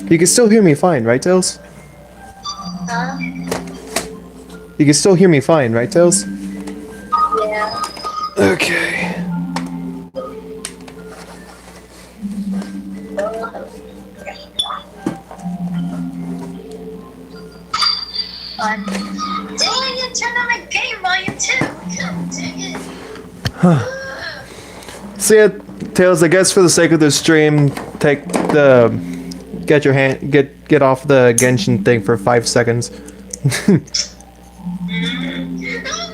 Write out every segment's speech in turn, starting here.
You can still hear me fine, right, Tails? Huh? You can still hear me fine, right, Tails? Yeah. Okay. Dang it, turn on my game volume too. God dang it. So yeah, Tails, I guess for the sake of this stream, take the get off the Genshin thing for 5 seconds. I'm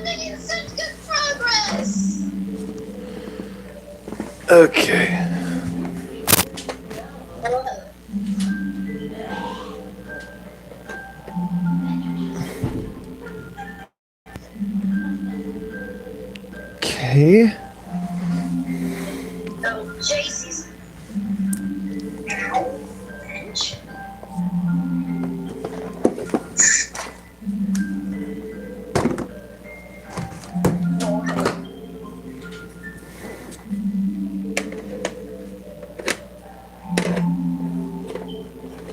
making such good progress. Okay. Okay. Oh, JC's. Ow. Bench.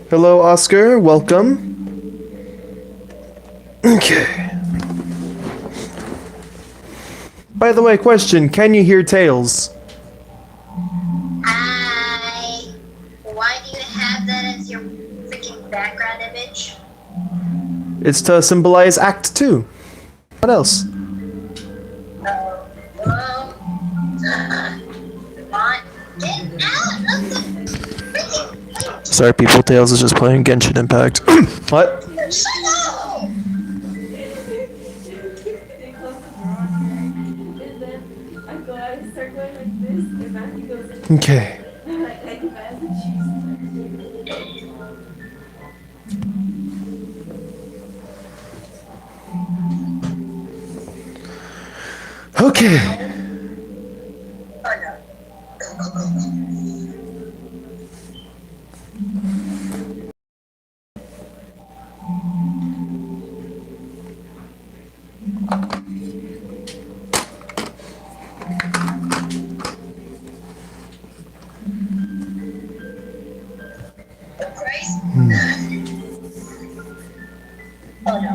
Hello, Oscar. Welcome. Okay. By the way, question: can you hear Tails? Hi. Why do you have that as your freaking background image? It's to symbolize Act 2. What else? Oh, well. Come on. Get out of the freaking. Sorry, people. Tails is just playing Genshin Impact. What? Shut up! Okay. Okay. Oh no. Christ. Oh no.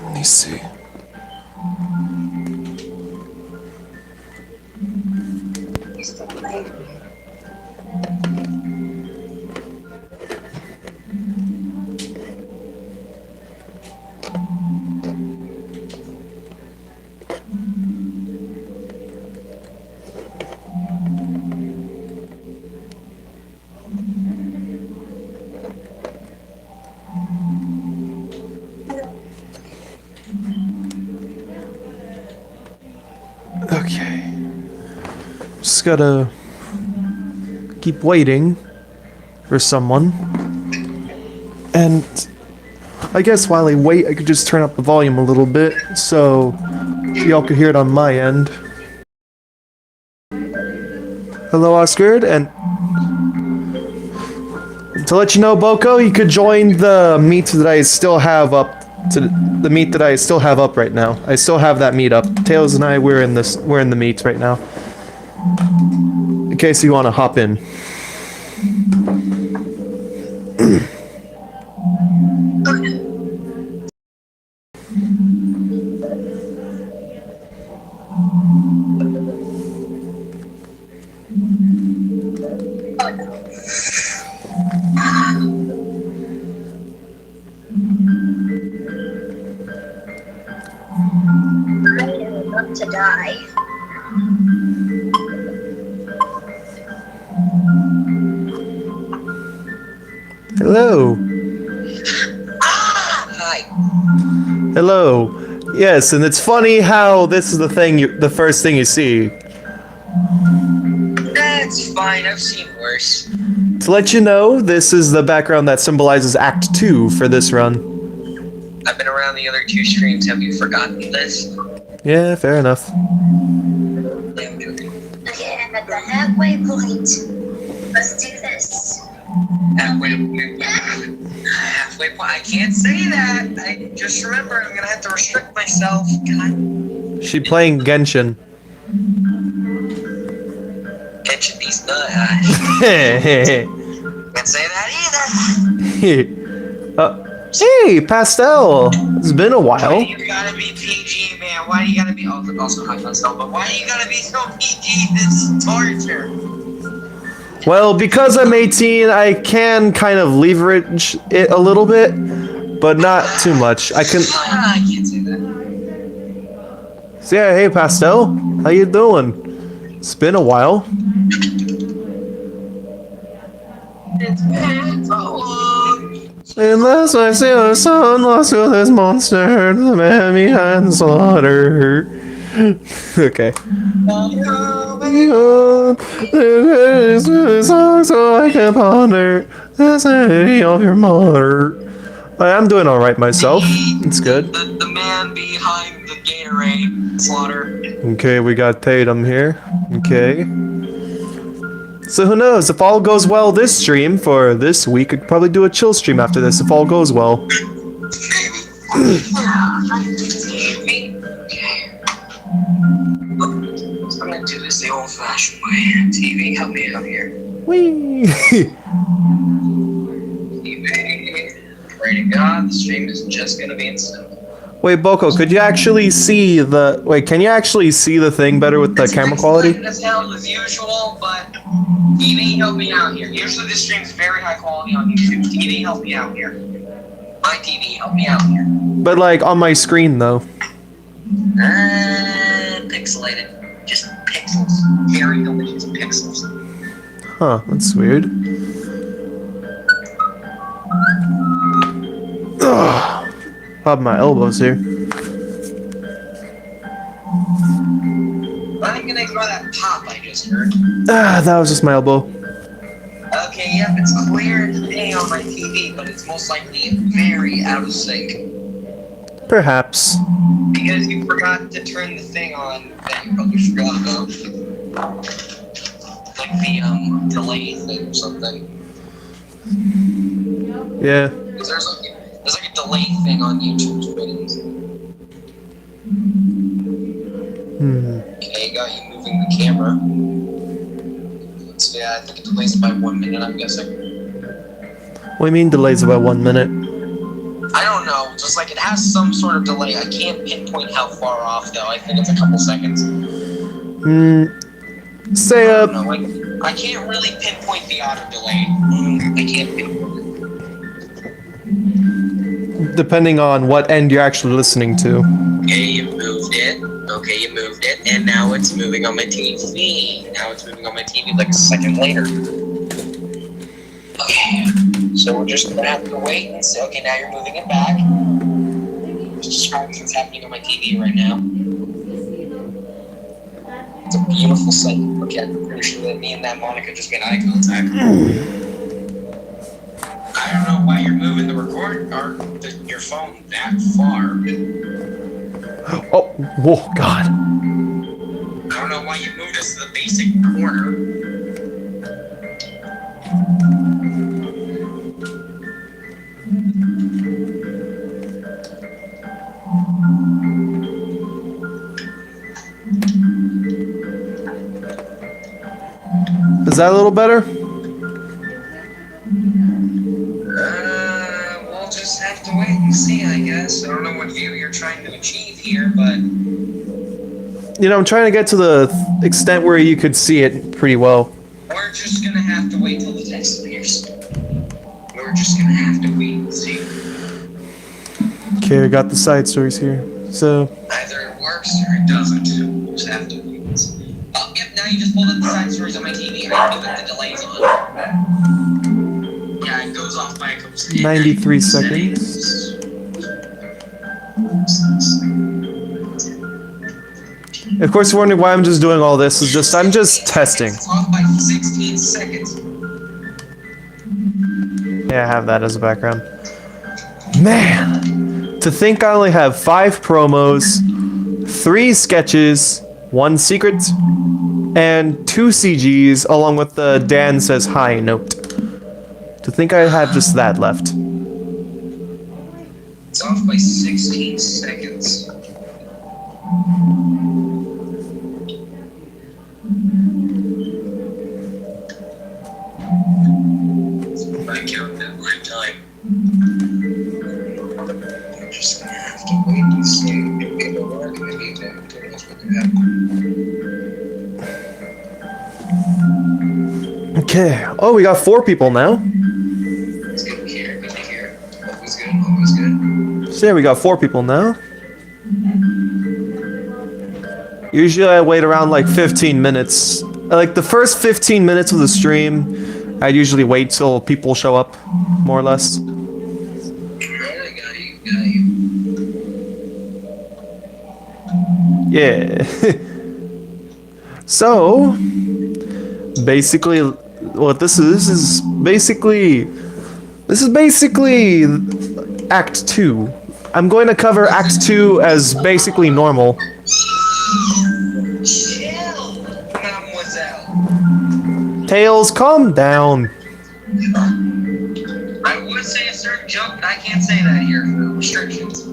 Let me see. You're still playing. Okay. Just gotta keep waiting for someone. And I guess while I wait, I could just turn up the volume a little bit so y'all could hear it on my end. Hello, Oscar, and to let you know, Boko, you could join the meet that I still have up. The meet that I still have up right now. I still have that meet up. Tails and I, we're in the meet right now. In case you want to hop in. Oh no. I am about to die. Hello. Hi. Hello. Yes, and it's funny how this is the first thing you see. That's fine. I've seen worse. To let you know, this is the background that symbolizes Act 2 for this run. I've been around the other 2 streams. Have you forgotten this? Yeah, fair enough. Okay, I'm at the halfway point. Let's do this. Halfway point. I can't say that. I just remember I'm gonna have to restrict myself. God. She playing Genshin. Catching these nuts. Hey, Can't say that hey, Pastel. It's been a either. Why while. you gotta be PG, man? Why do you gotta be... Oh, also hi, Pastel, but why do you gotta be so PG? This is torture. Well, because I'm 18, I can kind of leverage it a little bit, but not too much. I can. I can't say that. So yeah, hey Pastel, how you doing? It's been a while. It's been so long. Unless I see a son lost to this monster, the man behind the slaughter. Okay. So I can ponder the sanity of your mother. I'm doing all right myself. It's good. The man behind the Gatorade slaughter. Okay, we got Tatum here. Okay. So who knows? If all goes well this stream for this week, I could probably do a chill stream after this if all goes well. I'm gonna do this the old-fashioned way. TV, help me out here. Whee! TV, pray to God, the stream is just gonna be instant. Wait, Boko, could you actually see the... Wait, can you actually see the thing better with the camera quality? It's hell as usual, but TV, help me out here. Usually this stream is very high quality on YouTube. TV, help me out here. My TV, help me out here. But like, on my screen, though. Pixelated. Just pixels. Very delicious pixels. Huh, that's weird. Ugh. Pop my elbows here. I'm gonna ignore that pop I just heard. Ah, that was just my elbow. Okay, yep, it's clear today on my TV, but it's most likely very out of sync. Perhaps. Because you forgot to turn the thing on that you probably forgot about. Like the, delay thing or something. Yeah. Because there's like a delay thing on YouTube's videos. Okay, got you moving the camera. So yeah, I think it delays by 1 minute, I'm guessing. What do you mean delays about 1 minute? I don't know, just like it has some sort of delay. I can't pinpoint how far off though. I think it's a couple seconds. Say I don't know, I can't really pinpoint the auto delay. I can't pinpoint it. depending on what end you're actually listening to. Okay, you moved it. Okay, you moved it. And now it's moving on my TV. Now it's moving on my TV like a second later. Okay, so we're just gonna have to wait and see. Okay, now you're moving it back. Just describing what's happening on my TV right now. It's a beautiful sight. Okay, I'm pretty sure that me and that Monika just made eye contact. I don't know why you're moving the record or your phone that far. Oh, whoa, God. I don't know why you moved us to the basic corner. Is that a little better? We'll just have to wait and see, I guess. I don't know what view you're trying to achieve here, but... You know, I'm trying to get to the extent where you could see it pretty well. We're just gonna have to wait till the text appears. We're just gonna have to wait and see. Okay, I got the side stories here. So, Either it works or it doesn't. We'll just have to wait and see. Oh, yep, now you just pulled up the side stories on my TV. I knew that the delay's on. Yeah, it goes off by a couple seconds. 93 seconds. Of course, you're wondering why I'm just doing all this. I'm just testing. It's off by 16 seconds. Yeah, I have that as a background. Man, to think I only have 5 promos, 3 sketches, 1 secret, and 2 CGs, along with the Dan says hi note. To think I have just that left. It's off by 16 seconds. I count that right time. I'm just gonna have to wait and see if people are going to be there. Who knows what could happen. Okay. Oh, we got 4 people now. It's good to hear. Good to hear. Always good. Always good. So yeah, we got 4 people now. Usually I wait around like 15 minutes. Like the first 15 minutes of the stream, I'd usually wait till people show up, more or less. Alright, I got you. Got you. Yeah. So, basically, what this is basically Act 2. I'm going to cover Act 2 as basically normal. Chill, mademoiselle. Tails, calm down. I would say a certain joke, but I can't say that here for restrictions.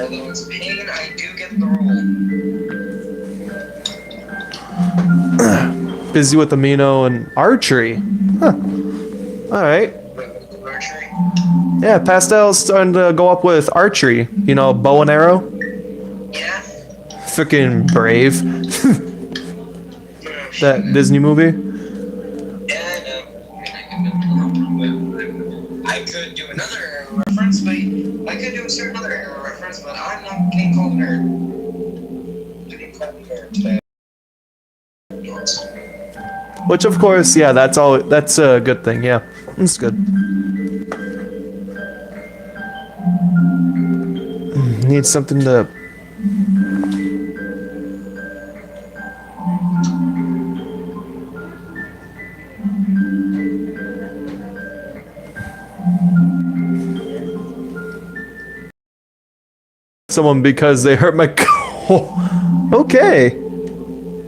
Although it's pain, I do get the rule. Busy with amino and archery. Huh. Alright. Archery? Yeah, Pastel's starting to go up with archery. You know, bow and arrow. Yeah? Freaking Brave. That Disney movie. Yeah, I know. I could do another arrow reference, but I could do a certain other arrow reference, but I'm not getting called a nerd. I'm getting called a nerd today. Which, of course, yeah, that's a good thing. Yeah, it's good. Need something to. Someone because they hurt my. Okay.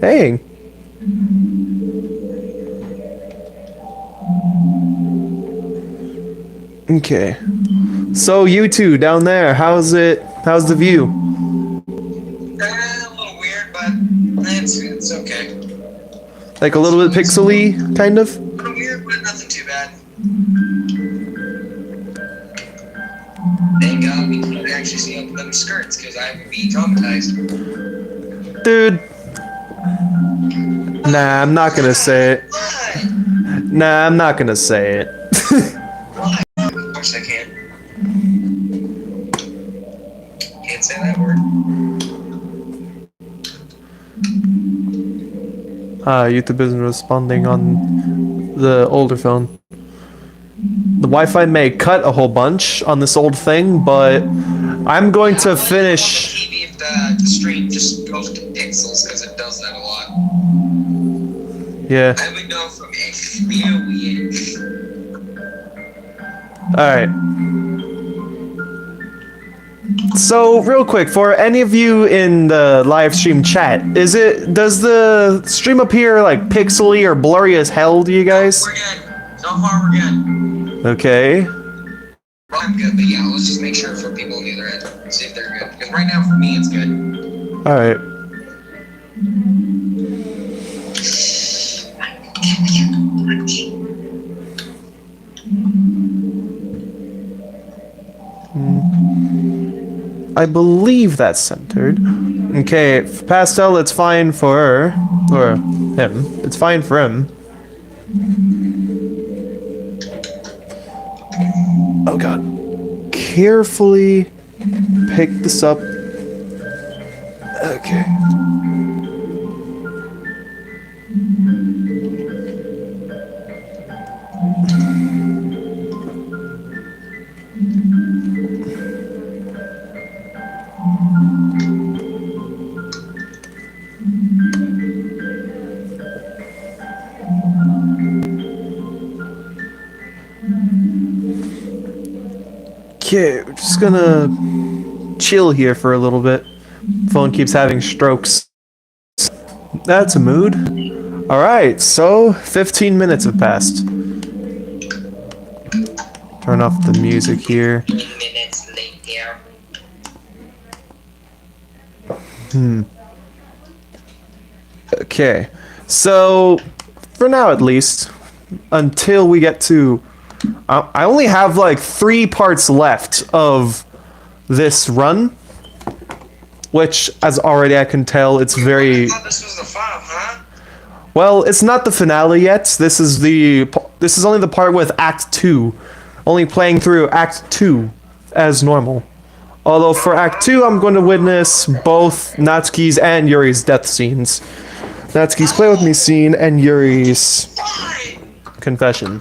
Dang. Okay. So you two down there, how's it? How's the view? A little weird, but it's okay. Like a little bit pixely, kind of? A little weird, but nothing too bad. Thank God we can't actually see up them skirts, because I would be traumatized. Dude. Nah, I'm not gonna say it. Why? Nah, I'm not gonna say it. Why? Of course I can. Can't say that word. YouTube isn't responding on the older phone. The Wi-Fi may cut a whole bunch on this old thing, but I'm going to finish. TV if the stream just goes to pixels, because it does that a lot. Yeah. I would know from experience. Alright. So, real quick, for any of you in the live stream chat, does the stream appear like pixely or blurry as hell to you guys? We're good. So far, we're good. Okay. Well, I'm good, but yeah, let's just make sure for people on the other end. See if they're good. Because right now, for me, it's good. Alright. I believe that's centered. Okay, Pastel, it's fine for her. Or him. It's fine for him. Oh god. Carefully pick this up. Okay. Okay, we're just gonna chill here for a little bit. Phone keeps having strokes. That's a mood. Alright, so 15 minutes have passed. Turn off the music here. 15 minutes later. Okay. So, for now at least, until we get to... I only have like 3 parts left of this run. Which, as already I can tell, it's very... I thought this was the final, huh? Well, it's not the finale yet. This is only the part with Act 2. Only playing through Act 2 as normal. Although for Act 2, I'm going to witness both Natsuki's and Yuri's death scenes. Natsuki's play with me scene and Yuri's Fine! confession.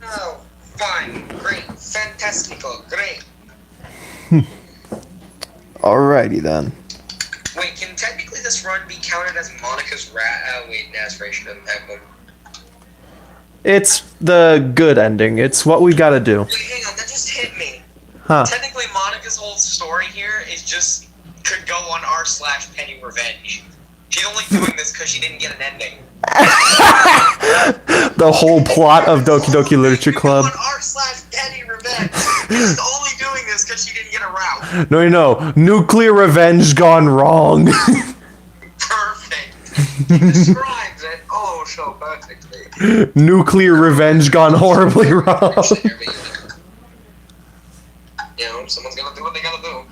Oh, fine, great, fantastical, great. Alrighty then. Wait, can technically this run be counted as Monika's aspiration of Neko? It's the good ending. It's what we gotta do. Wait, hang on, that just hit me. Huh. Technically, Monika's whole story here is just could go on r/Penny Revenge. She's only doing this because she didn't get an ending. The whole plot of Doki Doki Literature Club. On r/Penny Revenge. She's only doing this because she didn't get a route. No. Nuclear revenge gone wrong. Perfect. He describes it so perfectly. Nuclear revenge gone horribly wrong. You know, someone's gonna do what they gotta do.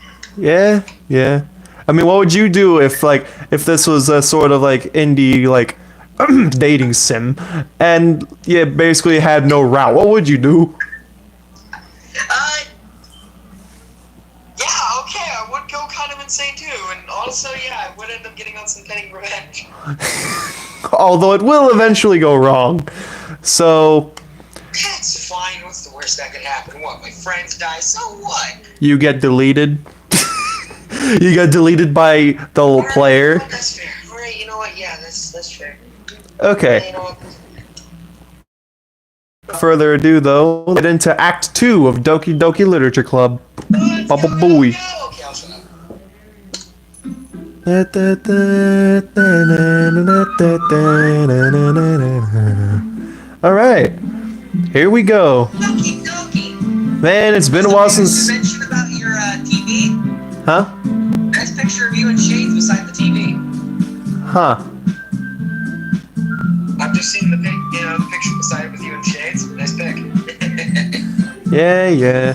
Yeah. I mean, what would you do if this was a sort of like indie dating sim, and you basically had no route? What would you do? Yeah, okay, I would go kind of insane too, and also, yeah, I would end up getting on some Penny Revenge. Although it will eventually go wrong. So That's fine, what's the worst that could happen? What, my friends die, so what? you get deleted. You get deleted by the player. That's fair. Alright, you know what, yeah, that's fair. Okay. You know what? Further ado, though, get into Act 2 of Doki Doki Literature Club. Bubble Booey. Okay, I'll shut up. Alright, here we go. Doki Doki. Man, it's been a while since... You mentioned about your TV? Huh? Nice picture of you and Shades beside the TV. Huh. I've just seen the picture beside it with you and Shades. Nice pic. Yeah.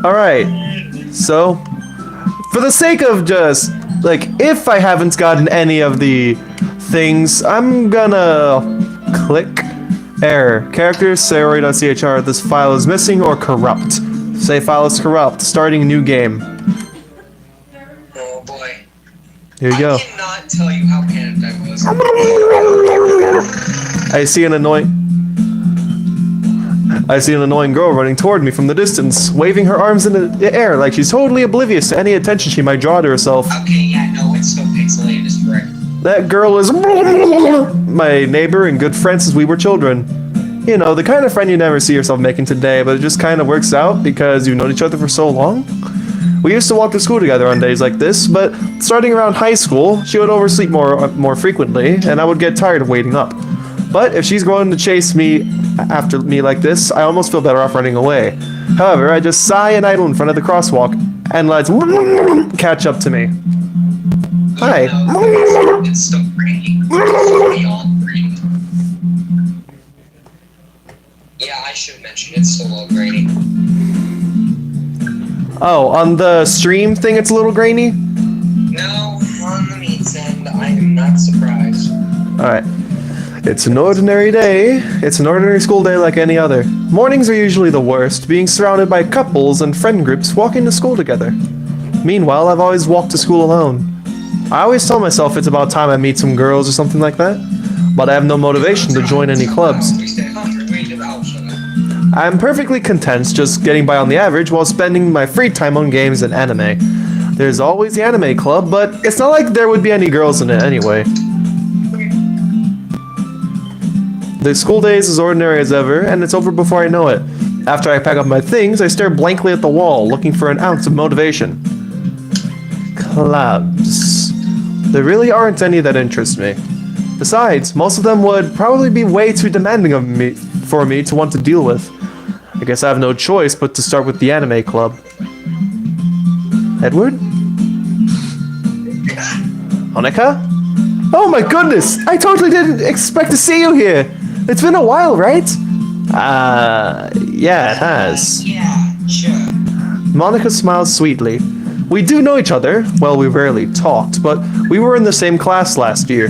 Alright, so, for the sake of just, if I haven't gotten any of the things, I'm gonna click error. Characters, sayori.chr, this file is missing or corrupt. Say file is corrupt, starting new game. Oh boy. Here you go. I cannot tell you how panicked I was. I see an annoying girl running toward me from the distance, waving her arms in the air like she's totally oblivious to any attention she might draw to herself. Okay, yeah, no, it's so pixelated as frick. That girl is my neighbor and good friend since we were children. You know, the kind of friend you never see yourself making today, but it just kind of works out because you've known each other for so long. We used to walk to school together on days like this, but starting around high school, she would oversleep more frequently, and I would get tired of waiting up. But if she's going to chase me after me like this, I almost feel better off running away. However, I just sigh and idle in front of the crosswalk, and let's catch up to me. Hi. It's still pretty. It's beyond pretty. Yeah, I should mention it's still a little grainy. Oh, on the stream thing it's a little grainy? No, on the meat's end, I am not surprised. Alright. It's an ordinary day. It's an ordinary school day like any other. Mornings are usually the worst, being surrounded by couples and friend groups walking to school together. Meanwhile, I've always walked to school alone. I always tell myself it's about time I meet some girls or something like that, but I have no motivation to join any clubs. I'm perfectly content just getting by on the average while spending my free time on games and anime. There's always the anime club, but it's not like there would be any girls in it anyway. The school day is as ordinary as ever, and it's over before I know it. After I pack up my things, I stare blankly at the wall, looking for an ounce of motivation. Clubs. There really aren't any that interest me. Besides, most of them would probably be way too demanding of me for me to want to deal with. I guess I have no choice but to start with the anime club. Edward? Monika? Oh my goodness! I totally didn't expect to see you here! It's been a while, right? Yeah, it has. Yeah, sure. Monika smiled sweetly. We do know each other. Well, we rarely talked, but we were in the same class last year.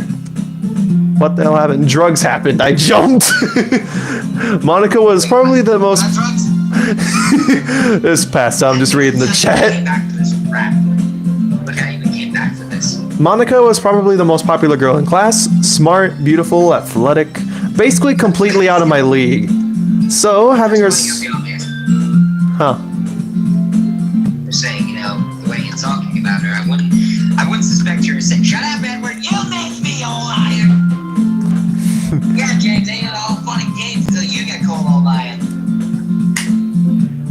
What the hell happened? Drugs happened. I jumped! Monika was probably the most... This past I'm just reading the chat. Monika was probably the most popular girl in class. Smart, beautiful, athletic, basically completely out of my league. So, having her... Huh. You're saying, you know, the way you're talking about her, I wouldn't suspect you were saying, shut up, Edward, you make me a liar! Yeah, James, ain't it all fun and games until you get called a liar.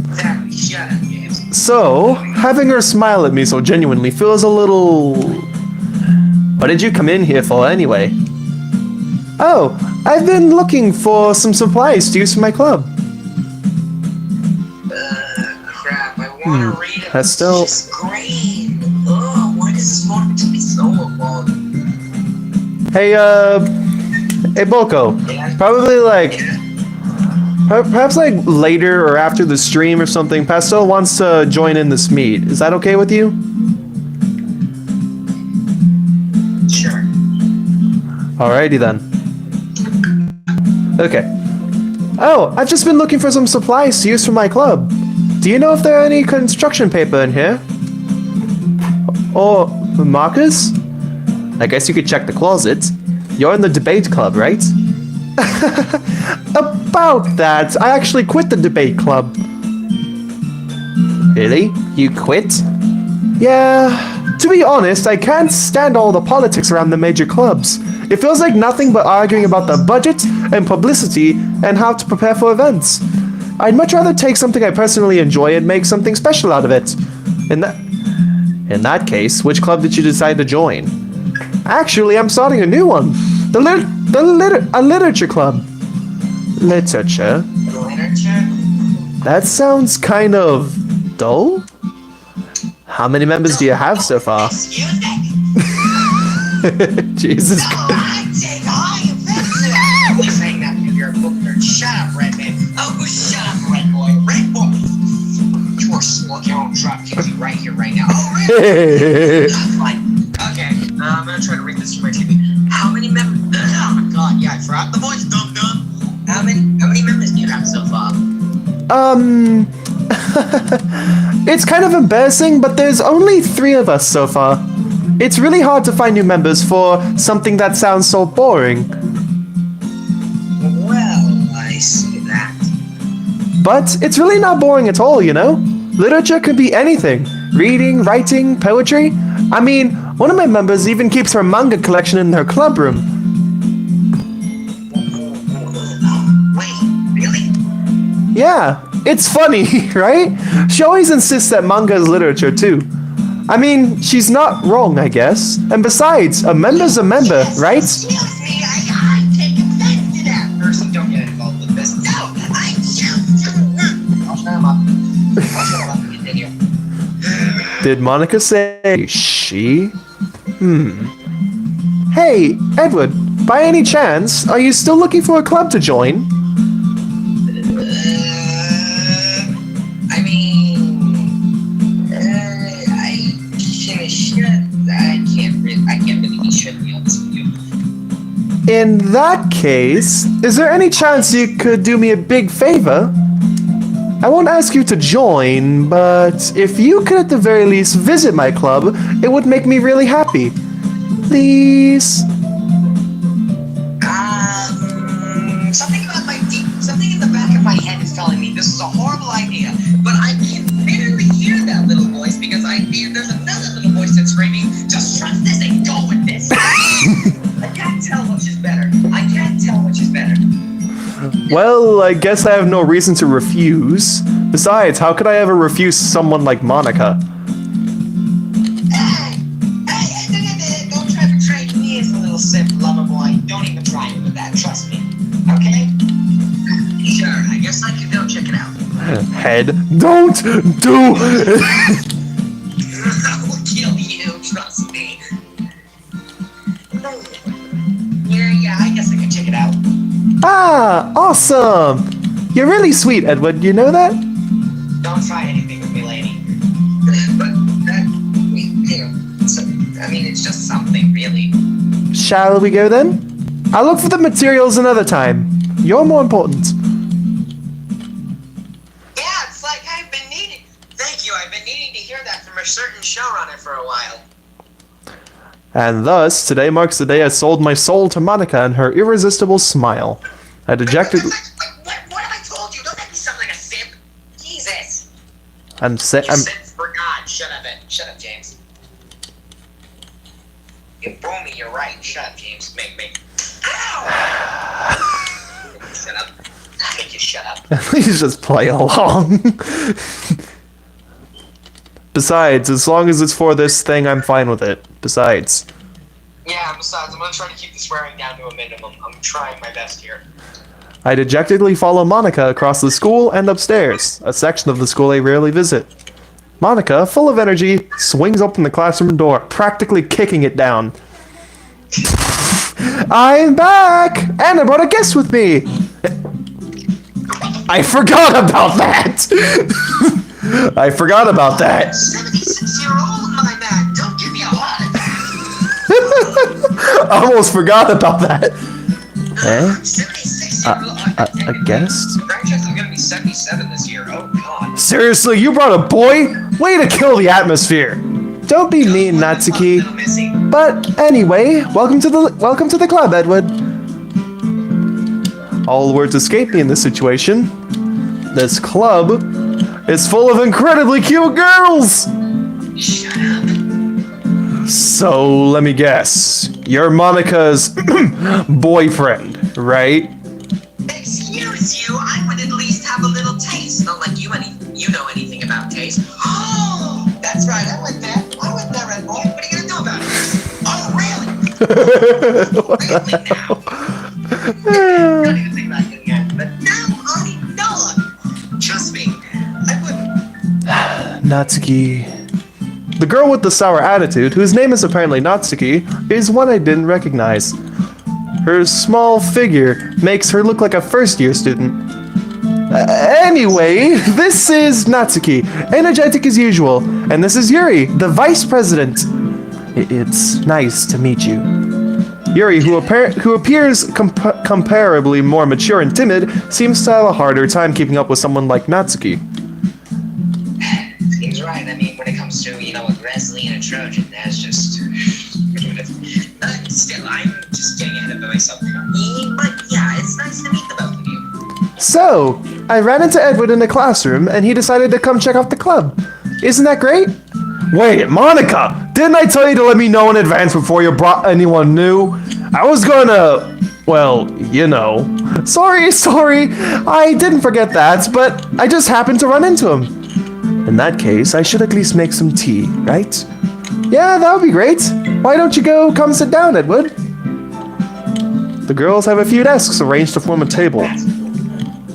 Exactly, shut up, James. So, having her smile at me so genuinely feels a little... What did you come in here for anyway? Oh, I've been looking for some supplies to use for my club. Crap, I want to read it. That's still... It's just green. Oh, why does this want to be so long? Hey, BillBenBoCo. Yeah. Probably like... Perhaps like later or after the stream or something, Pastel wants to join in this meet. Is that okay with you? Sure. Alrighty then. Okay. Oh, I've just been looking for some supplies to use for my club. Do you know if there are any construction paper in here? Or markers? I guess you could check the closet. You're in the debate club, right? About that, I actually quit the debate club. Really? You quit? Yeah, to be honest, I can't stand all the politics around the major clubs. It feels like nothing but arguing about the budget and publicity and how to prepare for events. I'd much rather take something I personally enjoy and make something special out of it. In that case, which club did you decide to join? Actually, I'm starting a new one. A literature club. Literature? Literature? That sounds kind of dull. How many members do you have so far? Excuse me? Jesus No, Christ. I take high offense to that. I'm only saying that because you're a book nerd. Shut up, Red Man. Oh, shut up, Red Boy. Red Boy. You are slow. I'll drop kick you right here, right now. Oh, Red Fine. Okay, I'm gonna try to read this from my TV. How many members? Oh my god, yeah, I forgot the voice, dum dum. How many members do you have so far? It's kind of embarrassing, but there's only 3 of us so far. It's really hard to find new members for something that sounds so boring. Well, I see that. But it's really not boring at all, you know? Literature could be anything. Reading, writing, poetry. I mean, one of my members even keeps her manga collection in her club room. Wait, really? Yeah, it's funny, right? She always insists that manga is literature too. I mean, she's not wrong, I guess. And besides, a member's a member, right? Excuse me, I take offense to that. Person, don't get involved with this. No, I just... I'll shut him up. Continue. Did Monika say she? Hey, Edward, by any chance, are you still looking for a club to join? I mean... I can't really be sure, to be honest with you. In that case, is there any chance you could do me a big favor? I won't ask you to join, but if you could at the very least visit my club, it would make me really happy. Please? Something in the back of my head is telling me this is a horrible idea, but I can barely hear that little voice because I hear there's another little voice that's screaming, just trust this and go with this. I can't tell which is better. Well, I guess I have no reason to refuse. Besides, how could I ever refuse someone like Monika? Don't try to trade me as a little simp lover boy. Don't even try it with that, trust me. Okay? Sure, I guess I can go check it out. Head, don't do I will kill you, trust me. Yeah, I guess I can check it out. Ah, awesome! You're really sweet, Edward. You know that? Don't try anything with me, lady. But it's just something, really. Shall we go then? I'll look for the materials another time. You're more important. Yeah, it's like I've been needing. Thank you. I've been needing to hear that from a certain showrunner for a while. And thus, today marks the day I sold my soul to Monika and her irresistible smile. I dejected. What have I told you? Don't make me sound like a simp. Jesus. I'm Simp for God. Shut up, James. You boo me, you're right. Shut up, James. Make. Ow! Shut up. I make you shut up. Please just play along. Besides, as long as it's for this thing, I'm fine with it. Besides, I'm gonna try to keep the swearing down to a minimum. I'm trying my best here. I dejectedly follow Monika across the school and upstairs, a section of the school I rarely visit. Monika, full of energy, swings open the classroom door, practically kicking it down. I'm back! And I brought a guest with me! I forgot about that! I forgot about that. 76-year-old, my man. Don't give me a heart attack. I almost forgot about that. Eh? 76-year-old. A guest? Franchise is gonna be 77 this year. Oh God. Seriously, you brought a boy? Way to kill the atmosphere. Don't be mean, Natsuki. But anyway, welcome to the club, Edward. All words escape me in this situation. This club is full of incredibly cute girls. Shut up. So let me guess, you're Monika's boyfriend, right? Excuse you, I would at least have a little taste. Not like you know anything about taste. Oh, that's right, I went there, Red Boy. What are you gonna do about it? Oh, really? What the hell? Not even think about doing that. But now, already know. Trust me, I wouldn't. Natsuki. The girl with the sour attitude, whose name is apparently Natsuki, is one I didn't recognize. Her small figure makes her look like a first-year student. Anyway, this is Natsuki, energetic as usual, and this is Yuri, the vice president. It's nice to meet you. Yuri, who appears comparably more mature and timid, seems to have a harder time keeping up with someone like Natsuki. He's right. I mean, when it comes to, a Grizzly and a Trojan, that's just... still, I'm just getting ahead of myself. But yeah, it's nice to meet the both of you. So, I ran into Edward in the classroom, and he decided to come check out the club. Isn't that great? Wait, Monika! Didn't I tell you to let me know in advance before you brought anyone new? I was gonna... well, Sorry, I didn't forget that, but I just happened to run into him. In that case, I should at least make some tea, right? Yeah, that would be great. Why don't you come sit down, Edward? The girls have a few desks arranged to form a table.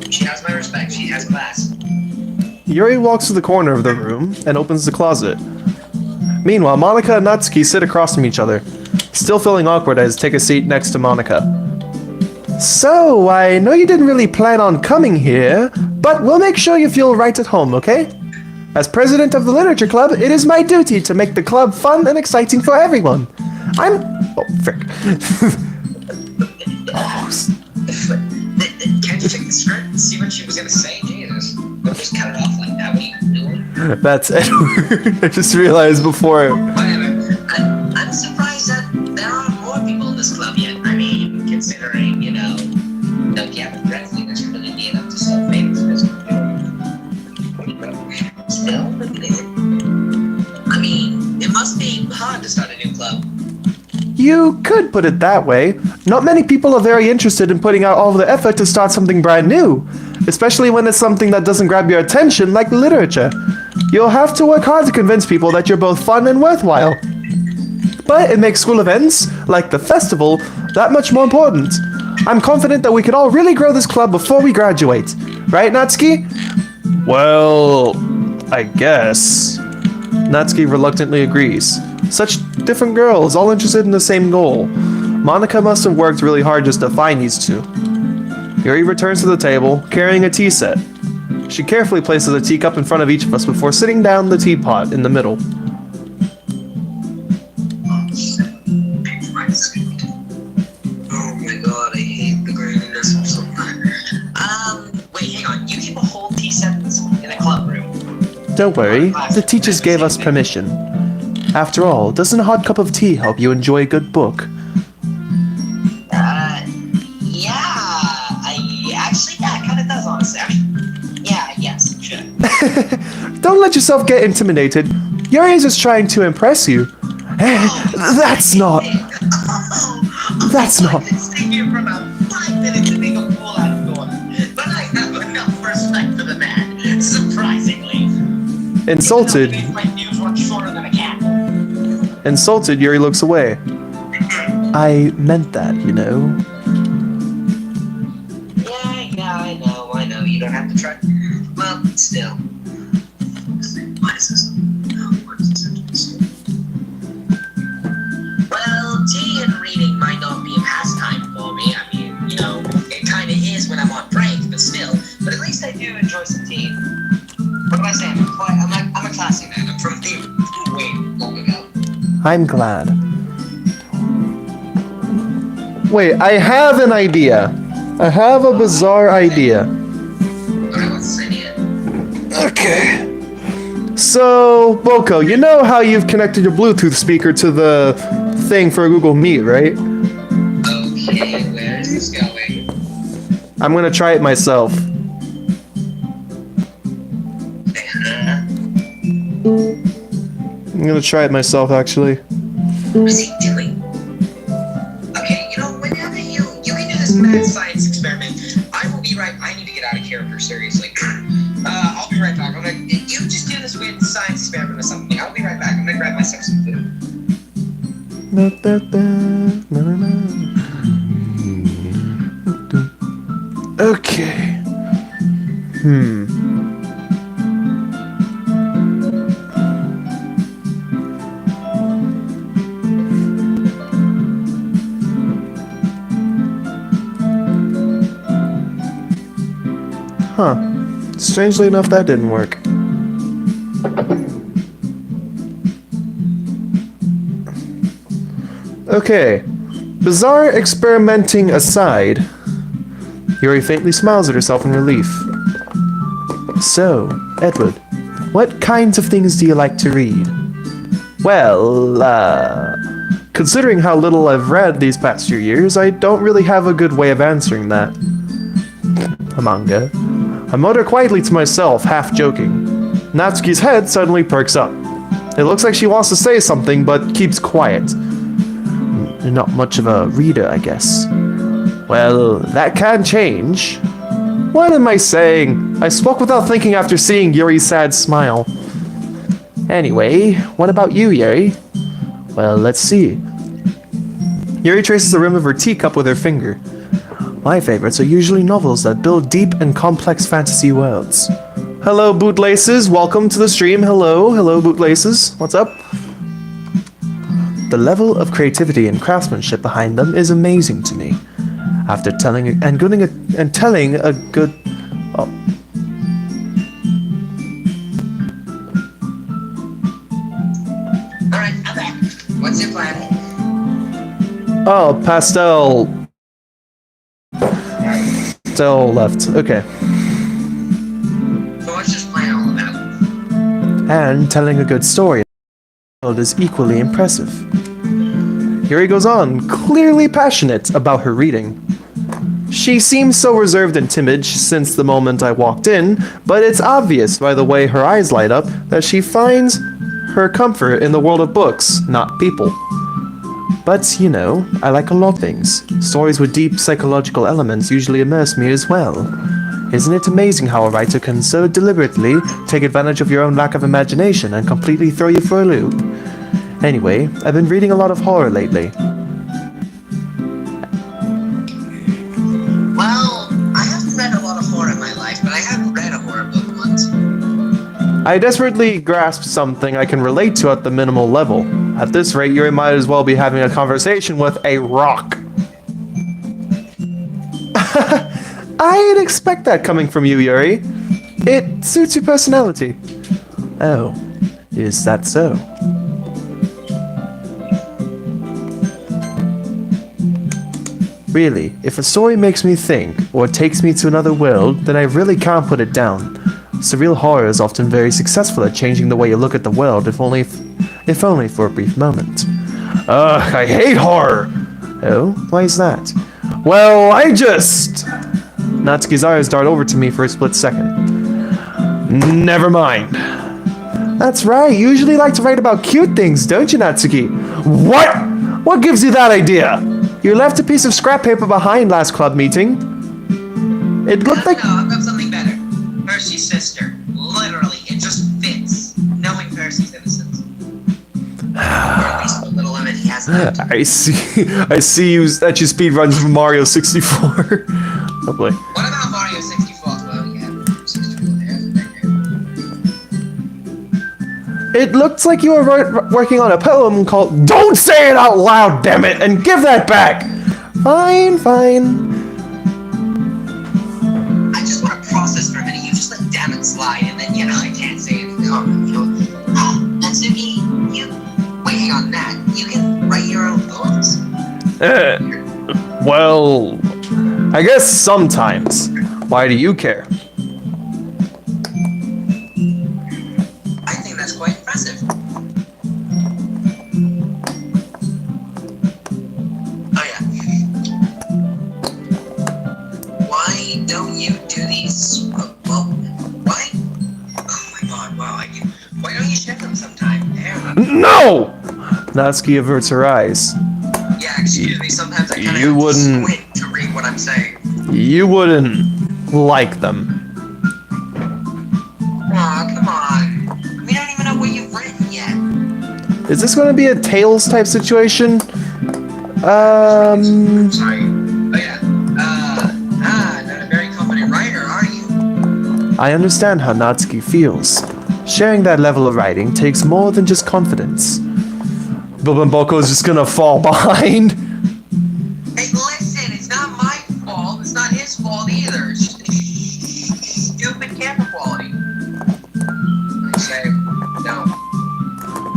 She has my respect. She has class. Yuri walks to the corner of the room and opens the closet. Meanwhile, Monika and Natsuki sit across from each other. Still feeling awkward, I take a seat next to Monika. So, I know you didn't really plan on coming here, but we'll make sure you feel right at home, okay? As president of the literature club, it is my duty to make the club fun and exciting for everyone. Oh, frick. Can't you check the script and see what she was gonna say? Jesus. Don't just cut it off like that. What are you doing? That's Edward. I just realized before. Whatever. I'm surprised that there aren't more people in this club yet. I mean, considering, the Gavin Bradley that's really being up to so famous. Still, I mean, it must be hard to start a new club. You could put it that way. Not many people are very interested in putting out all of the effort to start something brand new, especially when it's something that doesn't grab your attention like literature. You'll have to work hard to convince people that you're both fun and worthwhile. But it makes school events, like the festival, that much more important. I'm confident that we can all really grow this club before we graduate. Right, Natsuki? Well, I guess. Natsuki reluctantly agrees. Such different girls, all interested in the same goal. Monika must have worked really hard just to find these two. Yuri returns to the table, carrying a tea set. She carefully places a teacup in front of each of us before sitting down the teapot in the middle. Oh my god, I hate the graininess of something. Wait, hang on. You keep a whole tea set in the club room. Don't worry, the teachers gave us permission. After all, doesn't a hot cup of tea help you enjoy a good book? Yeah, it kind of does, honestly. Yes, it should. Don't let yourself get intimidated. Yuri is just trying to impress you. That's not. That's not. I've been sitting here for about 5 minutes to make a fool out of Gordon, but I have enough respect for the man, surprisingly. Insulted. My views run shorter than a cat. Insulted, Yuri looks away. I meant that, you know. Yeah, I know. You don't have to try. Well, still. Well, tea and reading might not be a pastime for me. I mean, it kind of is when I'm on break, but still. But at least I do enjoy some tea. What do I say? I'm a classy man. I'm from way long ago. I'm glad. Wait, I have an idea. I have a bizarre idea. Alright, what's this idea? Okay. So, Boko, you know how you've connected your Bluetooth speaker to the thing for Google Meet, right? Okay, where is this going? I'm gonna try it myself. I'm gonna try it myself, actually. What is he doing? Okay, whenever you can do this mad science experiment. I will be right. I need to get out of character, seriously. I'll be right back. You just do this weird science experiment or something. I'll be right back. I'm gonna grab myself some food. Okay. Huh. Strangely enough, that didn't work. Okay. Bizarre experimenting aside, Yuri faintly smiles at herself in relief. So, Edward, what kinds of things do you like to read? Well, considering how little I've read these past few years, I don't really have a good way of answering that. A manga. I mutter quietly to myself, half joking. Natsuki's head suddenly perks up. It looks like she wants to say something, but keeps quiet. You're not much of a reader, I guess. Well, that can change. What am I saying? I spoke without thinking after seeing Yuri's sad smile. Anyway, what about you, Yuri? Well, let's see. Yuri traces the rim of her teacup with her finger. My favorites are usually novels that build deep and complex fantasy worlds. Hello, bootlaces. Welcome to the stream. Hello, bootlaces. What's up? The level of creativity and craftsmanship behind them is amazing to me. After telling a good... Oh. Alright, I'm back. What's your plan? Oh, Pastel left. Okay. So what's this plan all about? And telling a good story is equally impressive. Yuri goes on, clearly passionate about her reading. She seems so reserved and timid since the moment I walked in, but it's obvious by the way her eyes light up that she finds her comfort in the world of books, not people. But, I like a lot of things. Stories with deep psychological elements usually immerse me as well. Isn't it amazing how a writer can so deliberately take advantage of your own lack of imagination and completely throw you for a loop? Anyway, I've been reading a lot of horror lately. Well, I haven't read a lot of horror in my life, but I have read a horror book once. I desperately grasp something I can relate to at the minimal level. At this rate, Yuri might as well be having a conversation with a rock. I'd expect that coming from you, Yuri. It suits your personality. Oh, is that so? Really, if a story makes me think, or takes me to another world, then I really can't put it down. Surreal horror is often very successful at changing the way you look at the world, if only for a brief moment. Ugh, I hate horror! Oh, why is that? Well, Natsuki's eyes dart over to me for a split second. Never mind. That's right, you usually like to write about cute things, don't you, Natsuki? What? What gives you that idea? You left a piece of scrap paper behind last club meeting. It looked like... No, I've got something better. Percy's sister. Literally, it just fits. Knowing Percy's innocence. Or at least the little limit he has left. I see you that you speed runs from Mario 64. Oh boy. What about Mario 64? Well, yeah, 64 there. It looks like you were working on a poem called Don't Say It Out Loud, damn it, and give that back! Fine. I just want to process for a minute. You just let damn it slide, and then, I can't say anything. Natsuki, waiting on that. You can write your own poems. Well, I guess sometimes. Why do you care? I think that's quite impressive. Oh yeah. Why don't you do these? Why? Oh my god! Wow! Why don't you share them sometime? No! Natsuki averts her eyes. Yeah, excuse me. Sometimes I kind of You wouldn't. squint to read what I'm saying. You wouldn't like them. Aw, come on. We don't even know what you've written yet. Is this going to be a Tales type situation? Sorry. Oh yeah. Not a very confident writer, are you? I understand how Natsuki feels. Sharing that level of writing takes more than just confidence. BillBenBoCo is just gonna fall behind. Hey, listen, it's not my fault. It's not his fault either. It's just stupid camera quality. I say, no.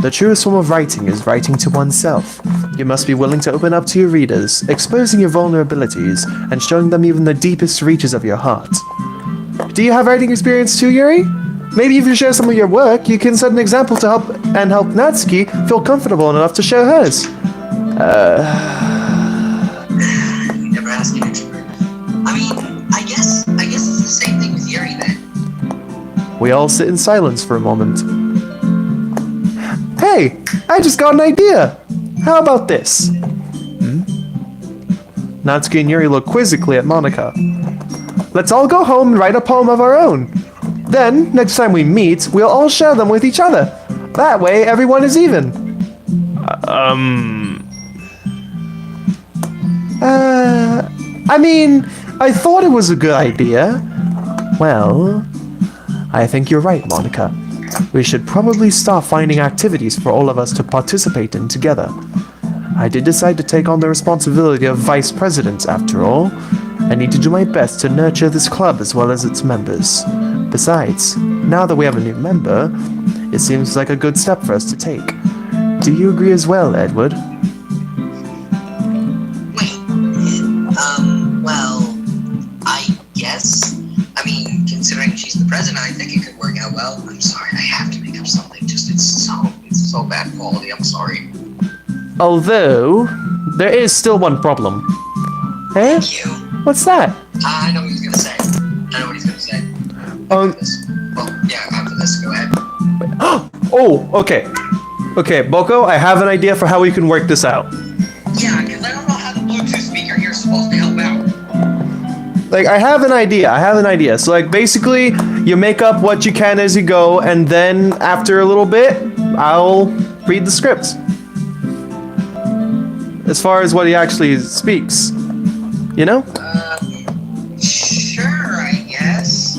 The truest form of writing is writing to oneself. You must be willing to open up to your readers, exposing your vulnerabilities, and showing them even the deepest reaches of your heart. Do you have writing experience too, Yuri? Maybe if you share some of your work, you can set an example to help Natsuki feel comfortable enough to share hers. You never ask an introvert. I mean, I guess it's the same thing with Yuri then. We all sit in silence for a moment. Hey, I just got an idea. How about this? Natsuki and Yuri look quizzically at Monika. Let's all go home and write a poem of our own. Then, next time we meet, we'll all share them with each other. That way, everyone is even. I mean, I thought it was a good idea. Well, I think you're right, Monika. We should probably start finding activities for all of us to participate in together. I did decide to take on the responsibility of vice president, after all. I need to do my best to nurture this club as well as its members. Besides, now that we have a new member, it seems like a good step for us to take. Do you agree as well, Edward? Wait, well, I guess. I mean, considering she's the president, I think it could work out well. I'm sorry, I have to make up something. It's so bad quality. I'm sorry. Although, there is still one problem. Eh? Thank you. What's that? I know what he's gonna say. Well, yeah, after this, go ahead. Oh, okay. Okay, Boko, I have an idea for how we can work this out. Yeah, because I don't know how the Bluetooth speaker here is supposed to help out. Like, I have an idea. So, like, basically, you make up what you can as you go, and then, after a little bit, I'll read the script. As far as what he actually speaks. You know? Sure, I guess.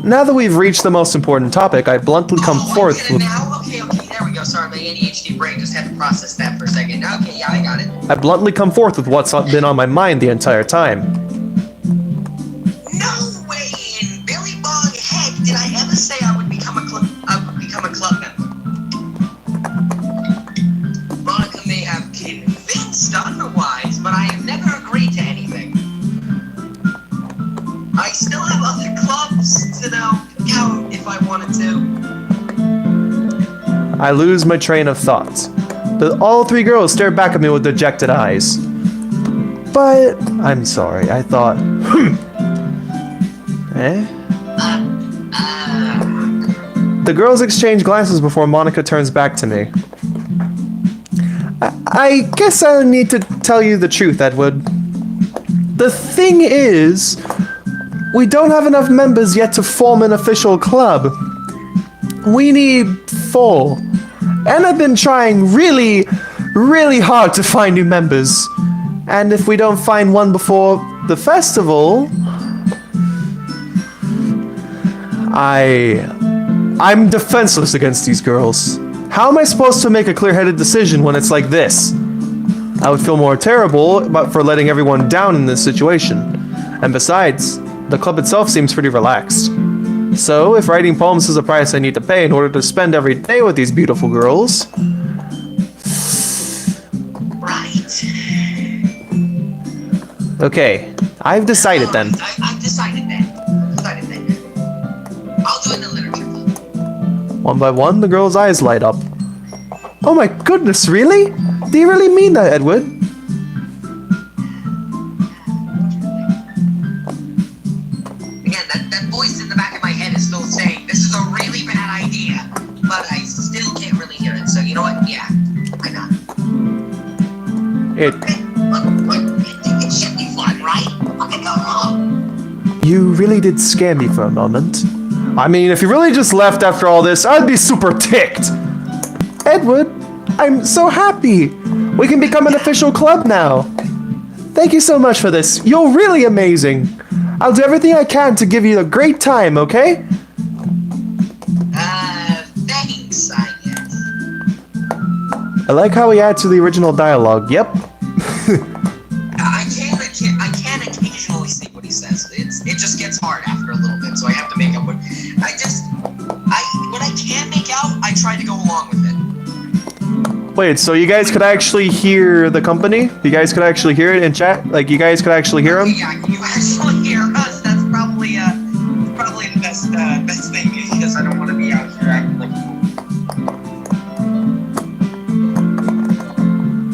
now that we've reached the most important topic, I bluntly come forth with... Now? Okay, there we go. Sorry, my ADHD brain just had to process that for a second. Okay, yeah, I got it. I bluntly come forth with what's been on my mind the entire time. No way in Billy Bog heck did I ever say I would become a club member. Monika may have convinced otherwise, but I have never agreed to anything. I still have other clubs to count if I wanted to. I lose my train of thought. All three girls stare back at me with dejected eyes. But I'm sorry, I thought... The girls exchange glances before Monika turns back to me. I guess I need to tell you the truth, Edward. The thing is, we don't have enough members yet to form an official club. We need 4. And I've been trying really, really hard to find new members. And if we don't find one before the festival... I'm defenseless against these girls. How am I supposed to make a clear-headed decision when it's like this? I would feel more terrible for letting everyone down in this situation. And besides, the club itself seems pretty relaxed. So, if writing poems is a price I need to pay in order to spend every day with these beautiful girls... Right. Okay, I've decided then. I've decided then. I'll join the literature club. One by one, the girl's eyes light up. Oh my goodness, really? Do you really mean that, Edward? Again, that voice in the back of my head is still saying, this is a really bad idea. But I still can't really hear it, so you know what? Yeah, I got it. Look, it should be fun, right? What could go wrong? You really did scare me for a moment. I mean, if you really just left after all this, I'd be super ticked. Edward, I'm so happy. We can become an official club now. Thank you so much for this. You're really amazing. I'll do everything I can to give you a great time, okay? Thanks, I guess. I like how he adds to the original dialogue. Yep. I can occasionally see what he says. It just gets hard after a little bit, so I have to make up what I can make out, I try to go along with it. Wait, so you guys could actually hear the company? You guys could actually hear it in chat? Like, you guys could actually hear them? Yeah, you actually hear us. That's probably the best thing, because I don't want to be out here acting like...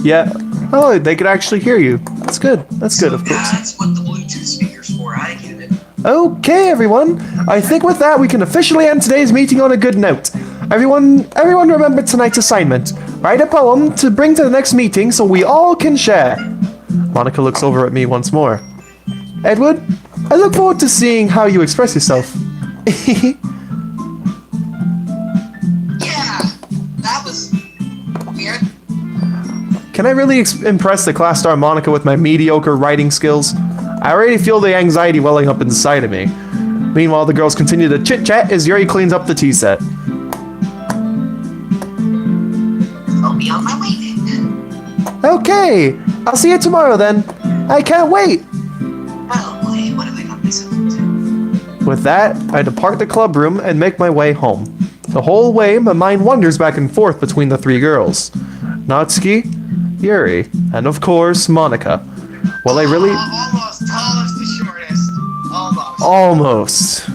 Yeah. Oh, they could actually hear you. That's good. That's good, of course. That's what the Bluetooth speaker's for. I get it. Okay, everyone. I think with that, we can officially end today's meeting on a good note. Everyone remember tonight's assignment. Write a poem to bring to the next meeting so we all can share. Monika looks over at me once more. Edward, I look forward to seeing how you express yourself. Yeah, that was weird. Can I really impress the class star Monika with my mediocre writing skills? I already feel the anxiety welling up inside of me. Meanwhile, the girls continue to chit-chat as Yuri cleans up the tea set. I'll be on my way then. Okay, I'll see you tomorrow then. I can't wait. Well, what have I got myself into? With that, I depart the club room and make my way home. The whole way, my mind wanders back and forth between the 3 girls. Natsuki, Yuri, and of course, Monika. Will I really... Almost the shortest. Almost.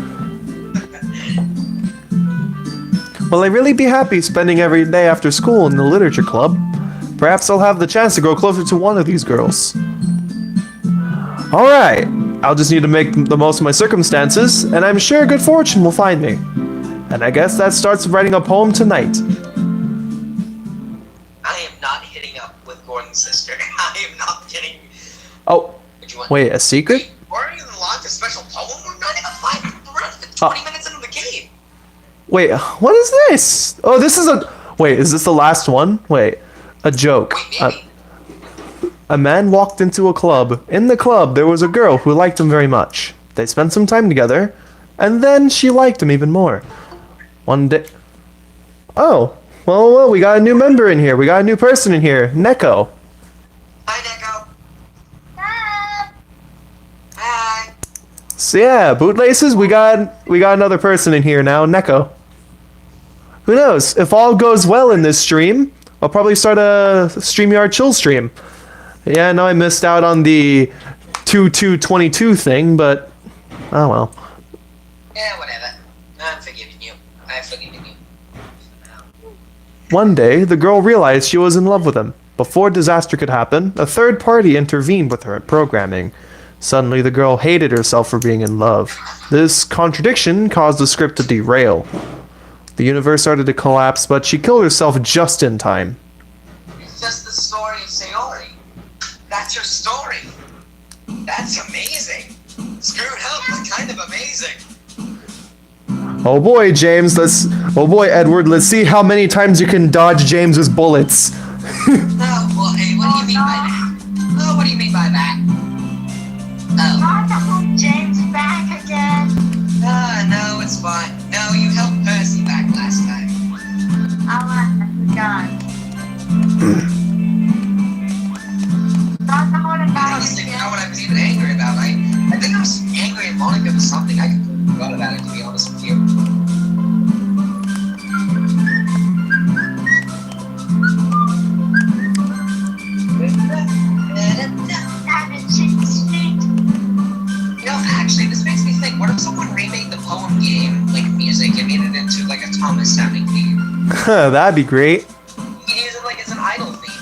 Will I really be happy spending every day after school in the literature club? Perhaps I'll have the chance to grow closer to one of these girls. Alright, I'll just need to make the most of my circumstances, and I'm sure good fortune will find me. And I guess that starts with writing a poem tonight. I am not hitting up with Gordon's sister. I am not kidding. Oh, wait, a secret? Why are you going to launch a special poem? We're not even 20 minutes into the game. Wait, what is this? Oh, this is a... Wait, is this the last one? Wait, a joke. Wait, maybe. A man walked into a club. In the club, there was a girl who liked him very much. They spent some time together, And then she liked him even more. One day... Oh, well, we got a new member in here. We got a new person in here. Neko. Hi, Neko. Ah, Hi. So yeah, bootlaces, we got another person in here now, Neko. Who knows? If all goes well in this stream, I'll probably start a StreamYard chill stream. Yeah, I know I missed out on the 2222 thing, but oh well. Yeah, whatever. I'm forgiving you. I've forgiven you. One day, the girl realized she was in love with him. Before disaster could happen, a third party intervened with her at programming. Suddenly, the girl hated herself for being in love. This contradiction caused the script to derail. The universe started to collapse, but she killed herself just in time. It's just the story of Sayori. That's your story. That's amazing. Screwed up, but kind of amazing. Oh boy, James, oh boy, Edward, let's see how many times you can dodge James's bullets. Oh, well, hey, what do you mean by that? Oh, what do you mean by that? Oh. James back again. No, it's fine. No, you helped Percy back last time. Oh, God. Not the Monika I don't even know what I was even angry about. I think I was angry at Monika for something. I completely forgot about it, to be honest with you. You know, actually, this makes me think, what if someone remade the poem game, like, music, and made it into, like, a Thomas-sounding theme? That'd be great. You could use it, like, as an idol theme.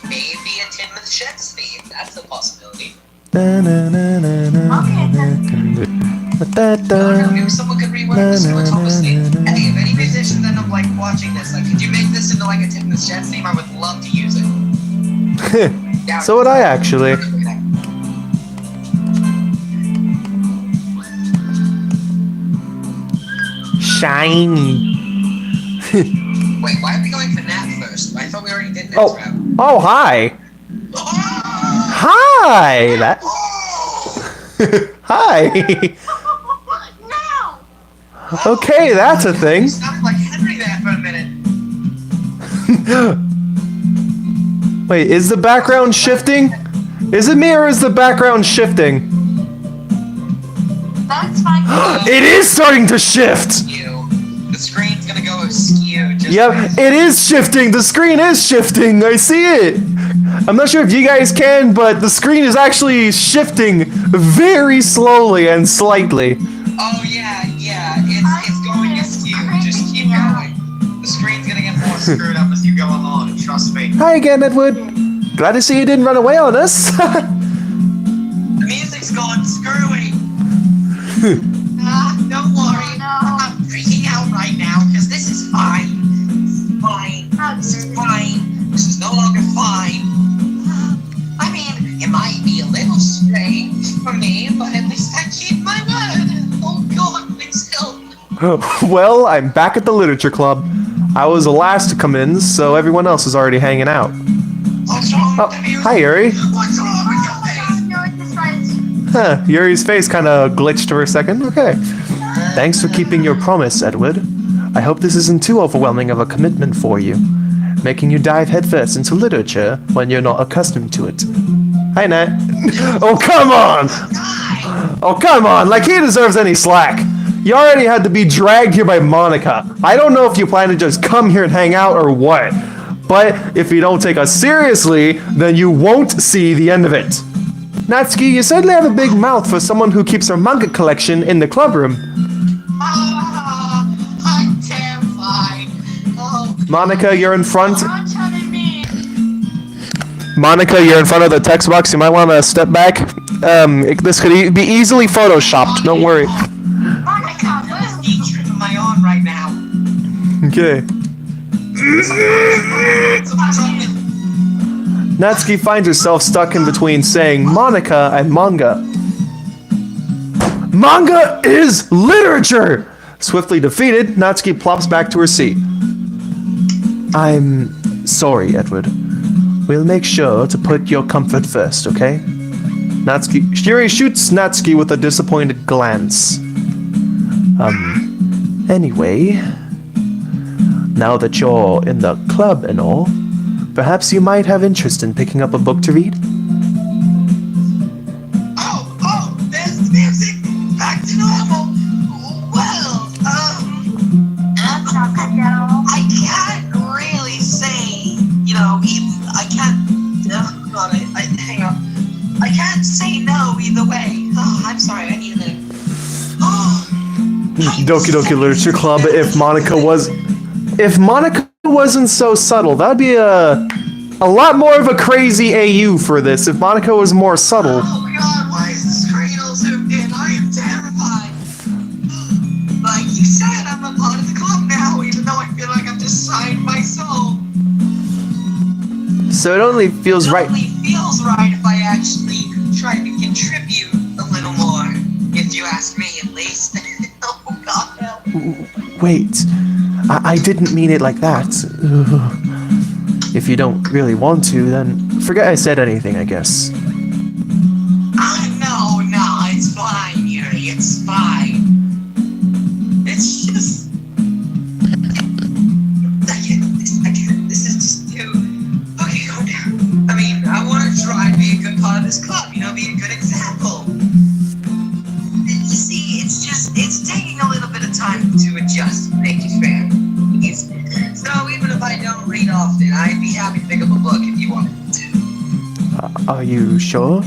Maybe a Tim with Sheds theme. That's a possibility. Maybe someone could rework this into a Thomas theme. Hey, if any musicians end up, like, watching this, like, could you make this into, like, a Tim with Sheds theme? I would love to use it. Yeah, So would I, actually. Shiny. Wait, why are we going for Nat first? I thought we already did Nat's route. Oh, hi. Hi. That. Hi. No! Okay, that's a thing. You sounded like Henry there for a minute. Wait, is the background shifting? Is it me or is the background shifting? That's fine. It is starting to shift. Skew. The screen's gonna go askew. Just Yep, it is shifting. The screen is shifting. I see it. I'm not sure if you guys can, but the screen is actually shifting very slowly and slightly. Oh yeah, it's going askew. Just keep going. The screen's gonna get more screwed up as you go along. Trust me. Hi again, Edward. Glad to see you didn't run away on us. The music's gone screwy. Don't worry. I'm freaking out right now because this is fine. This is fine. This is no longer fine. I mean, it might be a little strange for me, but at least I keep my word. Oh God, please help. Well, I'm back at the literature club. I was the last to come in, so everyone else is already hanging out. What's wrong Oh, with the music? hi, Yuri. What's wrong with your face? No, this was. Huh, Yuri's face kind of glitched for a second. Okay. Thanks for keeping your promise, Edward. I hope this isn't too overwhelming of a commitment for you, making you dive headfirst into literature when you're not accustomed to it. Hi, Nat. Oh, come on! Oh, come on! Like he deserves any slack. You already had to be dragged here by Monika. I don't know if you plan to just come here and hang out or what, but if you don't take us seriously, then you won't see the end of it. Natsuki, you certainly have a big mouth for someone who keeps her manga collection in the clubroom. I'm terrified. Oh, Monika, you're in front. Don't tell me. Monika, you're in front of the text box. You might want to step back. This could be easily photoshopped. Don't worry. Monika, I'm being tripping my arm right now. Okay. Natsuki finds herself stuck in between saying Monika and manga. Manga is literature! Swiftly defeated, Natsuki plops back to her seat. I'm sorry, Edward. We'll make sure to put your comfort first, okay? Yuri shoots Natsuki with a disappointed glance. Anyway, now that you're in the club and all, perhaps you might have interest in picking up a book to read? Oh, there's the music! Back to normal! Well, That's not good now. I can't really say, I can't, hang on. I can't say no either way. Oh, I'm sorry, I need a minute. Oh, Doki Doki Literature Club, if Monika wasn't so subtle, that'd be a lot more of a crazy AU for this. If Monika was more subtle. Oh god, why is the screen all zoomed in? I am terrified. Like you said, I'm a part of the club now, even though I feel like I've just signed my soul. So it only feels right. It only feels right if I actually try to contribute a little more. If you ask me, at least. Oh god, no. Wait, I didn't mean it like that. If you don't really want to, then forget I said anything, I guess. No, it's fine, Yuri, it's fine. It's just... I can't, this is just too... Okay, calm down. I mean, I want to try and be a good part of this club, be a good example. You see, it's taking a little bit of time to adjust, make you fair. So even if I don't read often, I'd be happy to pick up a book if you wanted to. Are you sure?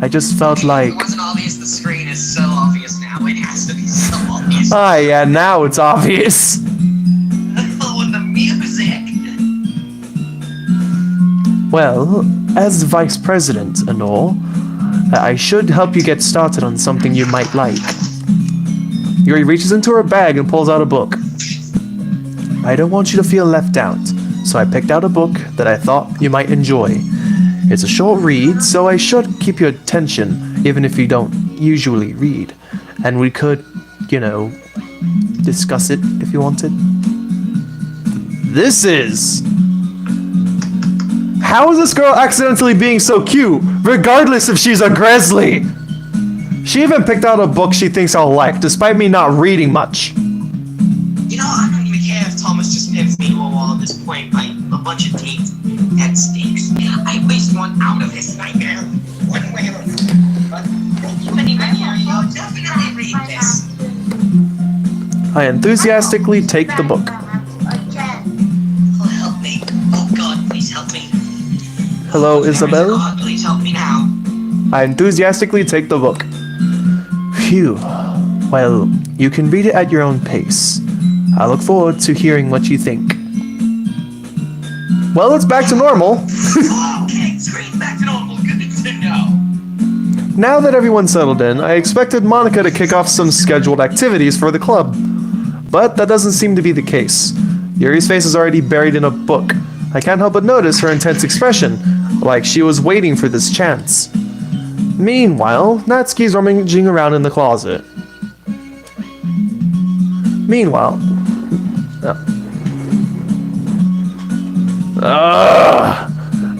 I just felt like... It wasn't obvious, the screen is so obvious now, it has to be so obvious. Ah, yeah, now it's obvious. With the music. Well, as vice president and all, I should help you get started on something you might like. Yuri reaches into her bag and pulls out a book. I don't want you to feel left out, so I picked out a book that I thought you might enjoy. It's a short read, so I should keep your attention, even if you don't usually read. And we could, discuss it if you wanted. This is... How is this girl accidentally being so cute, regardless if she's a Grizzly? She even picked out a book she thinks I'll like, despite me not reading much. I don't even care if Thomas just pins me to a wall at this point by a bunch of teeth. That stinks. I wished one out of his nightmare. One way or another. But I'll definitely read this. I enthusiastically take the book. Again. Oh, help me. Oh god, please help me. Hello, Isabel? God, please help me now. I enthusiastically take the book. Phew. Well, you can read it at your own pace. I look forward to hearing what you think. Well, it's back to normal. Okay, screen back to normal. Good to know. Now that everyone's settled in, I expected Monika to kick off some scheduled activities for the club. But that doesn't seem to be the case. Yuri's face is already buried in a book. I can't help but notice her intense expression, like she was waiting for this chance. Meanwhile, Natsuki's rummaging around in the closet. Meanwhile...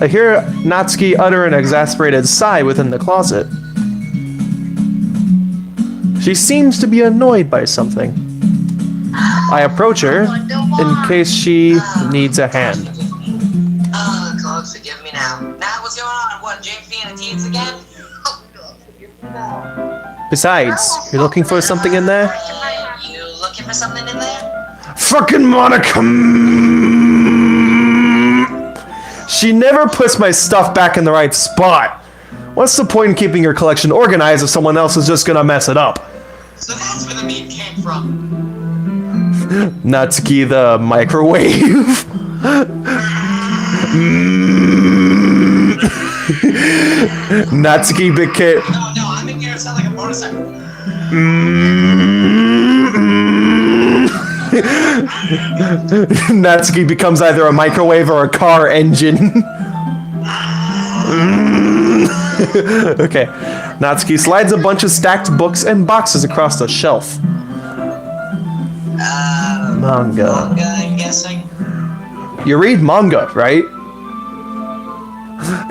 I hear Natsuki utter an exasperated sigh within the closet. She seems to be annoyed by something. I approach her in case she needs a hand. Oh, God, forgive me now. Now, what's going on? What, JP and the teens again? Oh, God, forgive me now. Besides, you're looking for something in there? You looking for something in there? Fucking Monika! She never puts my stuff back in the right spot. What's the point in keeping your collection organized if someone else is just gonna mess it up? So that's where the meme came from. Natsuki the microwave. Natsuki became... No, I'm making her sound like a motorcycle. Natsuki becomes either a microwave or a car engine. Okay. Natsuki slides a bunch of stacked books and boxes across the shelf. Manga, I'm guessing. You read manga, right?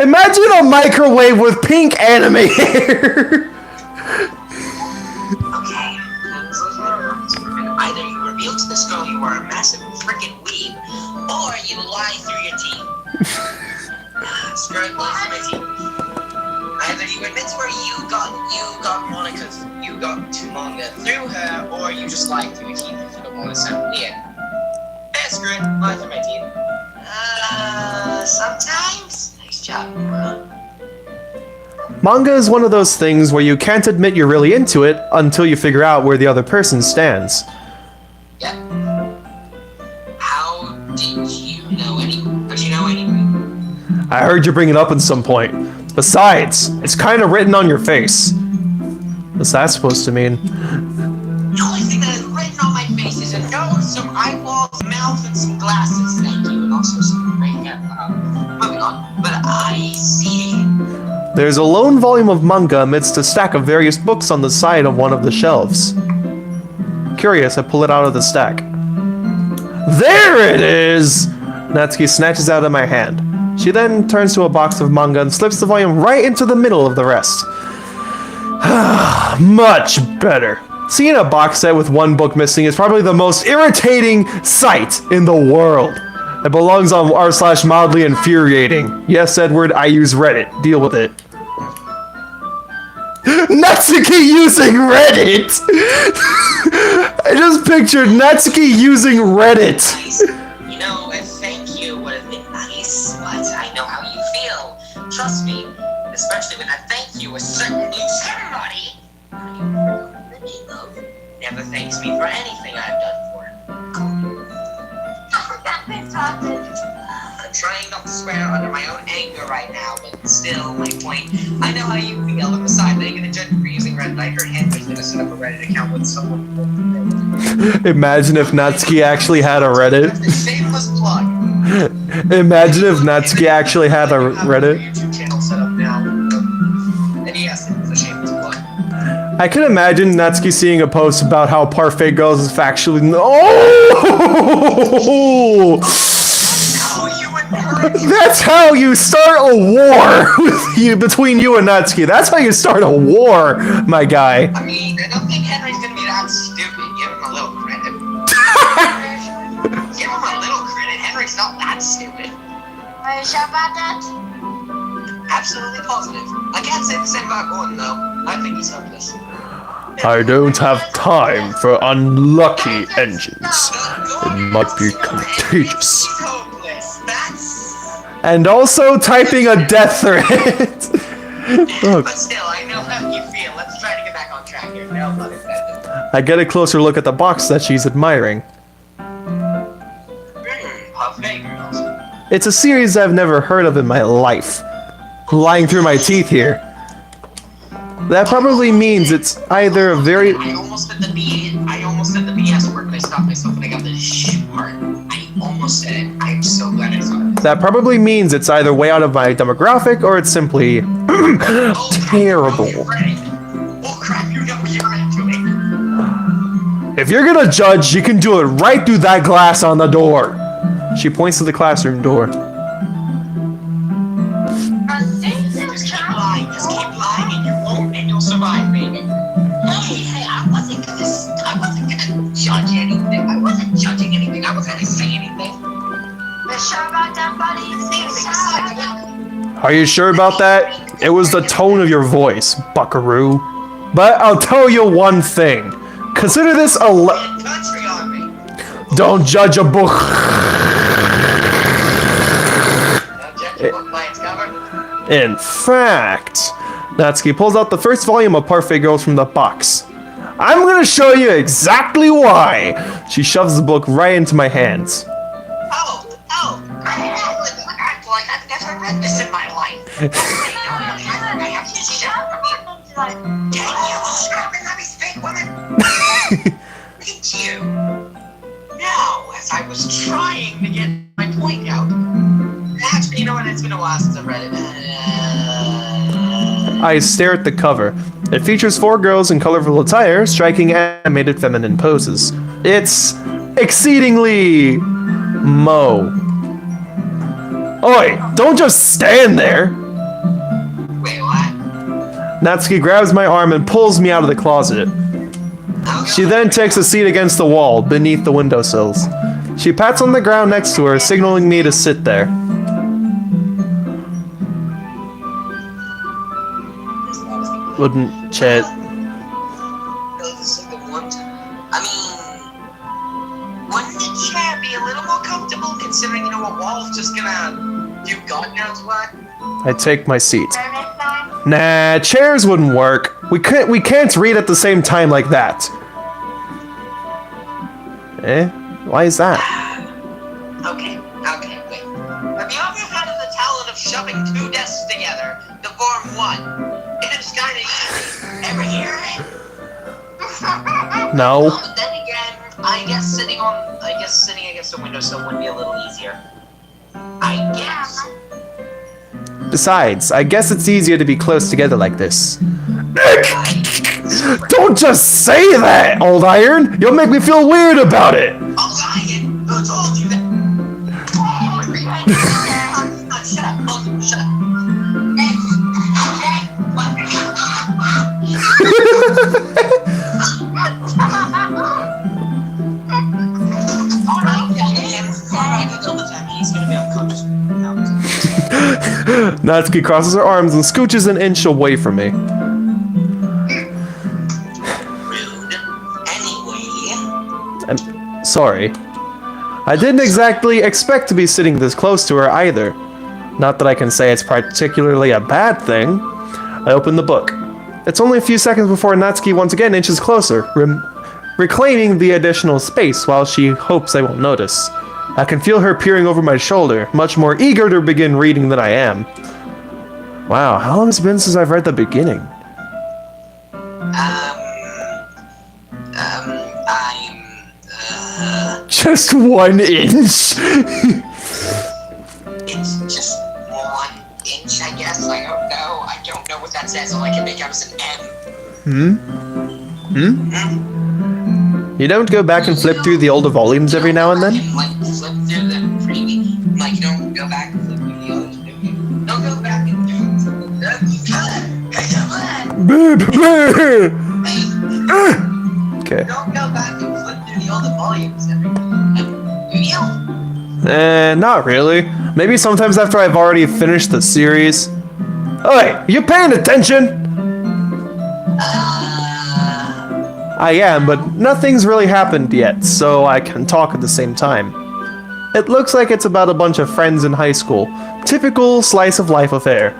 Imagine a microwave with pink anime hair. Okay. reveal to this girl you are a massive frickin' weeb, or you lie through your teeth. Screw it, lie through my teeth. Either you admit to her you got to manga through her, or you just lied through your teeth if you don't want to sound weird. Screw it, lie through my teeth. Sometimes. Nice job, bro. Manga is one of those things where you can't admit you're really into it until you figure out where the other person stands. Yeah. How did you know anyway? I heard you bring it up at some point. Besides, it's kind of written on your face. What's that supposed to mean? The only thing that is written on my face is a nose, some eyeballs, mouth, and some glasses. Thank you, and also some makeup. Moving on. But I see. There's a lone volume of manga amidst a stack of various books on the side of one of the shelves. Curious, I pull it out of the stack. There it is! Natsuki snatches out of my hand. She then turns to a box of manga and slips the volume right into the middle of the rest. Much better. Seeing a box set with one book missing is probably the most irritating sight in the world. It belongs on r/mildly infuriating. Yes, Edward, I use Reddit. Deal with it. Natsuki using Reddit! I just pictured Natsuki using Reddit. You know, thank you would have been nice, but I know how you feel. Trust me, especially when that thank you was certainly somebody never thanks me for anything I've done for him. I'm trying not to swear under my own anger right now, but still, my point. I know how you feel, and besides, I ain't gonna judge you for using Reddit. I heard Henry's gonna set up a Reddit account with someone. Imagine if Natsuki actually had a Reddit. That's a shameless plug. Imagine if Natsuki actually had a Reddit. YouTube channel set up now. And yes, it's a shameless plug. I can imagine Natsuki seeing a post about how Parfait Girls is factually. Oh! That's how you start a war between you and Natsuki. That's how you start a war, my guy. I mean, I don't think Henry's gonna be that stupid. Give him a little credit. Give him a little credit. Henry's not that stupid. Are you sure about that? Absolutely positive. I can't say the same about Gordon, though. I think he's hopeless. I don't have time for unlucky engines. It might be contagious. He's hopeless. That's... And also typing a death threat. Look, But still, I know how you feel. Let's try to get back on track here. No, not offended. I get a closer look at the box that she's admiring. Parfait Girls. It's a series I've never heard of in my life. Lying through my teeth here. That probably means it's either a very... I almost said the BS word, but I stopped myself and I got the sh part. I almost said it. I'm so glad I saw it. That probably means it's either way out of my demographic or it's simply terrible. Oh crap, you know you're into it. If you're gonna judge, you can do it right through that glass on the door. She points to the classroom door. Just keep lying and you won't and you'll survive, baby. Hey, I wasn't gonna judge anything. I wasn't judging anything. I wasn't gonna say anything. You sure about that, buddy? Are you sure about that? It was the tone of your voice, buckaroo. But I'll tell you one thing. Consider this a Country on me. Don't judge a book. Don't judge a book by its cover. In fact, Natsuki pulls out the first volume of Parfait Girls from the box. I'm gonna show you exactly why. She shoves the book right into my hands. I've never read this in my life. I have to shut up. Can you stop and let me speak, woman? Thank you. Now, as I was trying to get my point out. Actually, you know what? It's been a while since I've read it. I stare at the cover. It features 4 girls in colorful attire, striking animated feminine poses. It's exceedingly Oi, don't just stand there! Wait, what? Natsuki grabs my arm and pulls me out of the closet. She then takes a seat against the wall, beneath the windowsills. She pats on the ground next to her, signaling me to sit there. Wouldn't chat. I mean, wouldn't the chair be a little more comfortable considering, a wall's just gonna do God knows what? I take my seat. Nah, chairs wouldn't work. We can't read at the same time like that. Eh? Why is that? Okay, wait. Have you ever heard of the talent of shoving two desks together to form one? It's kinda easy. Ever hear it? No. But then again, I guess sitting against a windowsill would be a little easier. I guess. Besides, I guess it's easier to be close together like this. Don't just say that, Old Iron! You'll make me feel weird about it! Old Iron? Who told you that? Shut up. Natsuki crosses her arms and scooches an inch away from me. I'm sorry. I didn't exactly expect to be sitting this close to her either. Not that I can say it's particularly a bad thing. I open the book. It's only a few seconds before Natsuki once again inches closer, reclaiming the additional space while she hopes I won't notice. I can feel her peering over my shoulder, much more eager to begin reading than I am. Wow, how long has it been since I've read the beginning? Just 1 inch? It's just 1 inch, I guess. I don't know what that says. All I can make out is an M. You don't go back and flip through the older volumes every now and then? Like, flip through the previous... Like, you don't go back and flip through the others, do you? Don't go back and do Okay. Don't go back and flip through the older volumes every now and then. Not really. Maybe sometimes after I've already finished the series. Oi, you paying attention? I am, but nothing's really happened yet, so I can talk at the same time. It looks like it's about a bunch of friends in high school. Typical slice of life affair.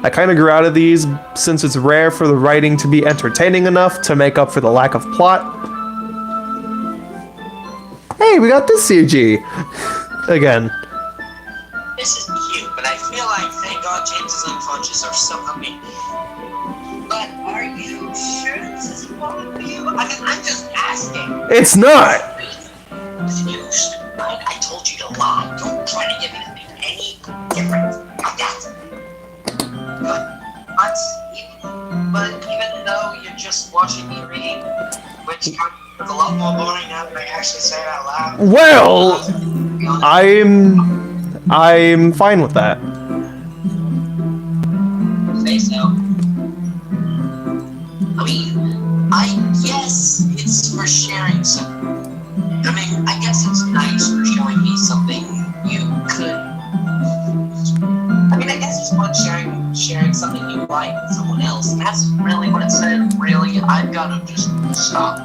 I kinda grew out of these since it's rare for the writing to be entertaining enough to make up for the lack of plot. Hey, we got this CG! Again. This is cute, but I feel like thank God James is unconscious or something. But are you sure this is fun for you? I mean, I'm just asking. It's not! Confused. I told you to lie. Don't try to get me to think any different. Like that. But even though you're just watching me read, which is a lot more boring now that I actually say it out loud. Well, I'm fine with that. Say so. I mean, I guess it's for sharing something. I mean, I guess it's nice for showing me something you could. I mean, I guess it's fun sharing something you like with someone else. That's really what it said. Really, I've got to just stop.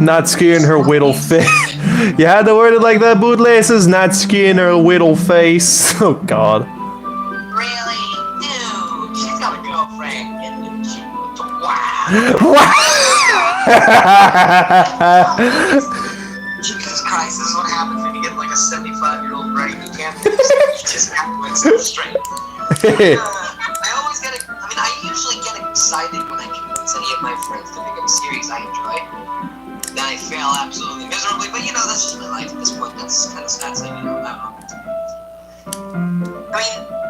Natsuki and her whittle face. You had to word it like that, bootlaces. Natsuki and her whittle face. Oh god. Really? Dude, she's got a girlfriend. And she, wow. Jesus Christ, this is what happens when you get like a 75-year-old brain. You can't just act when it's straight. I usually get excited when I convince any of my friends to pick up a series I enjoy. Then I fail absolutely miserably, but that's just my life at this point. That's kind of sad saying, I mean,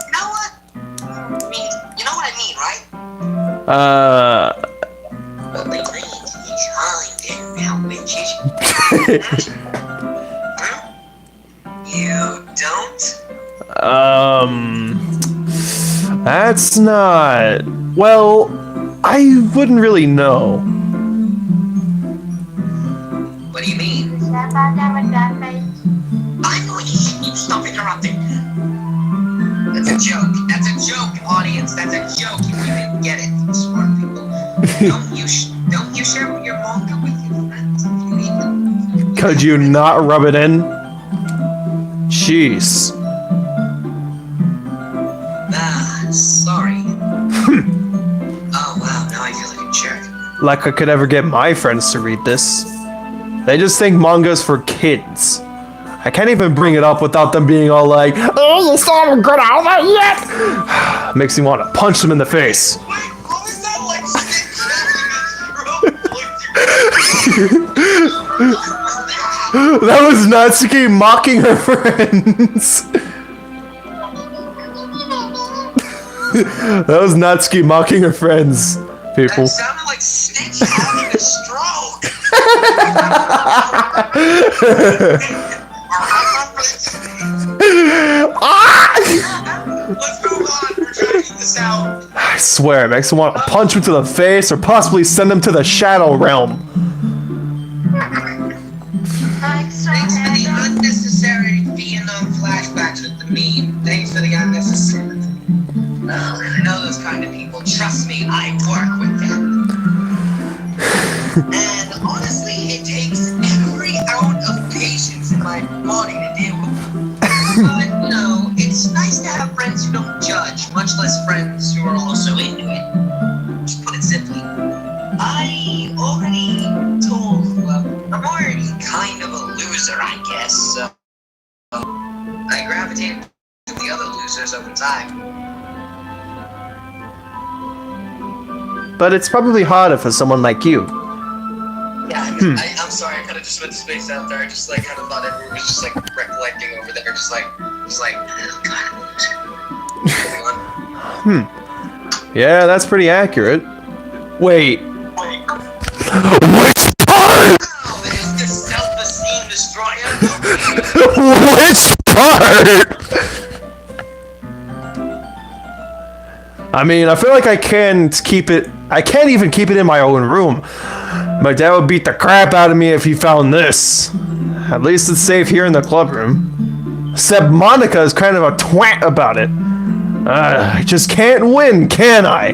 you know what? You know what I mean, right? But my brain is behind now, bitches. You don't? That's not... Well, I wouldn't really know. What do you mean? Is that about that with that face? I'm going to hit you. Stop interrupting. That's a joke. That's a joke, audience. That's a joke. You didn't get it, smart people. Don't you share your manga with your friends if you need them. Could you not rub it in? Jeez. Sorry. Oh wow, now I feel like a jerk. Like I could ever get my friends to read this. They just think manga's for kids. I can't even bring it up without them being all like, "Oh, you still haven't got out of that yet!" Makes me want to punch them in the face. Wait, what was that like? That was Natsuki mocking her friends. That was Natsuki mocking her friends, people. That sounded like Stitch having a stroke. Let's move on. We're trying to get this out. I swear, it makes me want to punch him to the face or possibly send him to the Shadow Realm. Thanks for the unnecessary Vietnam flashbacks with the meme. Thanks for the unnecessary. I know those kind of people. Trust me, I work with them. And honestly, it takes every ounce of patience in my body to deal with them. But, you know, it's nice to have friends who don't judge, much less friends who are also into it. Just put it simply, I already told I'm already kind of a loser, I guess, so I gravitate to the other losers over time. But it's probably harder for someone like you. Yeah, I mean, I'm sorry, I kind of just went to space out there. I just like kind of thought everyone was just like recollecting over there, just like, oh god. Yeah, that's pretty accurate. Wait. Which part? Oh, there's the self-esteem destroyer. Which part? I mean, I feel like I can't even keep it in my own room. My dad would beat the crap out of me if he found this. At least it's safe here in the club room. Except Monika is kind of a twat about it. I just can't win, can I?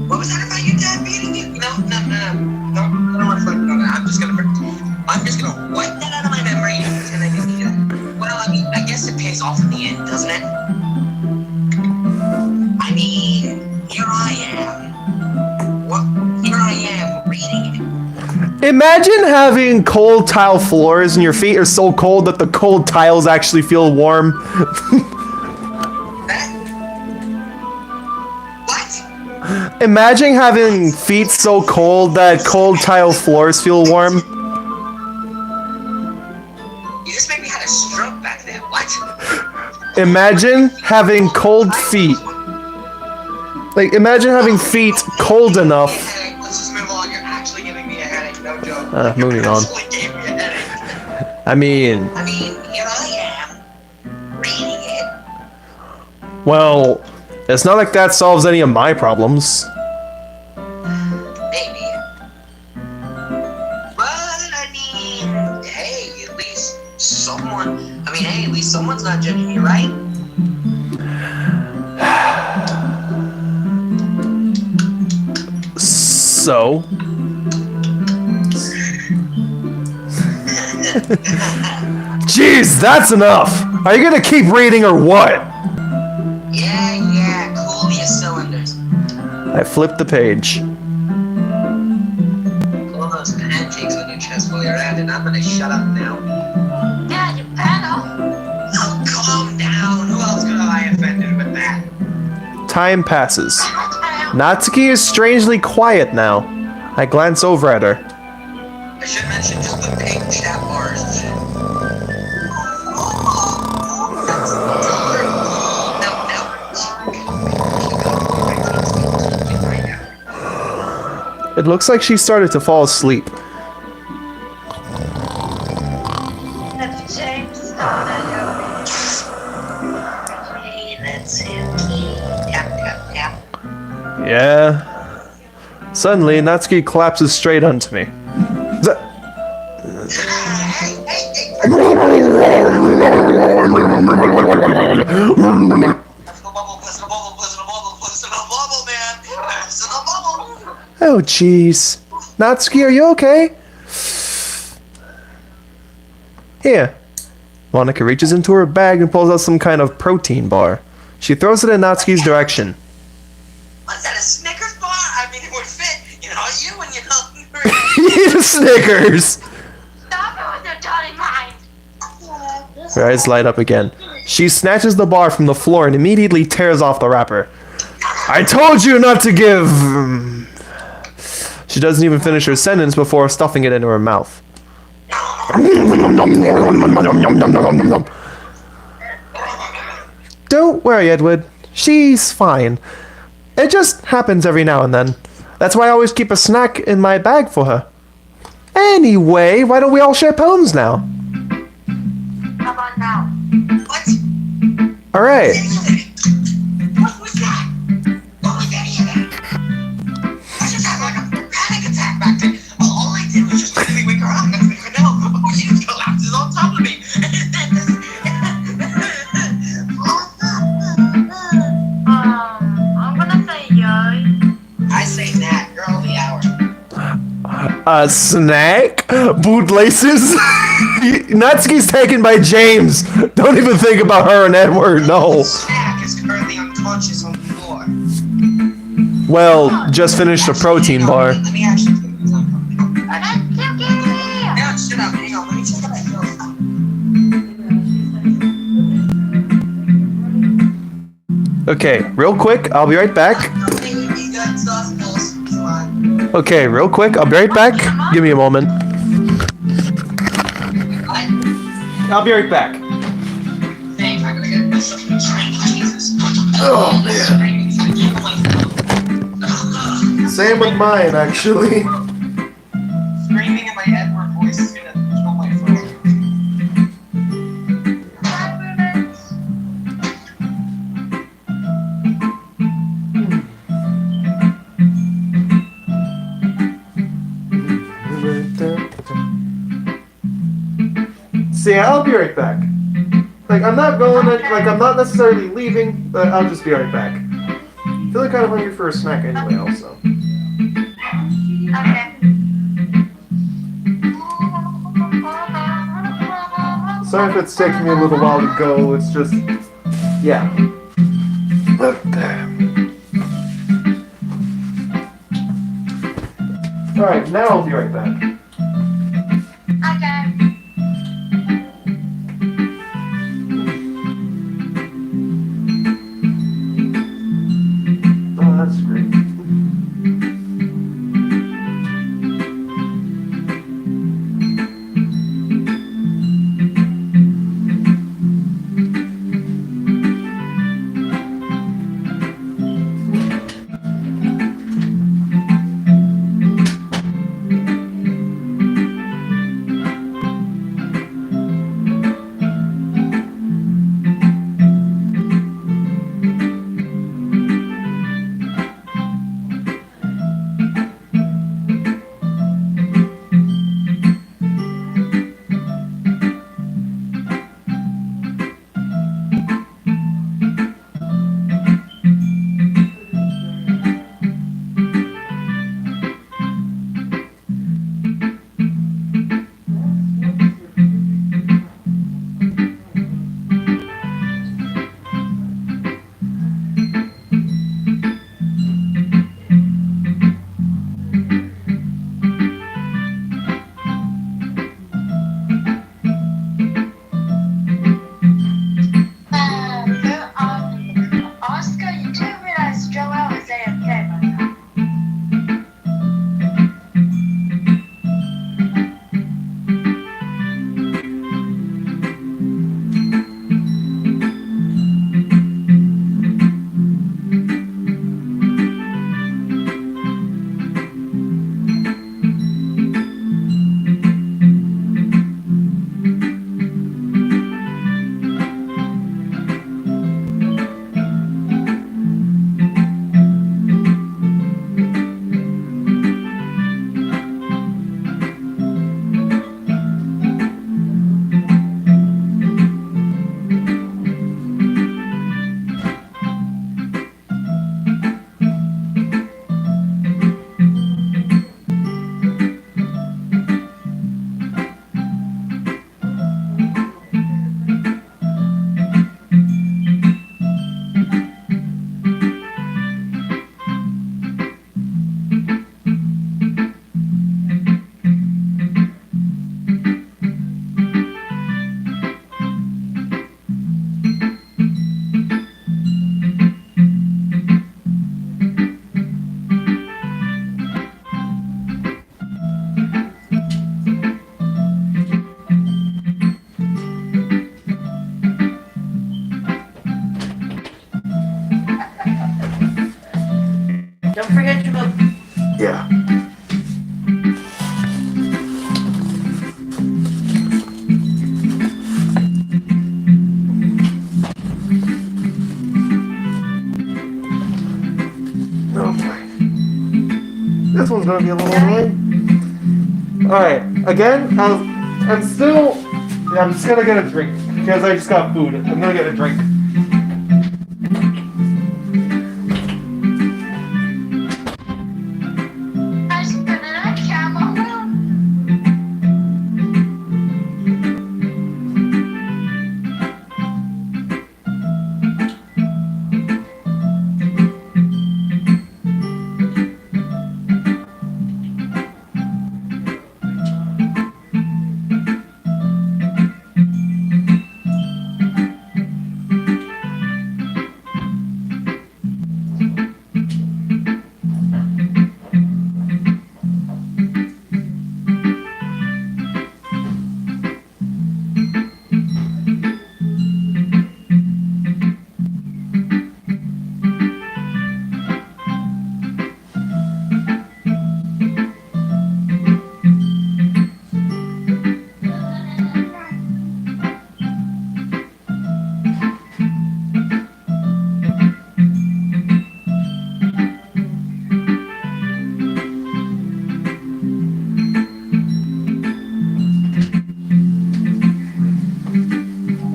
What was that about your dad beating you? No, don't reflect on that. I'm just gonna wipe that out of my memory and pretend I didn't do that. Well, I mean, I guess it pays off in the end, doesn't it? I mean, here I am reading it. Imagine having cold tile floors and your feet are so cold that the cold tiles actually feel warm. What? Imagine having feet so cold that cold tile floors feel warm. You just made me have a stroke back there. What? Imagine having cold feet. Like, imagine having feet cold enough. Let's just move on. You're actually giving me a headache. No joke. Moving on. Actually gave me a headache. I mean, here I am, reading it. well, it's not like that solves any of my problems. Maybe. But, I mean, hey, at least someone's not judging you, right? So? Jeez, that's enough! Are you gonna keep reading or what? Yeah, cool your cylinders. I flipped the page. Pull those pancakes on your chest while you're at it. I'm gonna shut up now. Yeah, you better. Oh, calm down. Who else could I offended with that? Time passes. Natsuki is strangely quiet now. I glance over at her. I should mention just the pink chat bars. It looks like she started to fall asleep. That's James started over. Yuri and Natsuki. Tap, tap, tap. Yeah. Suddenly, Natsuki collapses straight onto me. Z- Oh, jeez. Natsuki, are you okay? Here. Monika reaches into her bag and pulls out some kind of protein bar. She throws it in Natsuki's direction. Was that a Snickers bar? I mean, it would fit, you know, you when you're hungry. Eat a Snickers! Stop it with your dirty mind. Her eyes light up again. She snatches the bar from the floor and immediately tears off the wrapper. I told you not to give... She doesn't even finish her sentence before stuffing it into her mouth. Don't worry, Edward. She's fine. It just happens every now and then. That's why I always keep a snack in my bag for her. Anyway, why don't we all share poems now? How about now? What? Alright. What was that? What was any of that? I just had like a panic attack back there. All I did was just try to wake her up. I don't even know. She just collapses on top of me. I'm gonna say yay. I say that, girl of the hour. A snack? Bootlaces? Natsuki's taken by James. Don't even think about her and Edward, no. Snack is currently unconscious on the floor. Well, just finished a protein bar. Let me actually take this unconscious. Natsuki! Yeah, shut up. Hang on, let me check that. Okay, real quick, I'll be right back. Okay, real quick, I'll be right back. Give me a moment. I'll be right back. Oh, man. Same with mine, actually. Screaming in my Edward voice is gonna kill my phone. See, I'll be right back. Like, I'm not going, like, I'm not necessarily leaving, but I'll just be right back. Feeling kind of hungry for a snack anyway, also. Okay. Sorry if it's taking me a little while to go, it's just... yeah. Alright, now I'll be right back. Okay. Oh, that's great. is gonna be a little annoying. Alright, again, I'm still... Yeah, I'm just gonna get a drink, because I just got food. I'm gonna get a drink.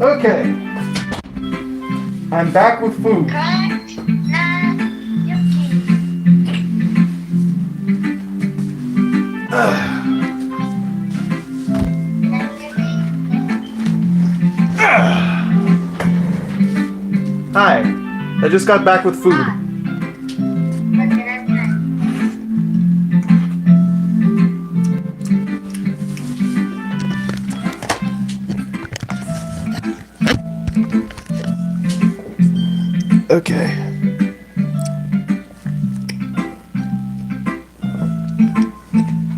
Okay. I'm back with food. Hi. I just got back with food. Okay.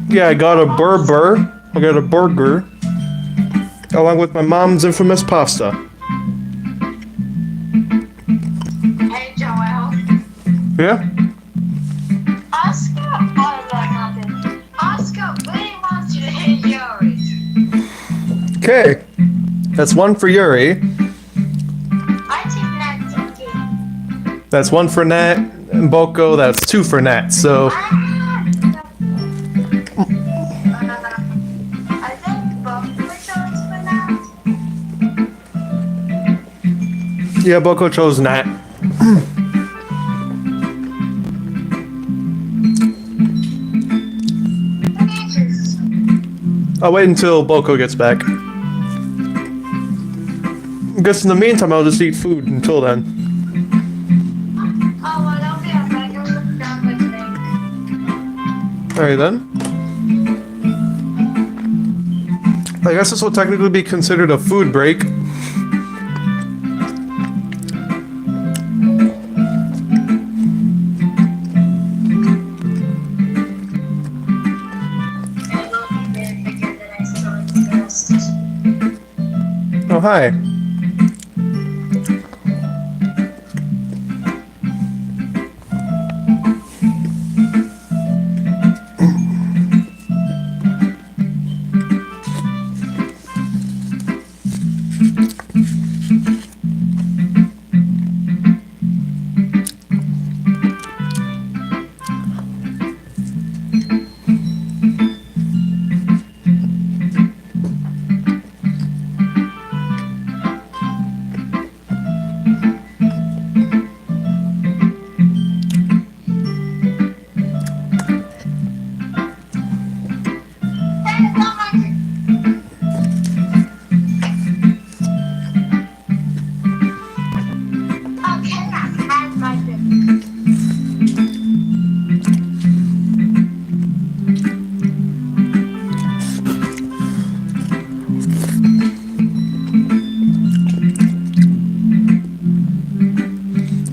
Yeah, I got a burger. I got a burger. Along with my mom's infamous pasta. Hey, Joel. Yeah? Oscar, Oscar really wants you to hit Yuri. Okay. That's one for Yuri. I take Natsuki. That's one for Nat and BoCo. That's two for Nat. So I think both were chose for that. yeah, BoCo chose Nat. I'll wait until BoCo gets back. I guess in the meantime, I'll just eat food until then. Oh, well, don't be afraid. You'll look down with me. Alright then. I guess this will technically be considered a food break. Oh, hi.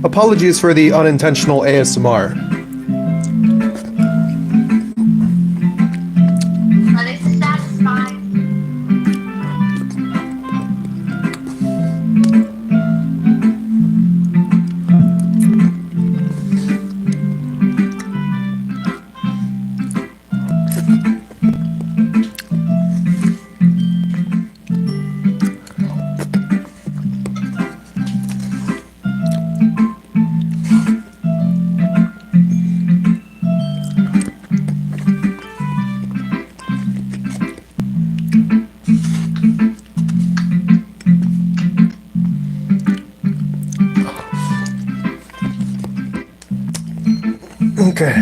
Apologies for the unintentional ASMR. But it's satisfying. Okay.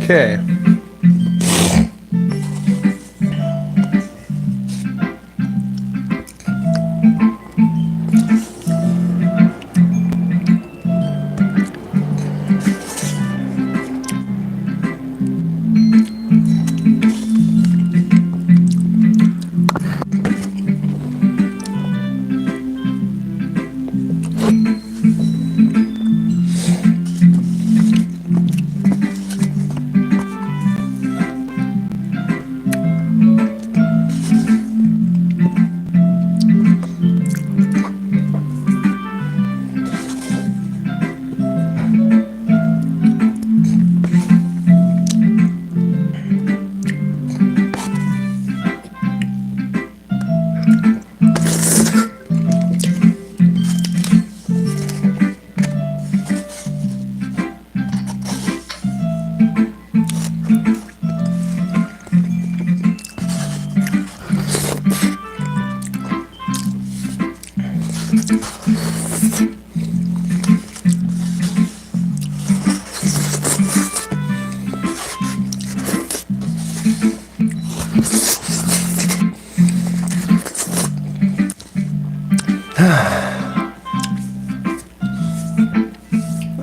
Okay.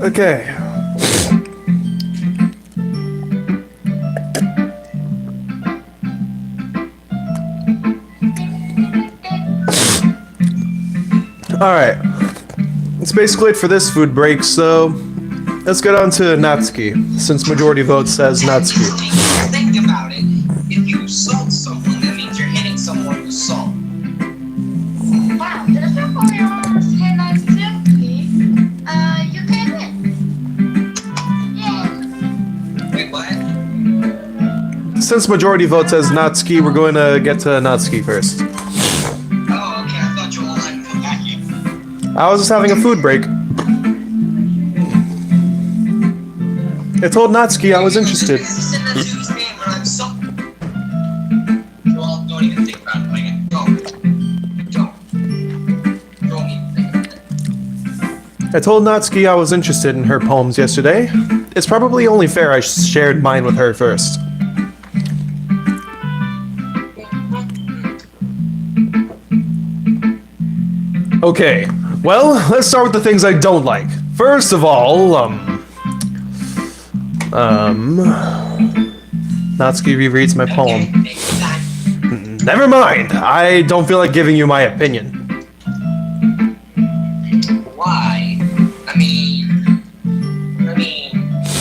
Okay. Alright. That's basically it for this food break, so let's get on to Natsuki, since majority vote says Natsuki. Think about it. If you assault someone, that means you're hitting someone with salt. Wow, this is for your Natsuki. You came in. Yeah. Wait, what? Since majority vote says Natsuki, we're going to get to Natsuki first. Oh, okay. I thought you all had to come back here. I was just having a food break. I told Natsuki I was interested. Don't even think about it. Like, don't even think about it. I told Natsuki I was interested in her poems yesterday. It's probably only fair I shared mine with her first. Okay, well, let's start with the things I don't like. First of all, Natsuki rereads my poem. Never mind, I don't feel like giving you my opinion. Why? I mean,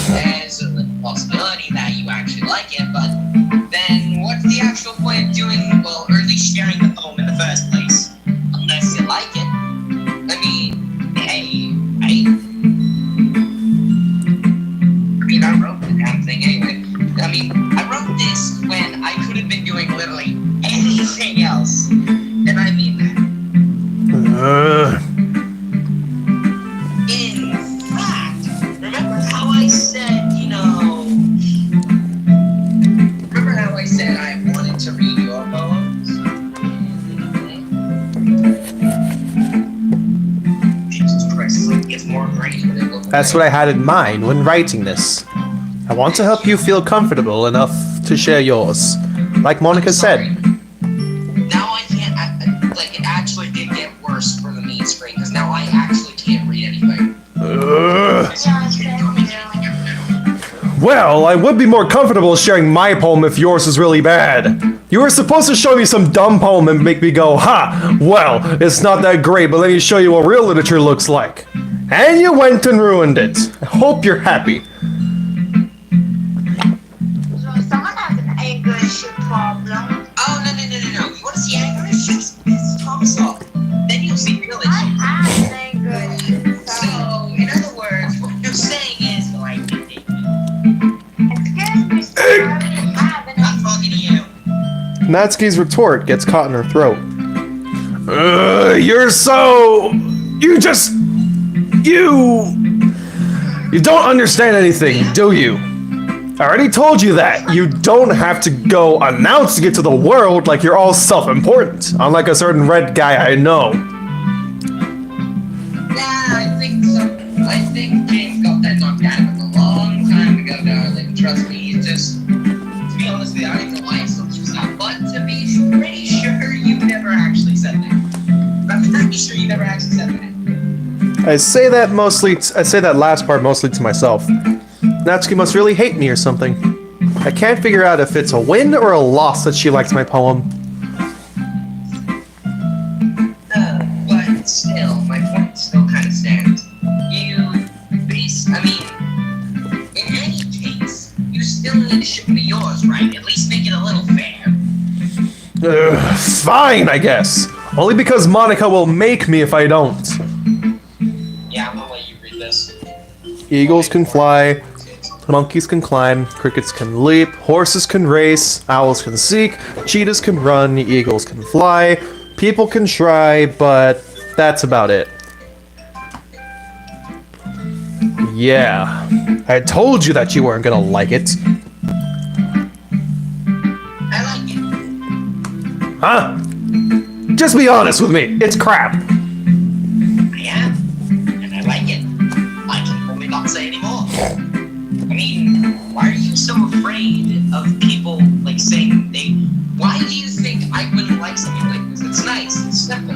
there's a possibility that you actually like it, but then what's the actual point of doing, well, or at least sharing the poem in the first place? Unless you like it. I mean, hey, I wrote the damn thing anyway. I mean, I wrote this when I could have been doing literally anything else. And I mean that. That's what I had in mind when writing this. I want to help you feel comfortable enough to share yours. Like Monika said. Now I can't, like, it actually did get worse for the main screen, because now I actually can't read anything. Well, I would be more comfortable sharing my poem if yours is really bad. You were supposed to show me some dumb poem and make me go, ha! Well, it's not that great, but let me show you what real literature looks like. And you went and ruined it. I hope you're happy. So someone has an anger issue problem. Oh, no. You want to see anger issues? This is homicide. Then you'll see real issues. I have an anger issue. So, in other words, what you're saying is, like, Excuse me, sir, I already have an I'm talking to you. Natsuki's retort gets caught in her throat. You're so... You don't understand anything, do you? I already told you that. You don't have to go announcing it to the world like you're all self-important, unlike a certain red guy I know. Yeah, I think so. I think James got that knocked out of him a long time ago, darling. Trust me, he's just... To be honest with you, I don't know why he's so stuff, but to be pretty sure you never actually said that. I'm pretty sure you never actually said that. I say that last part mostly to myself. Natsuki must really hate me or something. I can't figure out if it's a win or a loss that she likes my poem. But still, my point still kind of stands. In any case, you still need to show me yours, right? At least make it a little fair. Fine, I guess. Only because Monika will make me if I don't. Yeah, I'm gonna let you read this. Eagles can fly, monkeys can climb, crickets can leap, horses can race, owls can seek, cheetahs can run, eagles can fly, people can try, but that's about it. Yeah, I told you that you weren't gonna like it. I like it. Huh? Just be honest with me, it's crap. I am, and I like it. I can probably not say anymore. I mean, why are you so afraid of people, like, saying they... Why do you think I wouldn't like something like this? It's nice, it's simple.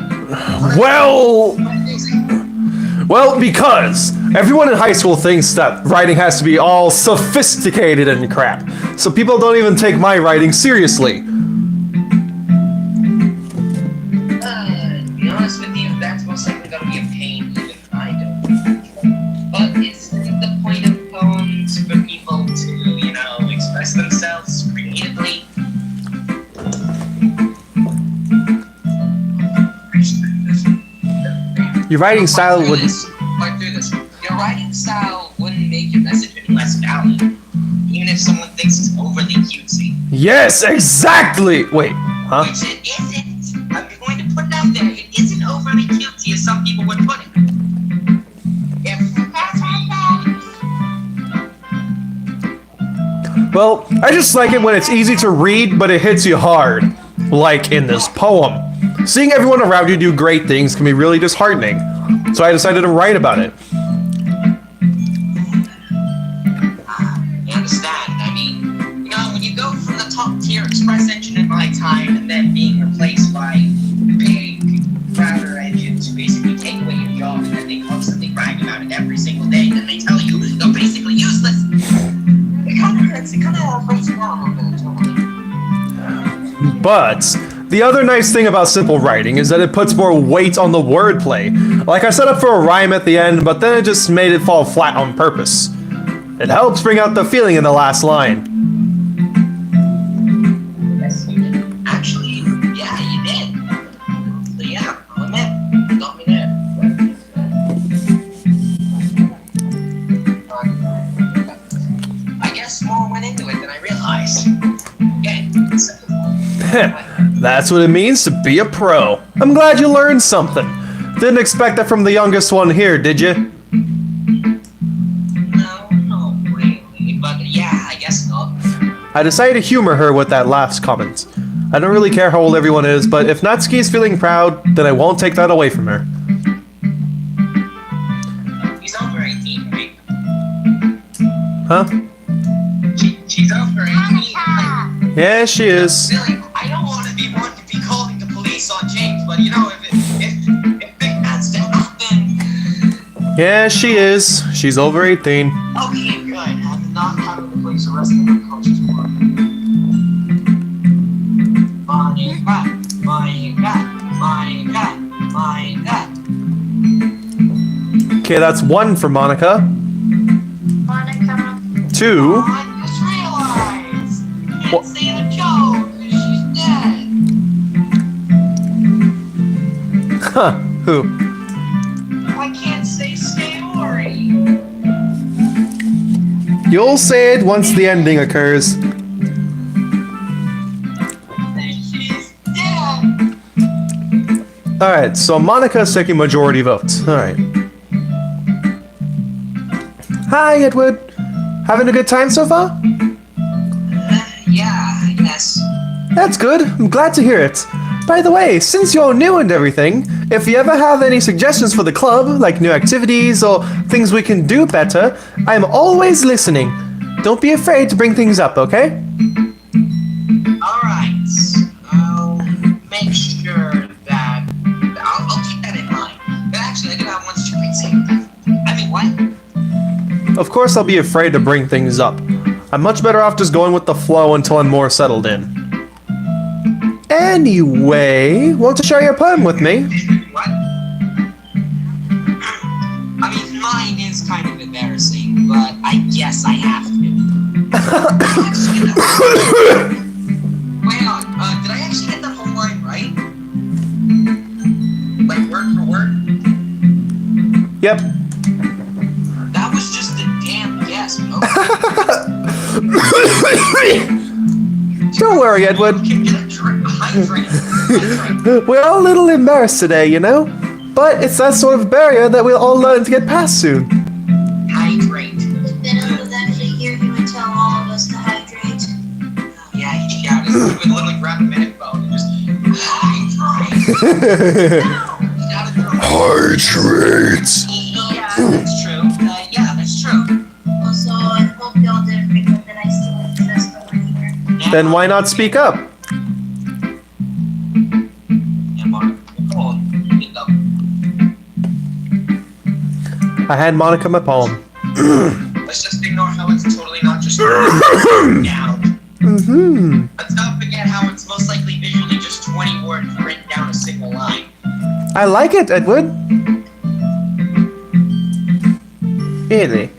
Well, because everyone in high school thinks that writing has to be all sophisticated and crap, so people don't even take my writing seriously. To be honest with you, that's most likely gonna be a pain, even if I don't. But isn't the point of poems for people to, express themselves creatively? Your writing style would... Fight through this. Your writing style wouldn't make your message any less valid, even if someone thinks it's overly cutesy. Yes, exactly! Wait, huh? Which it isn't. I'm going to put it out there. It isn't overly cutesy as some people would put it. Well, I just like it when it's easy to read, but it hits you hard. Like in this poem. Seeing everyone around you do great things can be really disheartening, so I decided to write about it. You understand? I mean, when you go from the top tier express engine in my time and then being replaced by big router engines who basically take away your job and then they constantly brag about it every single day, and then they tell you you're basically useless. It kind of hurts. It kind of breaks you down a little bit. But the other nice thing about simple writing is that it puts more weight on the wordplay. Like I set up for a rhyme at the end, but then it just made it fall flat on purpose. It helps bring out the feeling in the last line. Yes, you did. Actually, yeah, you did. So yeah, I'll admit, you got me there. I guess more went into it than I realized. Okay, so... That's what it means to be a pro. I'm glad you learned something. Didn't expect that from the youngest one here, did you? No, really, but yeah, I guess not. I decided to humor her with that last comment. I don't really care how old everyone is, but if Natsuki is feeling proud, then I won't take that away from her. He's over 18, right? Huh? She's over 18. Monika! Yeah, she is. Billy, I don't want to be one to be calling the police on James, but you know, if it has to happen. Yeah, she is. She's over 18. Okay, good. I'm not having the police arrest my coaches tomorrow. Monika. Okay, that's 1 for Monika. Monika. 2. I just realized. Can't What? say the joke. She's dead. Huh. Who? I can't say story. You'll say it once the ending occurs. She's dead. Alright, so Monika's taking majority votes. Alright. Hi, Edward. Having a good time so far? Yeah, I guess. That's good. I'm glad to hear it. By the way, since you're new and everything, if you ever have any suggestions for the club, like new activities or things we can do better, I'm always listening. Don't be afraid to bring things up, okay? Alright. I'll make sure that. I'll keep that in mind. But actually, I do have one stupid thing. I mean, what? Of course I'll be afraid to bring things up. I'm much better off just going with the flow until I'm more settled in. Anyway, won't you share your poem with me? What? I mean, mine is kind of embarrassing, but I guess I have to. Wait on, did I actually get that whole line right? Like, word for word? Yep. That was just a damn guess, bro. Don't worry, Edward. Can get a hydrate. We're all a little embarrassed today, you know? But it's that sort of barrier that we'll all learn to get past soon. Hydrate. Then I was actually here he would tell all of us to hydrate. Yeah, he would literally grab a minute phone and just hydrate. Hydrate. Yeah, that's true. Yeah, that's true. Also, I hope y'all didn't forget that I still exist over here. Yeah, Then why not speak up? Yeah, Mark, come on. Pick up. I hand Monika my poem. Let's just ignore how it's totally not just down. Mm-hmm. Let's not forget how it's most likely visually just 20 words written down a single line. I like it, Edward. Really?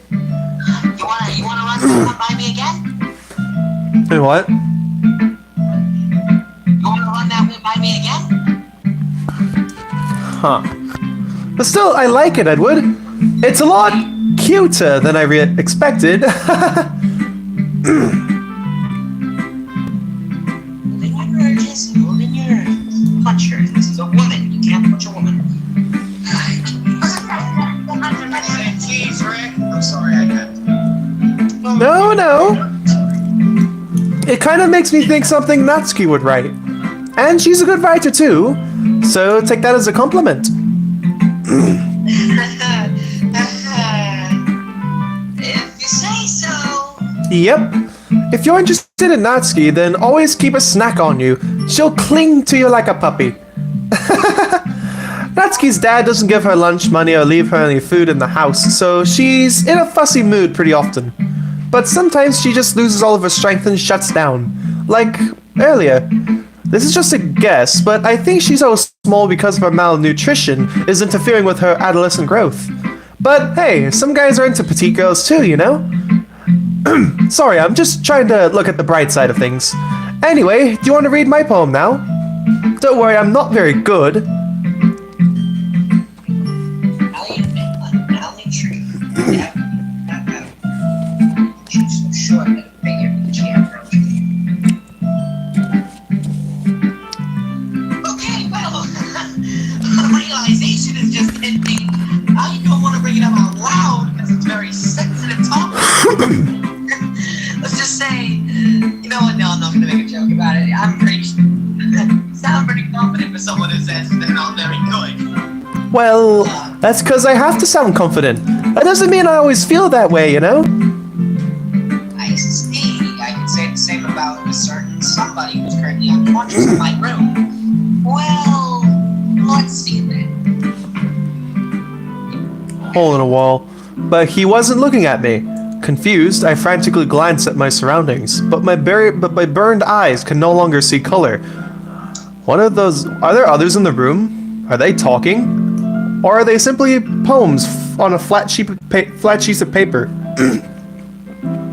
You wanna run that by me again? Hey, what? You wanna run that by me again? Huh. But still, I like it, Edward. It's a lot cuter than I expected. Moving your urges, moving your puncher. This is a woman. You can't punch a woman. Jeez, Rick. I'm sorry, I got. No. It kind of makes me think something Natsuki would write. And she's a good writer too, so take that as a compliment. If you say so. Yep. If you're interested in Natsuki, then always keep a snack on you. She'll cling to you like a puppy. Natsuki's dad doesn't give her lunch money or leave her any food in the house, so she's in a fussy mood pretty often. But sometimes she just loses all of her strength and shuts down. Like earlier. This is just a guess, but I think she's so small because of her malnutrition is interfering with her adolescent growth. But hey, some guys are into petite girls too, you know? Sorry, I'm just trying to look at the bright side of things. Anyway, do you want to read my poem now? Don't worry, I'm not very good. Okay, well, realization is just ending. I don't want to bring it up out loud because it's a very sensitive topic. Let's just say, you know what? No, I'm not going to make a joke about it. I'm pretty. Sound pretty confident for someone who says they're not very good. Well, that's because I have to sound confident. That doesn't mean I always feel that way, you know? somebody who's currently unconscious in my room. Well, let's see then. Hole in a wall. But he wasn't looking at me. Confused, I frantically glanced at my surroundings, but my burned eyes could no longer see color. What are those? Are there others in the room? Are they talking? Or are they simply poems on a flat sheet of paper?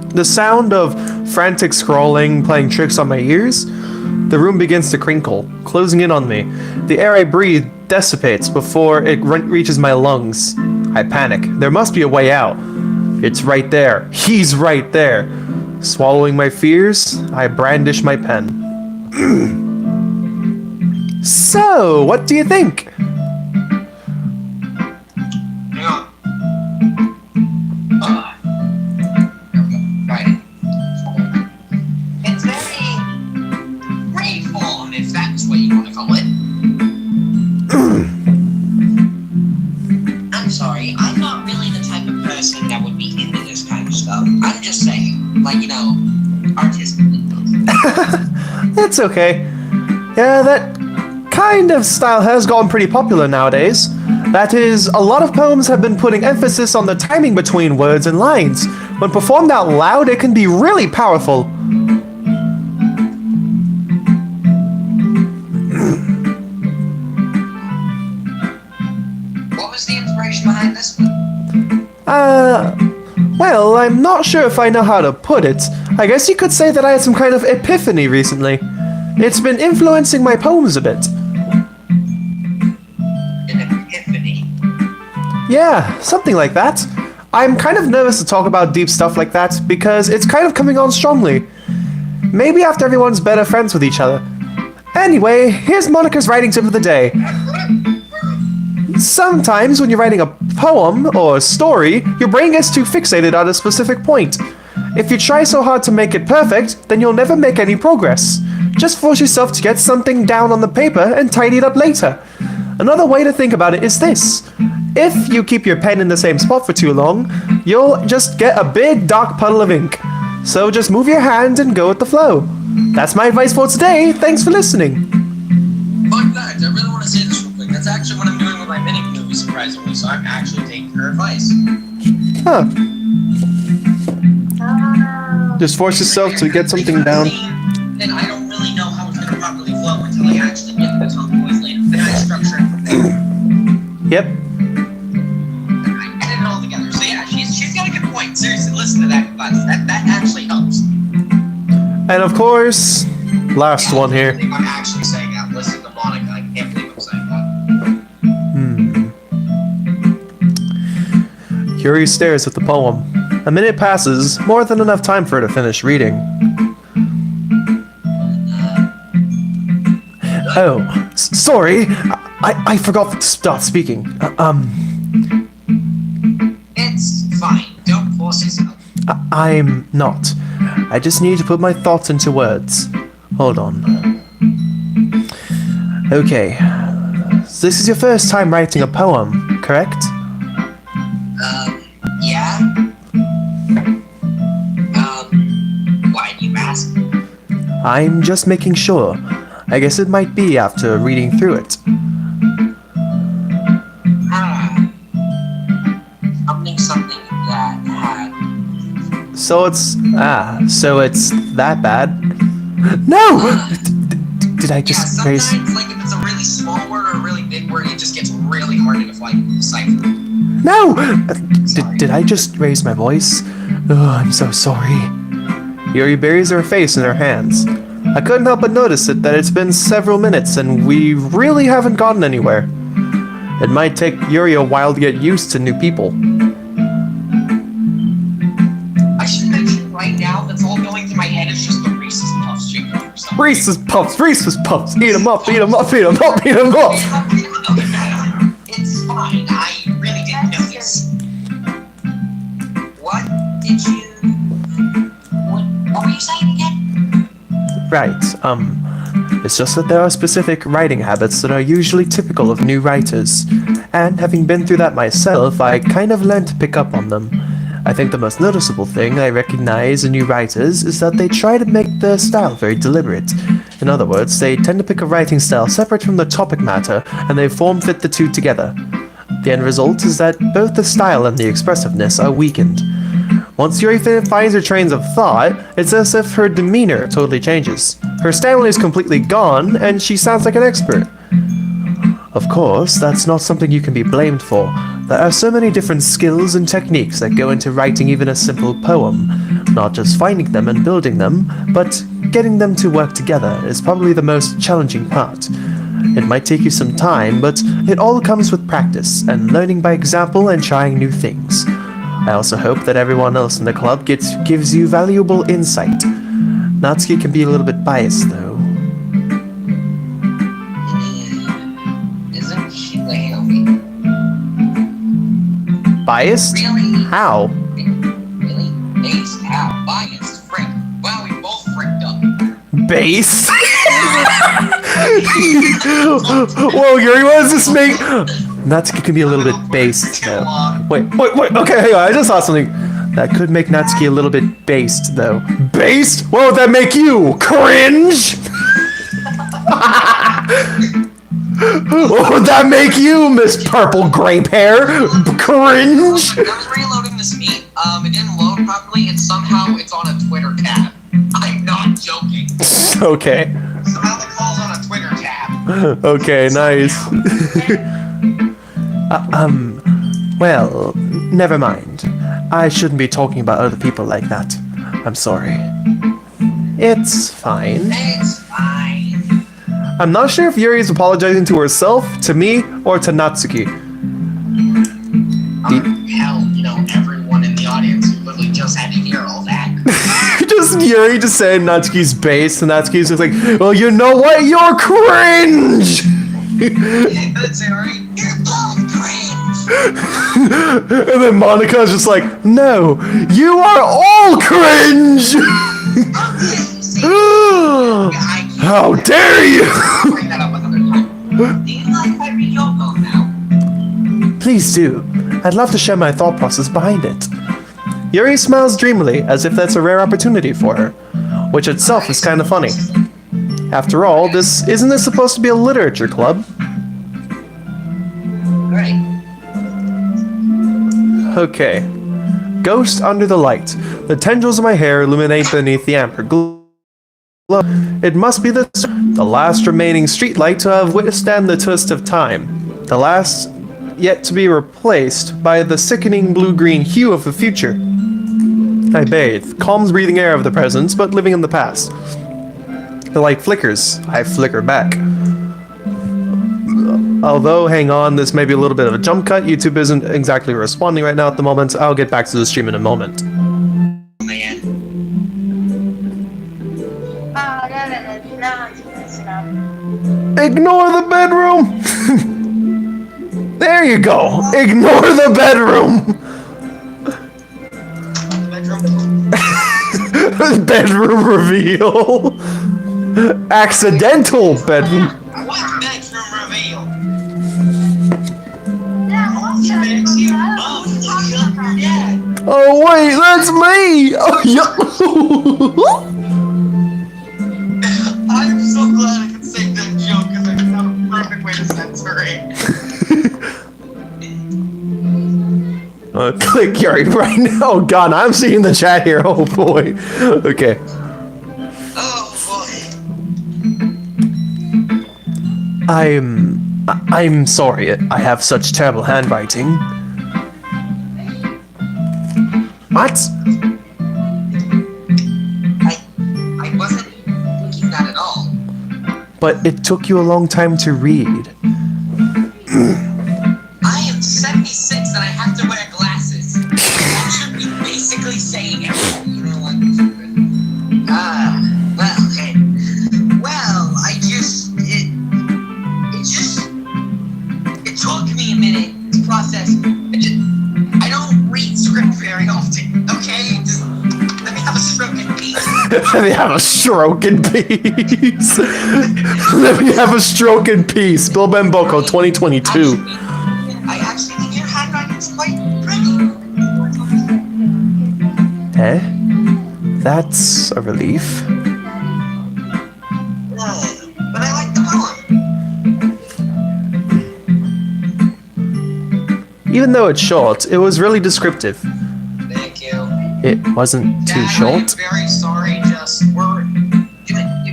The sound of frantic scrolling playing tricks on my ears. The room begins to crinkle, closing in on me. The air I breathe dissipates before it reaches my lungs. I panic. There must be a way out. It's right there. He's right there. Swallowing my fears, I brandish my pen. So, what do you think? Hang on. Right. It's very full, if that's what you want to call it. I'm sorry, I'm not really the type of person that would be into this kind of stuff. I'm just saying, like, artistically. That's okay. Yeah, that kind of style has gotten pretty popular nowadays. That is, a lot of poems have been putting emphasis on the timing between words and lines. When performed out loud, it can be really powerful. What was the inspiration behind this one? Well, I'm not sure if I know how to put it. I guess you could say that I had some kind of epiphany recently. It's been influencing my poems a bit. An epiphany? Yeah, something like that. I'm kind of nervous to talk about deep stuff like that because it's kind of coming on strongly. Maybe after everyone's better friends with each other. Anyway, here's Monika's writing tip of the day. Sometimes when you're writing a poem or a story, your brain gets too fixated on a specific point. If you try so hard to make it perfect, then you'll never make any progress. Just force yourself to get something down on the paper and tidy it up later. Another way to think about it is this. If you keep your pen in the same spot for too long, you'll just get a big dark puddle of ink. So just move your hand and go with the flow. That's my advice for today. Thanks for listening. Fun fact, I really want to say this real quick. That's actually what I'm doing with my mini movie, surprisingly, so I'm actually taking her advice. Huh. Just force yourself to get something down. Then I don't really know how it's going to properly flow until I actually get the tone voice later. Then I structure it from there. Yep. And I edit it all together. So yeah, she's got a good point. Seriously, listen to that advice. That actually helps. And of course, last one here. I'm actually saying that. Listen to Monika. I can't believe I'm saying that. Yuri stares at the poem. A minute passes, more than enough time for her to finish reading. Oh, sorry. I forgot to start speaking. It's fine. Don't force yourself. I'm not. I just need to put my thoughts into words. Hold on. Okay. So this is your first time writing a poem, correct? Yeah? Why do you ask? I'm just making sure. I guess it might be after reading through it. Something that had... So it's that bad? No! Did I just sometimes, like, if it's a really small word or a really big word, it just gets really hard to decipher. No! Did I just raise my voice? Oh, I'm so sorry. Yuri buries her face in her hands. I couldn't help but notice that it's been several minutes and we really haven't gotten anywhere. It might take Yuri a while to get used to new people. I should mention right now that's all going through my head is just the Reese's Puffs chicken or something. Reese's Puffs! Eat 'em up, eat 'em up, eat 'em up, eat 'em up! It's fine, I really didn't notice. What did you... What were you saying again? Right, it's just that there are specific writing habits that are usually typical of new writers, and having been through that myself, I kind of learned to pick up on them. I think the most noticeable thing I recognize in new writers is that they try to make their style very deliberate. In other words, they tend to pick a writing style separate from the topic matter, and they form-fit the two together. The end result is that both the style and the expressiveness are weakened. Once Yuri finds her trains of thought, it's as if her demeanor totally changes. Her stamina is completely gone, and she sounds like an expert. Of course, that's not something you can be blamed for. There are so many different skills and techniques that go into writing even a simple poem. Not just finding them and building them, but getting them to work together is probably the most challenging part. It might take you some time, but it all comes with practice and learning by example and trying new things. I also hope that everyone else in the club gives you valuable insight. Natsuki can be a little bit biased, though. Isn't she Naomi? Biased? Really? How? Really? Based? How? Biased? Frick. Wow, we both fricked up. Base? Whoa, Yuri, what does this make? Natsuki can be a little bit based, though. Wait, okay, hang on, I just saw something. That could make Natsuki a little bit based, though. Based? What would that make you? Cringe? What would that make you, Miss Purple Grape Hair? Cringe? I was reloading this meat, it didn't load properly, and somehow it's on a Twitter tab. I'm not joking. Okay. Somehow the call's on a Twitter tab. Okay, nice. Well, never mind. I shouldn't be talking about other people like that. I'm sorry. It's fine. It's fine. I'm not sure if Yuri is apologizing to herself, to me, or to Natsuki. Hell, everyone in the audience who literally just had to hear all that. Just Yuri just saying Natsuki's base, and Natsuki's just like, well, you know what? You're cringe! That's it, right? You're both cringe! And then Monika's just like, no, you are all cringe! How dare you! Bring that up another time. Do you like my Ryoko now? Please do. I'd love to share my thought process behind it. Yuri smiles dreamily, as if that's a rare opportunity for her, which itself is kind of funny. After all, isn't this supposed to be a literature club? Right. Okay. Ghost under the light. The tendrils of my hair illuminate beneath the amber glow. It must be the last remaining streetlight to have withstand the twist of time. The last yet to be replaced by the sickening blue-green hue of the future. I bathe, calm breathing air of the present, but living in the past. The light flickers. I flicker back. Although, hang on, this may be a little bit of a jump cut. YouTube isn't exactly responding right now at the moment. I'll get back to the stream in a moment. Man. Ignore the bedroom! There you go! Ignore the bedroom! Bedroom reveal! Accidental bedroom. What bedroom reveal? Oh wait, that's me! Oh, yeah. I'm so glad I could say that joke because I found a perfect way to censor it. Click Yuri right now. Oh god, I'm seeing the chat here. Oh boy. Okay. Oh boy. I'm sorry. I have such terrible handwriting. What? I wasn't thinking that at all. But it took you a long time to read. I am 76 and I have to wear glasses. That should be basically saying everything. You know what? It took me a minute to process. I don't read script very often, okay? Just let me have a stroke in peace. Let me have a stroke in peace. Let me have a stroke in peace. BillBenBoCo 2022. I actually think your handwriting is quite pretty. Eh? That's a relief. But I like the poem. Even though it's short, it was really descriptive. Thank you. It wasn't too Dad, short. I am very sorry.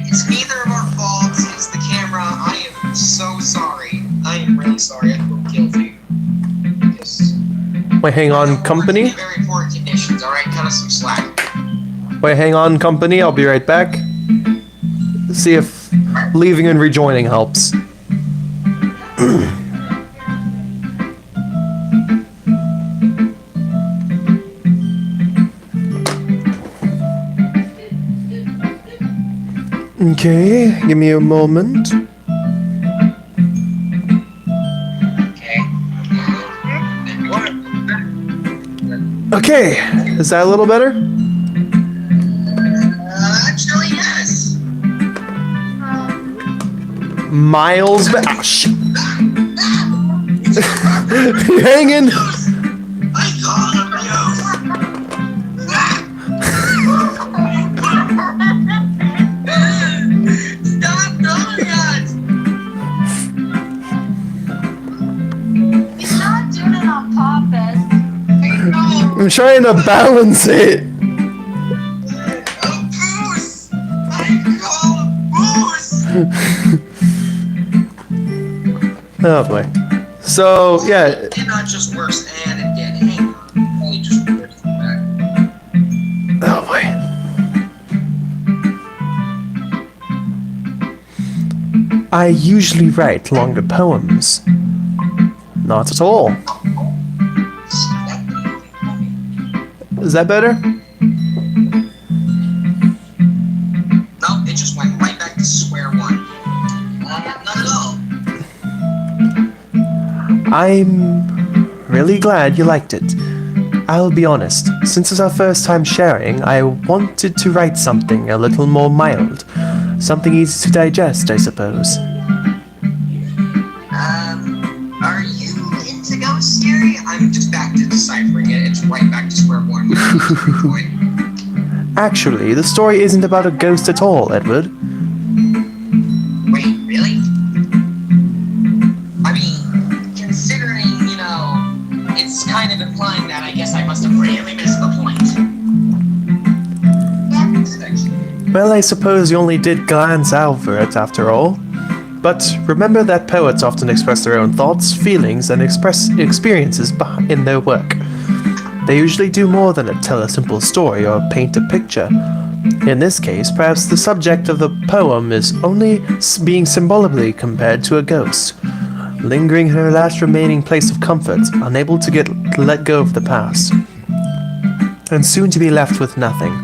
It's neither of our faults. It's the camera. I am so sorry. I am really sorry. I feel guilty. Wait, hang on, company? Very poor conditions. All right, cut us some slack. Wait, hang on, company. I'll be right back. See if leaving and rejoining helps. Okay, give me a moment. Okay, is that a little better? Actually, yes. Miles back. Oh, shit. You hanging? I call him Stop doing that! He's not doing it on purpose. I'm trying to balance it. A goose! I call him goose! Oh boy. So, yeah. It did not just worse and it did. Hang on. Only just worse than that. Oh boy. I usually write longer poems. Not at all. Is that better? No, it just went right back to square one. Not at all. I'm really glad you liked it. I'll be honest, since it's our first time sharing, I wanted to write something a little more mild. Something easy to digest, I suppose. Are you into ghost theory? I'm just back to deciphering it. It's right back to square one. Actually, the story isn't about a ghost at all, Edward. Wait, really? I mean, considering, it's kind of implying that, I guess I must have really missed the point. Well, I suppose you only did glance over it after all. But remember that poets often express their own thoughts, feelings, and express experiences in their work. They usually do more than tell a simple story or paint a picture. In this case, perhaps the subject of the poem is only being symbolically compared to a ghost, lingering in her last remaining place of comfort, unable to let go of the past, and soon to be left with nothing.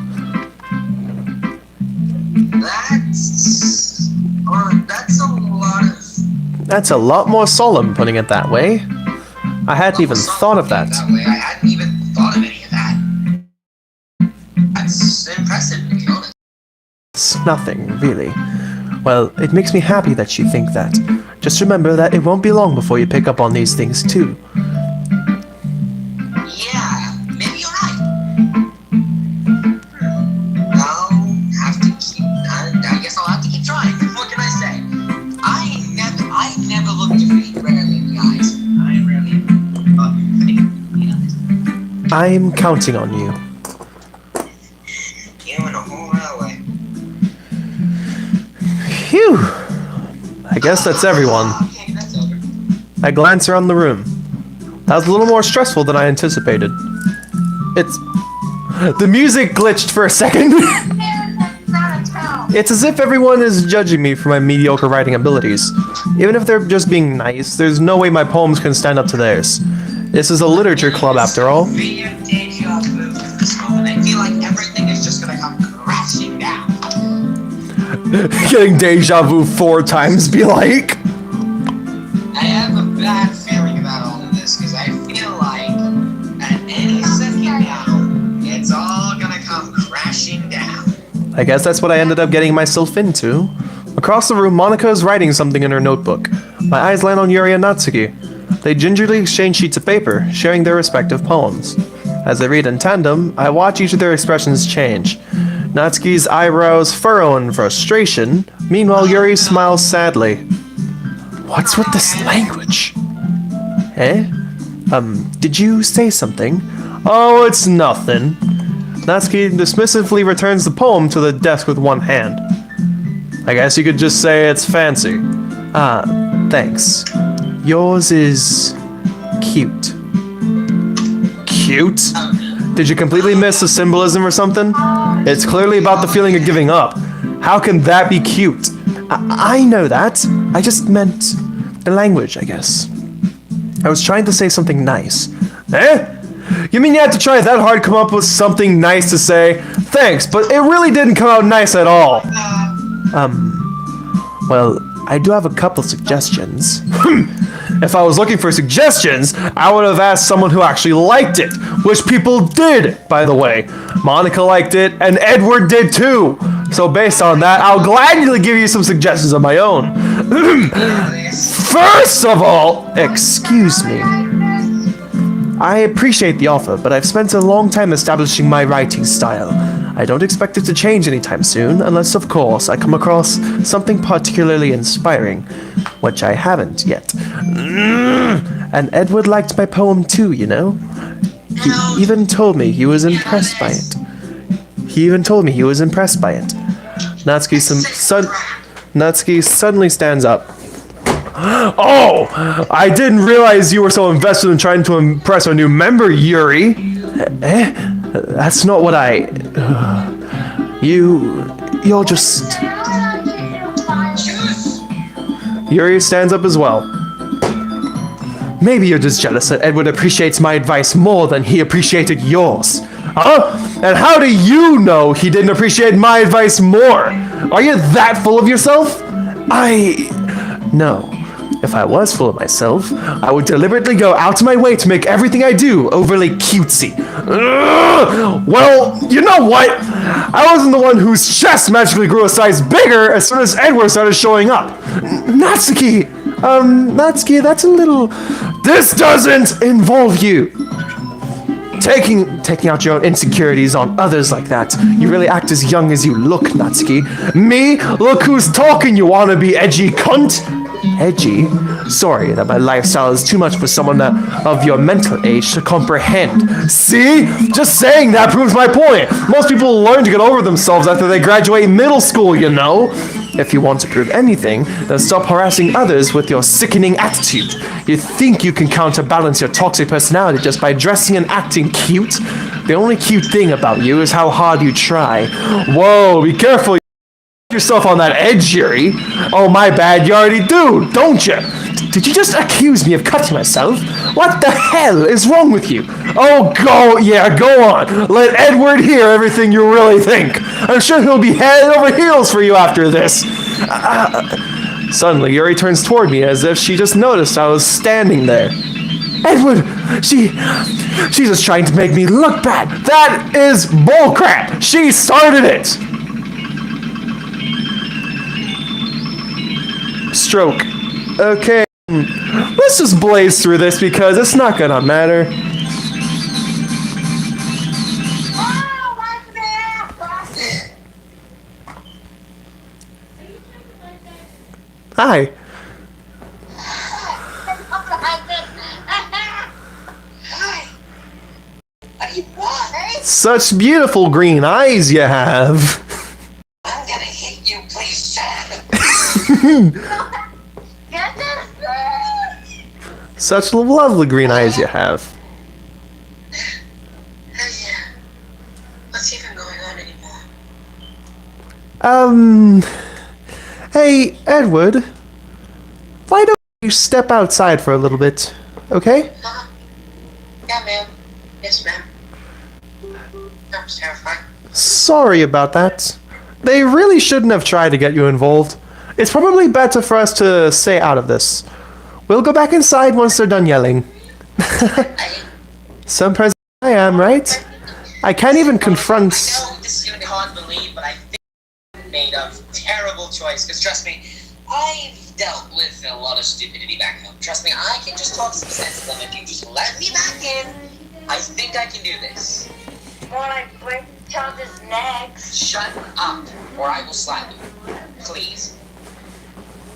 That's a lot of... That's a lot more solemn, putting it that way. I hadn't even thought of that. I hadn't even thought of any of that. That's impressive, to be honest. It's nothing, really. Well, it makes me happy that you think that. Just remember that it won't be long before you pick up on these things, too. Yeah, maybe you're right. I guess I'll have to keep trying. What can I say? I never look defeat rarely in the eyes. I rarely I'm counting on you. You in a whole other way. Phew! I guess that's everyone. Okay, that's over. I glance around the room. That was a little more stressful than I anticipated. The music glitched for a second. It's as if everyone is judging me for my mediocre writing abilities. Even if they're just being nice, there's no way my poems can stand up to theirs. This is a literature club after all. I feel like everything is just gonna come crashing down. Getting deja vu 4 times, be like. I have a bad feeling about all of this, because I feel like at any second now, it's all gonna come crashing down. I guess that's what I ended up getting myself into. Across the room, Monika is writing something in her notebook. My eyes land on Yuri and Natsuki. They gingerly exchange sheets of paper, sharing their respective poems. As they read in tandem, I watch each of their expressions change. Natsuki's eyebrows furrow in frustration. Meanwhile, Yuri smiles sadly. What's with this language? Eh? Did you say something? Oh, it's nothing. Natsuki dismissively returns the poem to the desk with one hand. I guess you could just say it's fancy. Ah, thanks. Yours is... cute. Cute? Did you completely miss the symbolism or something? It's clearly about the feeling of giving up. How can that be cute? I know that. I just meant the language, I guess. I was trying to say something nice. Eh? You mean you had to try that hard to come up with something nice to say? Thanks, but it really didn't come out nice at all. Well, I do have a couple suggestions. If I was looking for suggestions, I would have asked someone who actually liked it, which people did, by the way. Monika liked it, and Edward did too. So based on that, I'll gladly give you some suggestions of my own. First of all, excuse me. I appreciate the offer, but I've spent a long time establishing my writing style. I don't expect it to change anytime soon, unless, of course, I come across something particularly inspiring, which I haven't yet. And Edward liked my poem too, you know? He even told me he was impressed by it. Natsuki suddenly stands up. Oh! I didn't realize you were so invested in trying to impress our new member, Yuri. Eh? That's not what I... You're just... Yuri stands up as well. Maybe you're just jealous that Edward appreciates my advice more than he appreciated yours. Huh? And how do you know he didn't appreciate my advice more? Are you that full of yourself? No. If I was full of myself, I would deliberately go out of my way to make everything I do overly cutesy. Well, you know what? I wasn't the one whose chest magically grew a size bigger as soon as Edward started showing up. Natsuki, that's a little... This doesn't involve you. Taking out your own insecurities on others like that. You really act as young as you look, Natsuki. Me? Look who's talking, you wannabe edgy cunt. Edgy? Sorry that my lifestyle is too much for someone of your mental age to comprehend. See? Just saying that proves my point. Most people learn to get over themselves after they graduate middle school, you know? If you want to prove anything, then stop harassing others with your sickening attitude. You think you can counterbalance your toxic personality just by dressing and acting cute? The only cute thing about you is how hard you try. Whoa, be careful. Yourself on that edge, Yuri. Oh, my bad, you already do, don't you? Did you just accuse me of cutting myself? What the hell is wrong with you? Oh, go on. Let Edward hear everything you really think. I'm sure he'll be head over heels for you after this. Suddenly, Yuri turns toward me as if she just noticed I was standing there. Edward, she's just trying to make me look bad. That is bullcrap. She started it. Stroke. Okay, let's just blaze through this because it's not gonna matter. Hi. Such beautiful green eyes you have. I'm gonna hit you, please, Chad. Such lovely green eyes you have. What's even going on anymore? Hey, Edward. Why don't you step outside for a little bit, okay? Yeah, ma'am. Yes, ma'am. I was terrified. Sorry about that. They really shouldn't have tried to get you involved. It's probably better for us to stay out of this. We'll go back inside once they're done yelling. Some president I am, right? I can't even confront... I know this is going to be hard to believe, but I think I made a terrible choice. Because trust me, I've dealt with a lot of stupidity back home. Trust me, I can just talk some sense to them if you just let me back in. I think I can do this. More like break each other's necks. Shut up, or I will slap you. Please.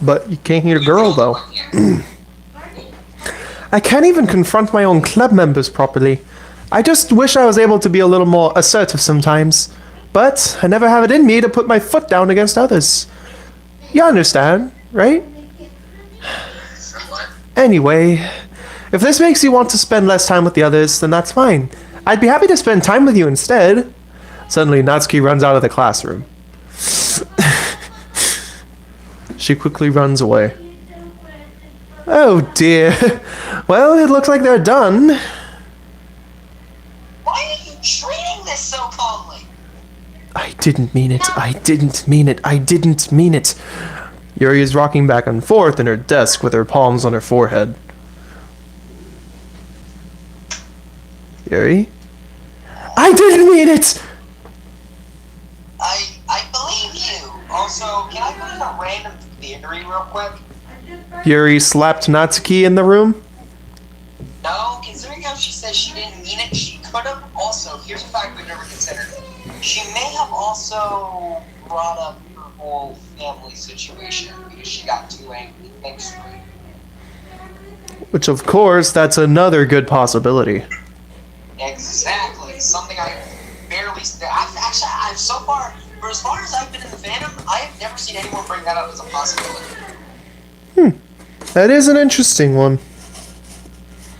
But you can't hear girl, You're the though. one here. I can't even confront my own club members properly. I just wish I was able to be a little more assertive sometimes. But I never have it in me to put my foot down against others. You understand, right? Somewhat. Anyway, if this makes you want to spend less time with the others, then that's fine. I'd be happy to spend time with you instead. Suddenly, Natsuki runs out of the classroom. She quickly runs away. Oh dear. Well, it looks like they're done. Why are you treating this so coldly? I didn't mean it. I didn't mean it. I didn't mean it. Yuri is rocking back and forth in her desk with her palms on her forehead. Yuri? I didn't mean it! I believe you. Also, can I put in a random theory real quick? Yuri slapped Natsuki in the room. No, considering how she says she didn't mean it, she could have also, here's a fact we've never considered. She may have also brought up her whole family situation because she got too angry. Thanks for it. Which, of course, that's another good possibility. Exactly. Something I barely... I've so far, for as far as I've been in the fandom, I have never seen anyone bring that up as a possibility. That is an interesting one.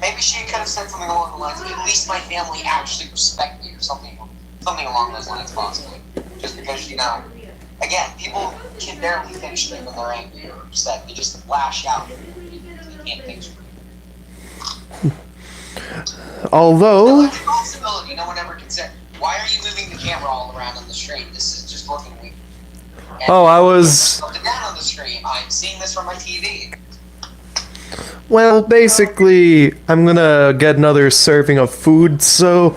Maybe she could have said something along the lines of, at least my family actually respect me, or something along those lines, possibly. Just because, you know, again, people can barely think straight when they're angry or upset. They just lash out. They can't think straight. Although... That's a possibility no one ever considered. Why are you moving the camera all around on the street? This is just looking weird. And Oh, I was... up and down on the stream. I'm seeing this from my TV. Well, basically, I'm gonna get another serving of food, so...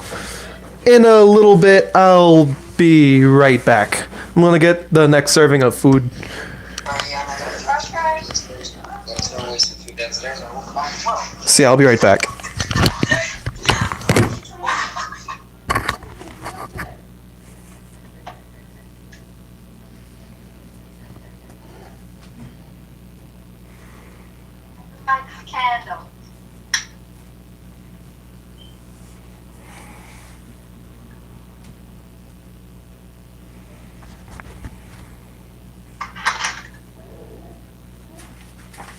In a little bit, I'll be right back. I'm gonna get the next serving of food. Yeah, I'm not gonna trash guys. There's no wasted food downstairs. I will come back tomorrow. See, I'll be right back. Candle.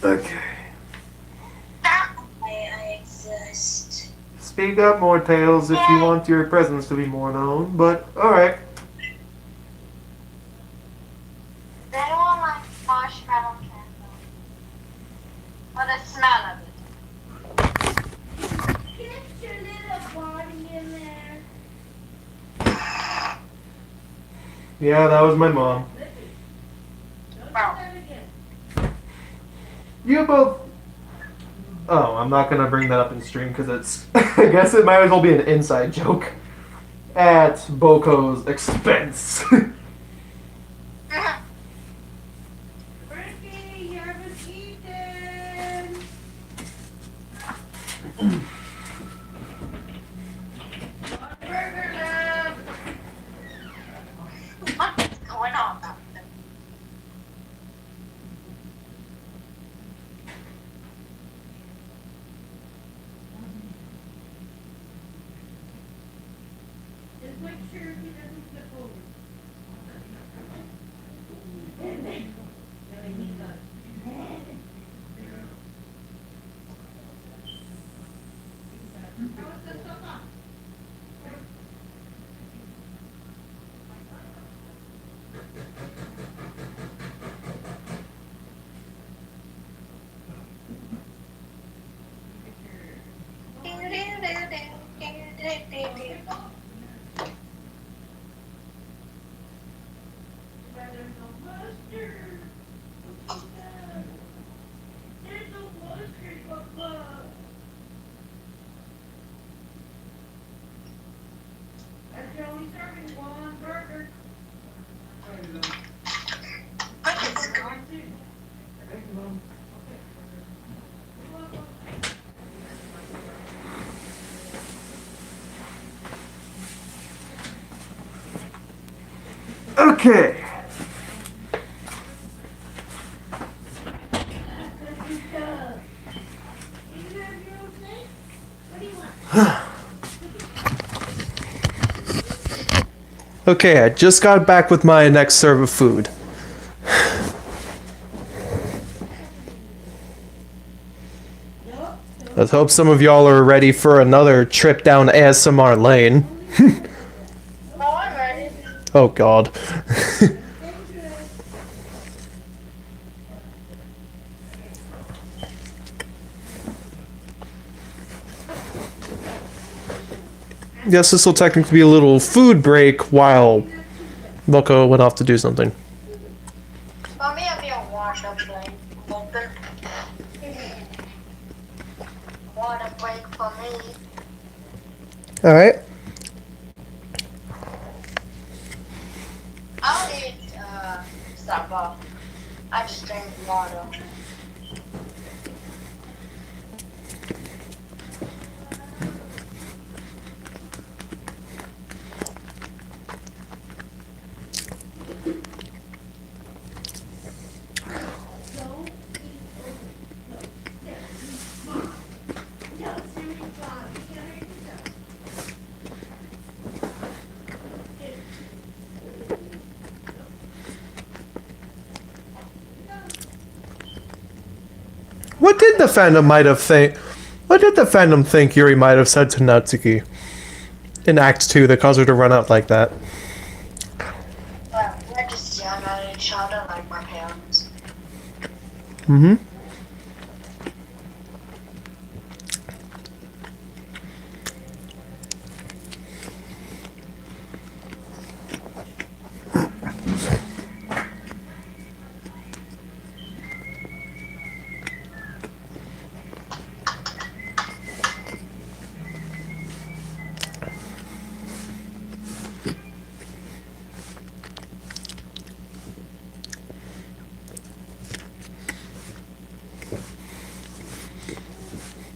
Okay. I exist. Speak up more, Tails, if you want your presence to be more known, but alright. They don't like marshmallow candle. Or the smell of it. Get your little body in there. Yeah, that was my mom. Wow. You both... Oh, I'm not gonna bring that up in stream because it's... I guess it might as well be an inside joke. At BoCo's expense. Ricky, you haven't eaten. Burger love. What is going on out there? Just make sure he doesn't flip over. There's no mustard. There's no mustard, Papa. That's the only serving one burger. What is going Okay. Okay, I just got back with my next serve of food. Let's hope some of y'all are ready for another trip down ASMR lane. Oh, I'm ready. Oh god. Yes, this will technically be a little food break while BillBenBoCo went off to do something. For me, I'll be a water break. Water break for me. Alright. I don't eat supper. I just drink water. What did the fandom might have think? What did the fandom think Yuri might have said to Natsuki in Act 2 that caused her to run out like that? Well, we're just yelling at each other like my parents. Mm-hmm.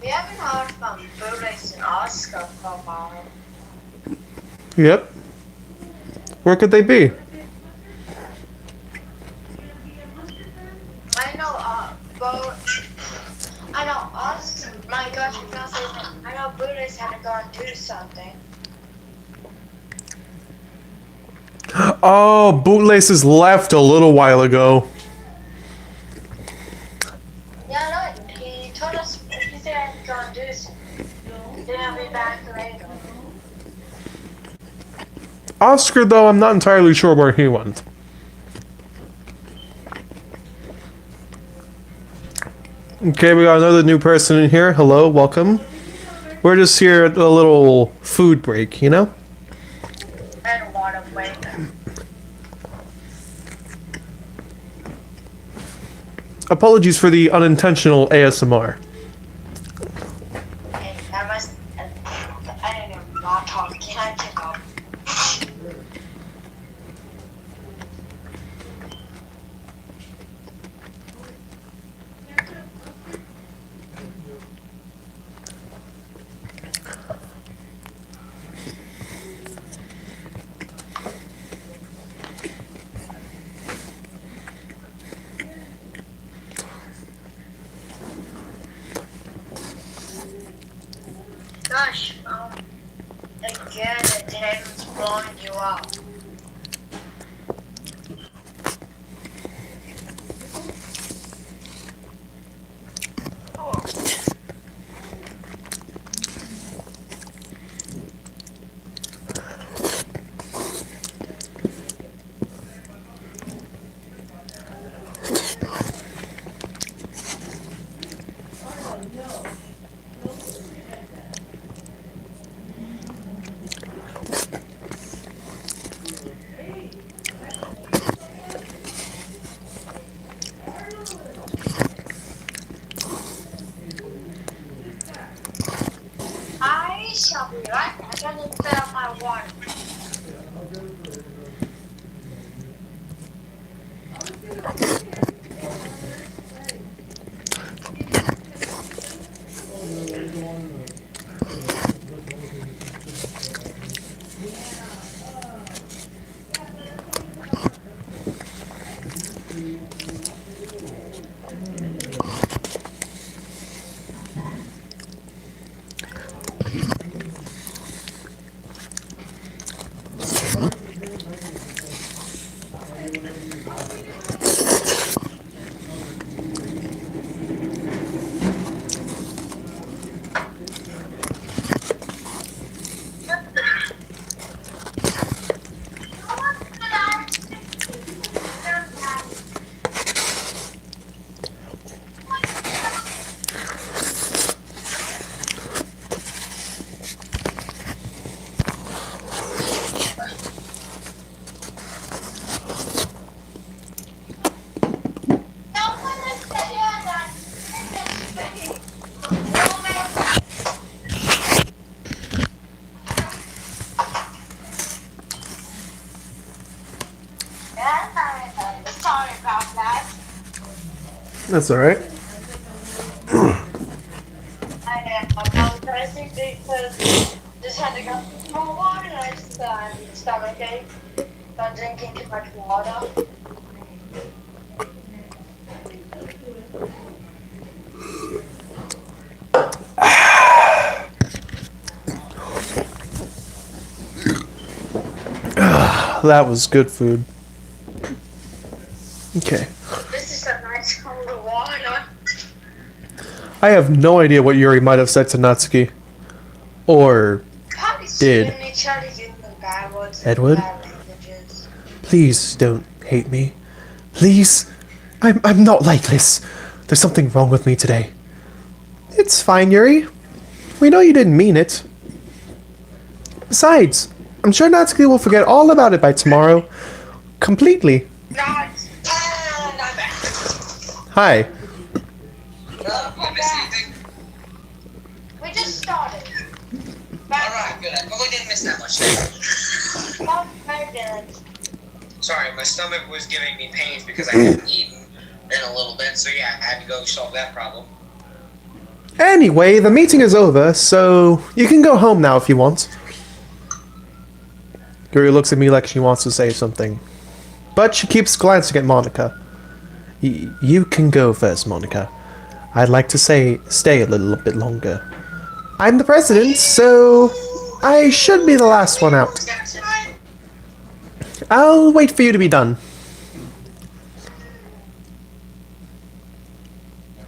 We haven't heard from Buddhist and Oscar for a while. Yep. Where could they be? I know, I know Oscar, my gosh, I know Buddhist had to go and do something. Oh, Bootlaces left a little while ago. Yeah, no, he told us, he said I had to go and do something. Then I'll be back later. Oscar, though, I'm not entirely sure where he went. Okay, we got another new person in here. Hello, welcome. We're just here at a little food break, you know? And water break. Apologies for the unintentional ASMR. Hey, I didn't even not talk. Can I take off? Sorry about that. That's alright. I am apologizing because just had to go for water and I just stomachache. Not drinking too much water. That was good food. Okay. This is a nice cold water. I have no idea what Yuri might have said to Natsuki. Or Probably Did. suing each other using bad words and Edward? bad languages. please don't hate me. Please. I'm not like this. There's something wrong with me today. It's fine, Yuri. We know you didn't mean it. Besides, I'm sure Natsuki will forget all about it by tomorrow. Completely. Not back. Hi. Did I miss anything? We just started. Alright, good. I probably didn't miss that much then. About 5 minutes. Sorry, my stomach was giving me pains because I hadn't eaten in a little bit, so yeah, I had to go solve that problem. Anyway, the meeting is over, so you can go home now if you want. Yuri looks at me like she wants to say something, but she keeps glancing at Monika. You can go first, Monika. I'd like to stay a little bit longer. I'm the president, so I should be the last one out. I'll wait for you to be done.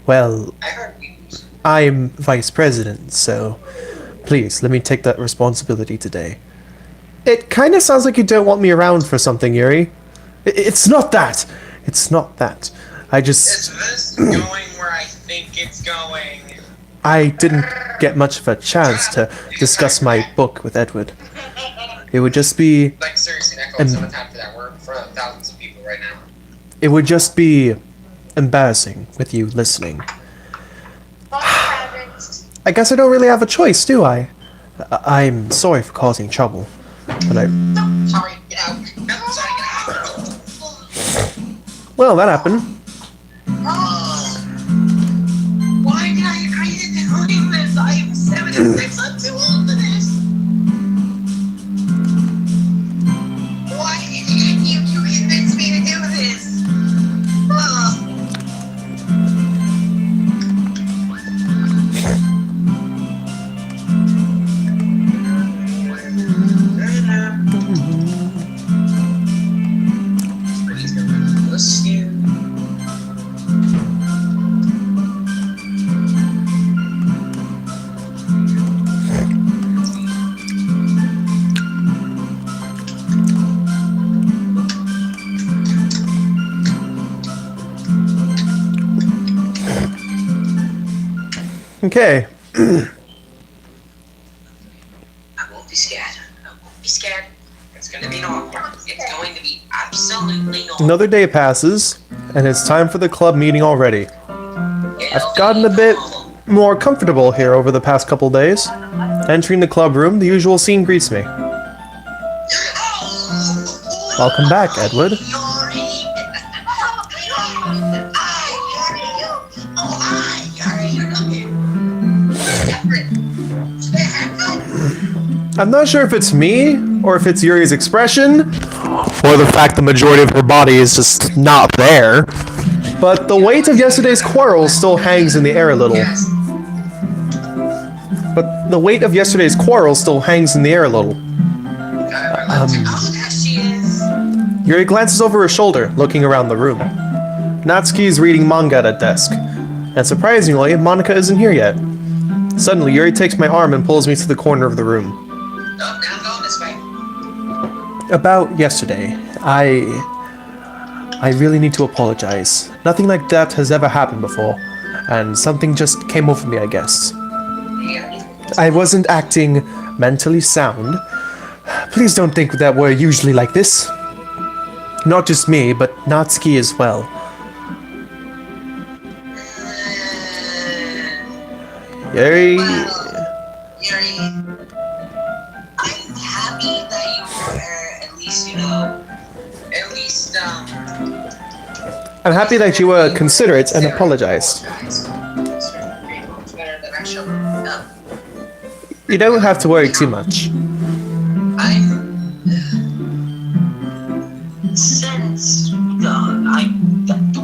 Well, I heard news. I'm vice president, so please let me take that responsibility today. It kind of sounds like you don't want me around for something, Yuri. It's not that. It's not that. I just... Is this going where I think it's going? I didn't get much of a chance to discuss my book with Edward. It would just be... Like, seriously, Neko, it's not time for that. We're in front of thousands of people right now. It would just be embarrassing with you listening. I guess I don't really have a choice, do I? I'm sorry for causing trouble, but I... Sorry, get out. No, sorry, get out. Well, that happened. Why did I agree to doing this? I am 76. I'm too old for this. Why did you convince me to do this? Okay. I won't be scared. I won't be scared. It's gonna be normal. It's going to be absolutely normal. Another day passes, and it's time for the club meeting already. I've gotten a bit more comfortable here over the past couple days. Entering the club room, the usual scene greets me. Welcome back, Edward. I'm not sure if it's me, or if it's Yuri's expression, or the fact the majority of her body is just not there, but the weight of yesterday's quarrel still hangs in the air a little. But the weight of yesterday's quarrel still hangs in the air a little. Yuri glances over her shoulder, looking around the room. Natsuki's reading manga at a desk. And surprisingly, Monika isn't here yet. Suddenly, Yuri takes my arm and pulls me to the corner of the room. Oh, now I'm going this way. About yesterday, I really need to apologize. Nothing like that has ever happened before, and something just came over me, I guess. Yeah. I wasn't acting mentally sound. Please don't think that we're usually like this. Not just me, but Natsuki as well. Yuri... Well, Yuri, I'm happy that you were at least, I'm happy that you were considerate and apologized. You don't have to worry too much.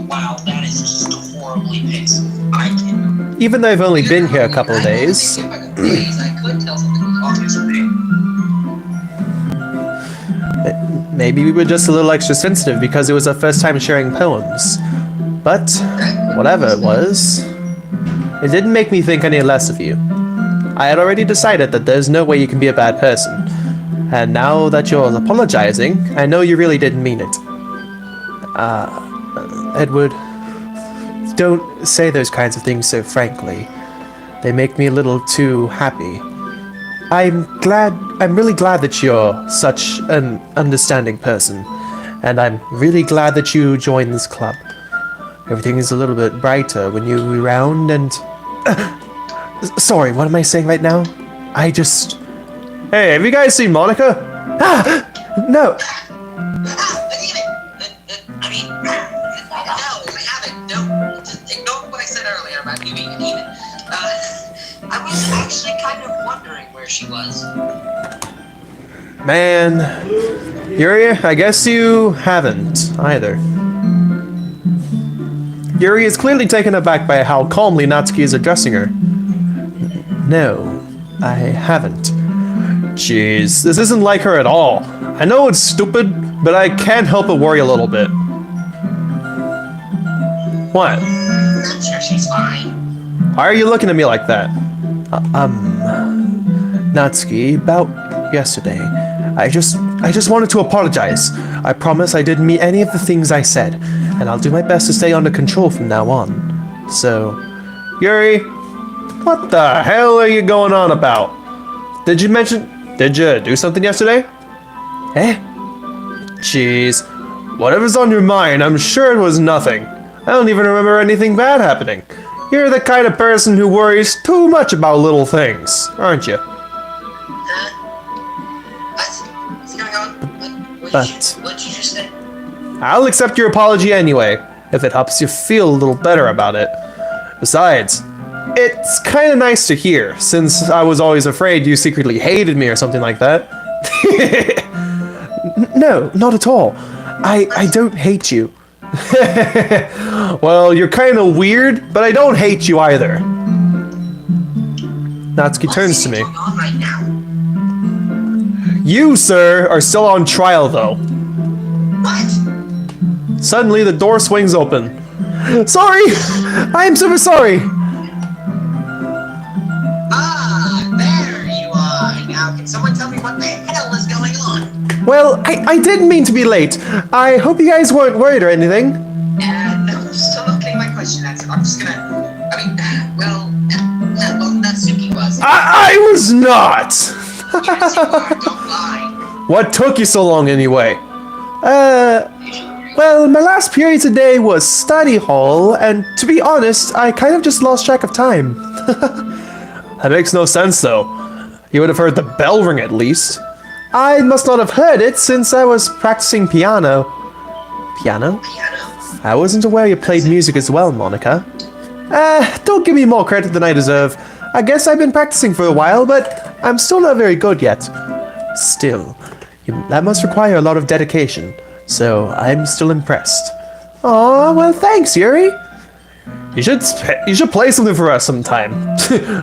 Wow, that is just horribly pissed. Even though I've only been here a couple of days. I could tell something was off yesterday. Maybe we were just a little extra sensitive because it was our first time sharing poems. But, whatever it was, it didn't make me think any less of you. I had already decided that there's no way you can be a bad person. And now that you're apologizing, I know you really didn't mean it. Edward, don't say those kinds of things so frankly. They make me a little too happy. I'm really glad that you're such an understanding person. And I'm really glad that you joined this club. Everything is a little bit brighter when you're around and... Sorry, what am I saying right now? Hey, have you guys seen Monika? No! I mean, no, I haven't. No, just ignore what I said earlier about you being a demon. I was actually kind of wondering where she was. Man, Yuri, I guess you haven't either. Yuri is clearly taken aback by how calmly Natsuki is addressing her. No, I haven't. Jeez, this isn't like her at all. I know it's stupid, but I can't help but worry a little bit. What? I'm sure she's fine. Why are you looking at me like that? Natsuki, about yesterday, I just wanted to apologize. I promise I didn't mean any of the things I said, and I'll do my best to stay under control from now on. So, Yuri, what the hell are you going on about? Did you do something yesterday? Eh? Jeez. Whatever's on your mind, I'm sure it was nothing. I don't even remember anything bad happening. You're the kind of person who worries too much about little things, aren't you? What's going on? What did you just say? I'll accept your apology anyway, if it helps you feel a little better about it. Besides, it's kind of nice to hear, since I was always afraid you secretly hated me or something like that. No, not at all. I don't hate you. Well, you're kind of weird, but I don't hate you either. Natsuki turns to me. What's going on right now? You, sir, are still on trial, though. What? Suddenly, the door swings open. Sorry! I am super sorry! Ah, there you are. Now, can someone tell me what the hell is going on? Well, I didn't mean to be late. I hope you guys weren't worried or anything. No, I'm still not getting my question answered. I'm just gonna... well, Natsuki was. I was not! Yes, you are. Don't lie. What took you so long anyway? Well, my last period today was study hall, and to be honest, I kind of just lost track of time. That makes no sense, though. You would have heard the bell ring at least. I must not have heard it since I was practicing piano. Piano? I wasn't aware you played music as well, Monika. Don't give me more credit than I deserve. I guess I've been practicing for a while, but I'm still not very good yet. Still, that must require a lot of dedication, so I'm still impressed. Aw, well thanks, Yuri. You should play something for us sometime.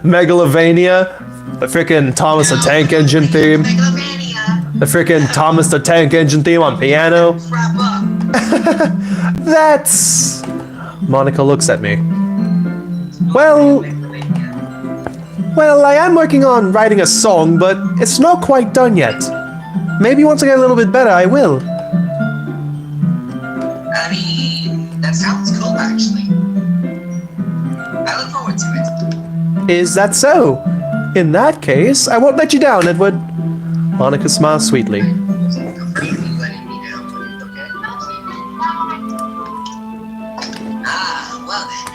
Megalovania, the frickin' Thomas the Tank Engine theme. Megalovania. The frickin' Thomas the Tank Engine theme on piano. Wrap up. That's... Monika looks at me. Well, I am working on writing a song, but it's not quite done yet. Maybe once I get a little bit better, I will. I mean, that sounds cool, actually. I look forward to it. Is that so? In that case, I won't let you down, Edward. Monika smiles sweetly. Crazy letting me down, okay? Well then.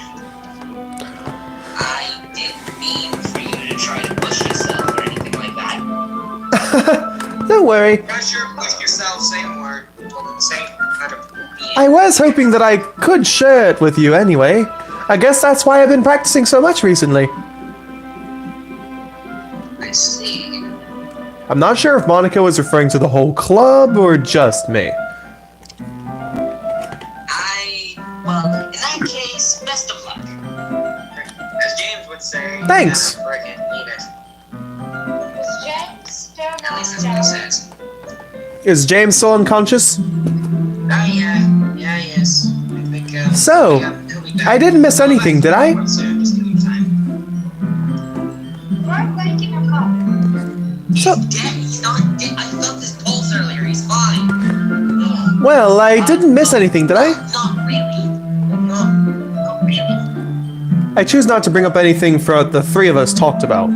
I didn't mean for you to try to push yourself or anything like that. Don't worry. Not sure, push yourself, same word. Same kind of meaning. I was hoping that I could share it with you anyway. I guess that's why I've been practicing so much recently. I see. I'm not sure if Monika was referring to the whole club or just me. Well, in that case, best of luck. As James would say, Thanks. never frickin' mean it. Is James still At not least that's what he down? says. Is James still unconscious? Yeah, he is. I think, So, he'll be back. I didn't miss anything, did I? Soon, just give him time. We're waking him up. He's dead. He's not dead. I felt his pulse earlier. He's fine. Ugh. Well, I didn't miss anything, did I? Not really. Not really. I choose not to bring up anything for the three of us talked about.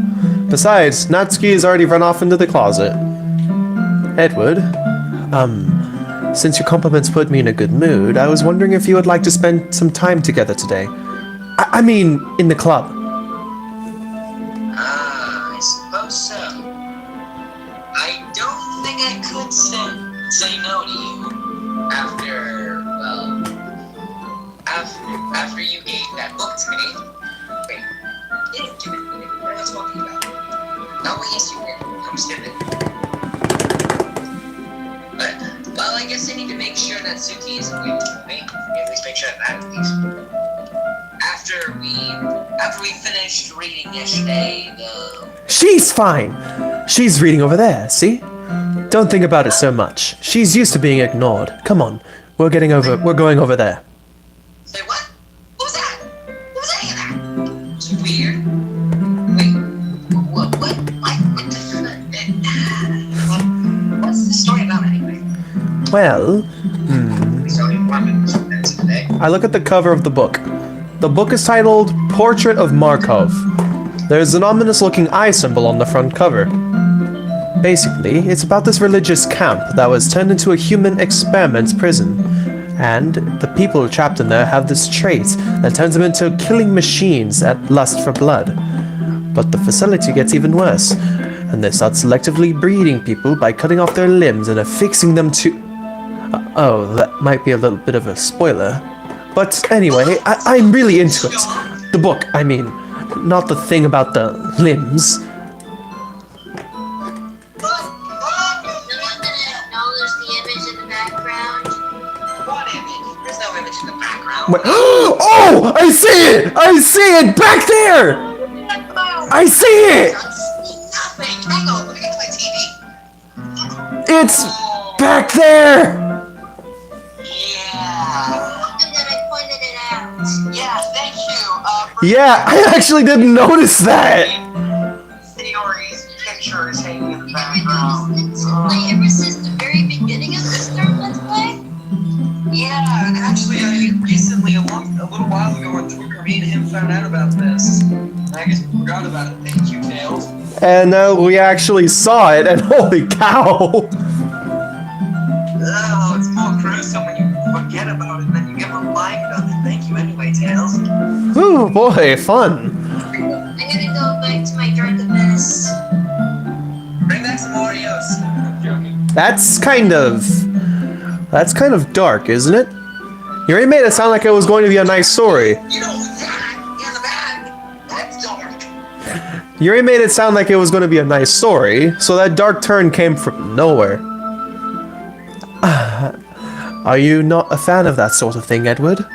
Besides, Natsuki has already run off into the closet. Edward, since your compliments put me in a good mood, I was wondering if you would like to spend some time together today. I mean, in the club. I suppose so. I don't think I could say no to you after you gave that book to me. Wait, you didn't give it to me. What am I talking about? Oh, yes, you did. I'm stupid. But, well, I guess I need to make sure that Natsuki isn't waiting for me. At least make sure of that, at least. After we finished reading yesterday, She's fine. She's reading over there, see? Don't think about it so much. She's used to being ignored. Come on. We're going over there. Say what? What was that? What was any of that? It's weird. Wait, what the what's the story about anyway? Well, I look at the cover of the book. The book is titled Portrait of Markov. There's an ominous-looking eye symbol on the front cover. Basically, it's about this religious camp that was turned into a human experiment prison. And the people trapped in there have this trait that turns them into killing machines that lust for blood. But the facility gets even worse, and they start selectively breeding people by cutting off their limbs and affixing them to... oh, that might be a little bit of a spoiler. But anyway, I'm really into it. The book, I mean, not the thing about the limbs. No one gonna acknowledge the image in the background. What image? There's no image in the background. Oh! I see it! I see it! Back there! I see it! Nothing. Hang on, let me get to my TV. It's back there! Yeah. And then I pointed it out. Yeah, thank you. Yeah, I actually didn't notice that! Theory's picture is hanging in the I've been background. noticing this play ever since the very beginning of this term, let's play. Yeah, and actually, recently, a little while ago on Twitter, me and him found out about this. I guess we forgot about it. Thank you, Tails. And we actually saw it, and holy cow! Oh, it's more gruesome when you forget about it and then you get reminded of it. Thank you anyway, Tails. Ooh, boy, fun. I'm gonna go back to my drunkenness. Bring back some Oreos. I'm joking. That's kind of dark, isn't it? You already made it sound like it was going to be a nice story. You know that in the bag. That's dark. You already made it sound like it was going to be a nice story, so that dark turn came from nowhere. Are you not a fan of that sort of thing, Edward? No,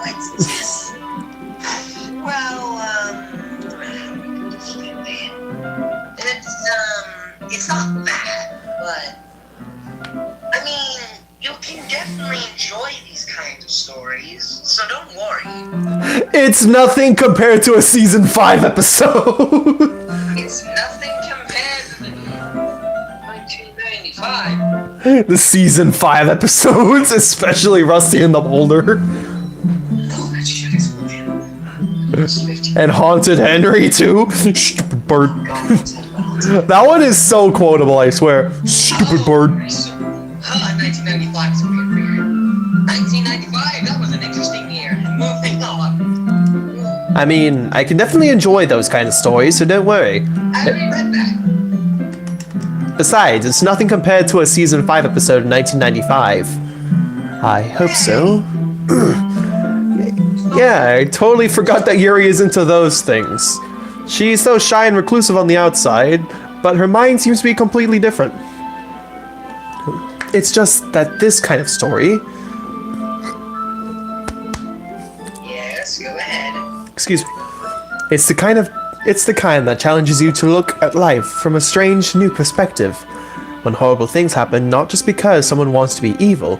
it's just... Well, you can definitely enjoy these kinds of stories, so don't worry. It's nothing compared to a season 5 episode. It's nothing compared to the 1995. The season 5 episodes, especially Rusty and the Boulder. Oh, that shit is weird. And Haunted Henry too. Stupid bird. That one is so quotable, I swear. Stupid bird. 1995 is weird. 1995, that was an interesting year. Moving on. I mean, I can definitely enjoy those kind of stories, so don't worry. I already read that. Besides, it's nothing compared to a season 5 episode in 1995. I hope so. Yeah, I totally forgot that Yuri is into those things. She's so shy and reclusive on the outside, but her mind seems to be completely different. It's just that this kind of story... Yes, go ahead. Excuse me. It's the kind that challenges you to look at life from a strange new perspective. When horrible things happen, not just because someone wants to be evil,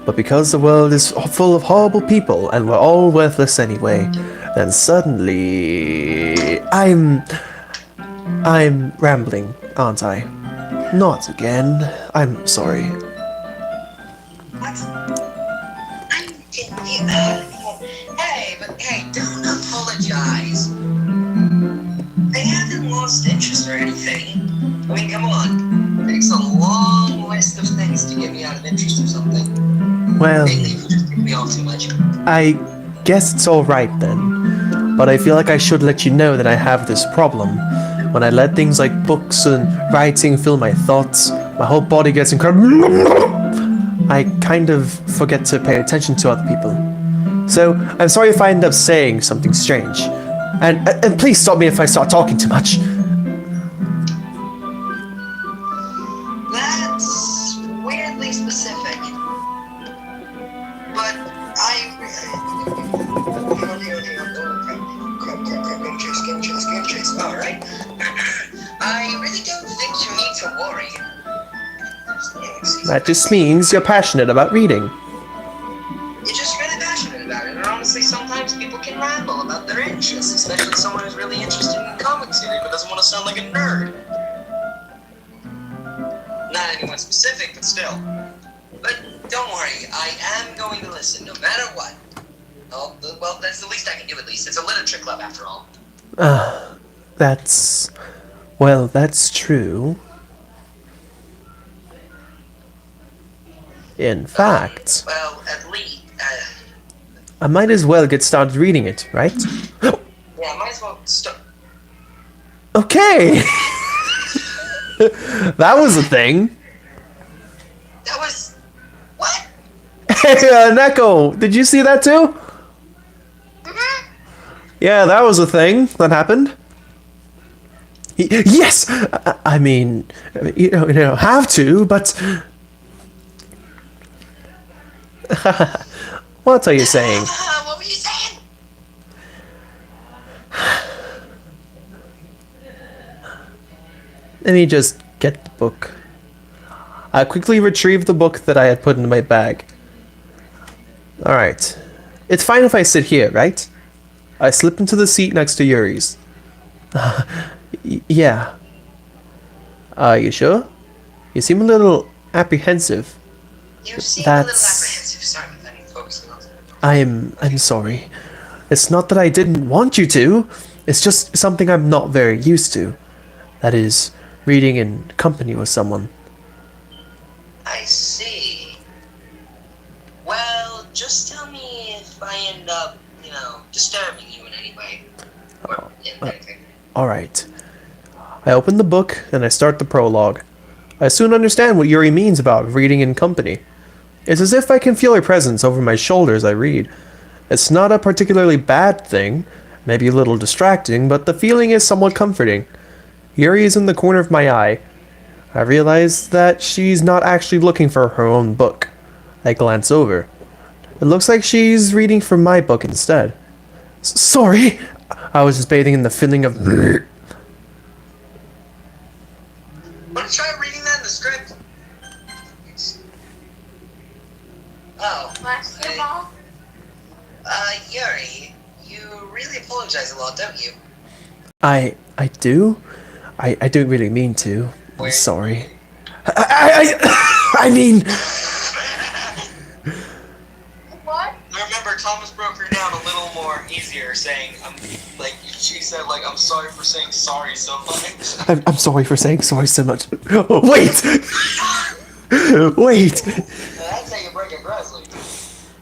but because the world is full of horrible people and we're all worthless anyway. Then suddenly... I'm rambling, aren't I? Not again. I'm sorry. What? Hey, don't apologize. I haven't lost interest or anything. I mean, come on. It takes a long list of things to get me out of interest or something. Well, Mainly if you just take me off too much. I guess it's alright then. But I feel like I should let you know that I have this problem. When I let things like books and writing fill my thoughts, my whole body gets incredible. I kind of forget to pay attention to other people. So, I'm sorry if I end up saying something strange. And please stop me if I start talking too much. That's weirdly specific. But Game chase. Alright. I really don't think you need to worry. That just means you're passionate about reading. You're just really passionate about it, and honestly, sometimes people can ramble about their interests, especially someone who's really interested in comics series but doesn't want to sound like a nerd. Not anyone specific, but still. But don't worry, I am going to listen no matter what. Oh, well, that's the least I can do at least. It's a literature club after all. That's true. In fact, Well, at least, I might as well get started reading it, right? yeah, might as well start. Okay! That was a thing. That was... What? Hey, Neko, did you see that too? Yeah, that was a thing that happened. Yes! I mean, you don't have to, but... What are you saying? What were you saying? Let me just get the book. I quickly retrieved the book that I had put in my bag. Alright. It's fine if I sit here, right? I slip into the seat next to Yuri's. Yeah. Are you sure? You seem a little apprehensive. You seem That's- a little apprehensive. Sorry, but I need to focus on that. I'm sorry. It's not that I didn't want you to. It's just something I'm not very used to. That is, reading in company with someone. I see. Well, just tell me if I end up, disturbing you in any way. Or in anything. Alright. I open the book and I start the prologue. I soon understand what Yuri means about reading in company. It's as if I can feel her presence over my shoulder as I read. It's not a particularly bad thing, maybe a little distracting, but the feeling is somewhat comforting. Yuri is in the corner of my eye. I realize that she's not actually looking for her own book. I glance over. It looks like she's reading from my book instead. Sorry! I was just bathing in the feeling of... Want to try reading that in the script? Oh, Basketball? Yuri, you really apologize a lot, don't you? I do? I don't really mean to. I'm Wait. sorry. I mean... What? Remember, Thomas broke her down a little more easier, saying, she said, I'm sorry for saying sorry so much. I'm sorry for saying sorry so much. Wait! Wait! That's how you break a Grizzly.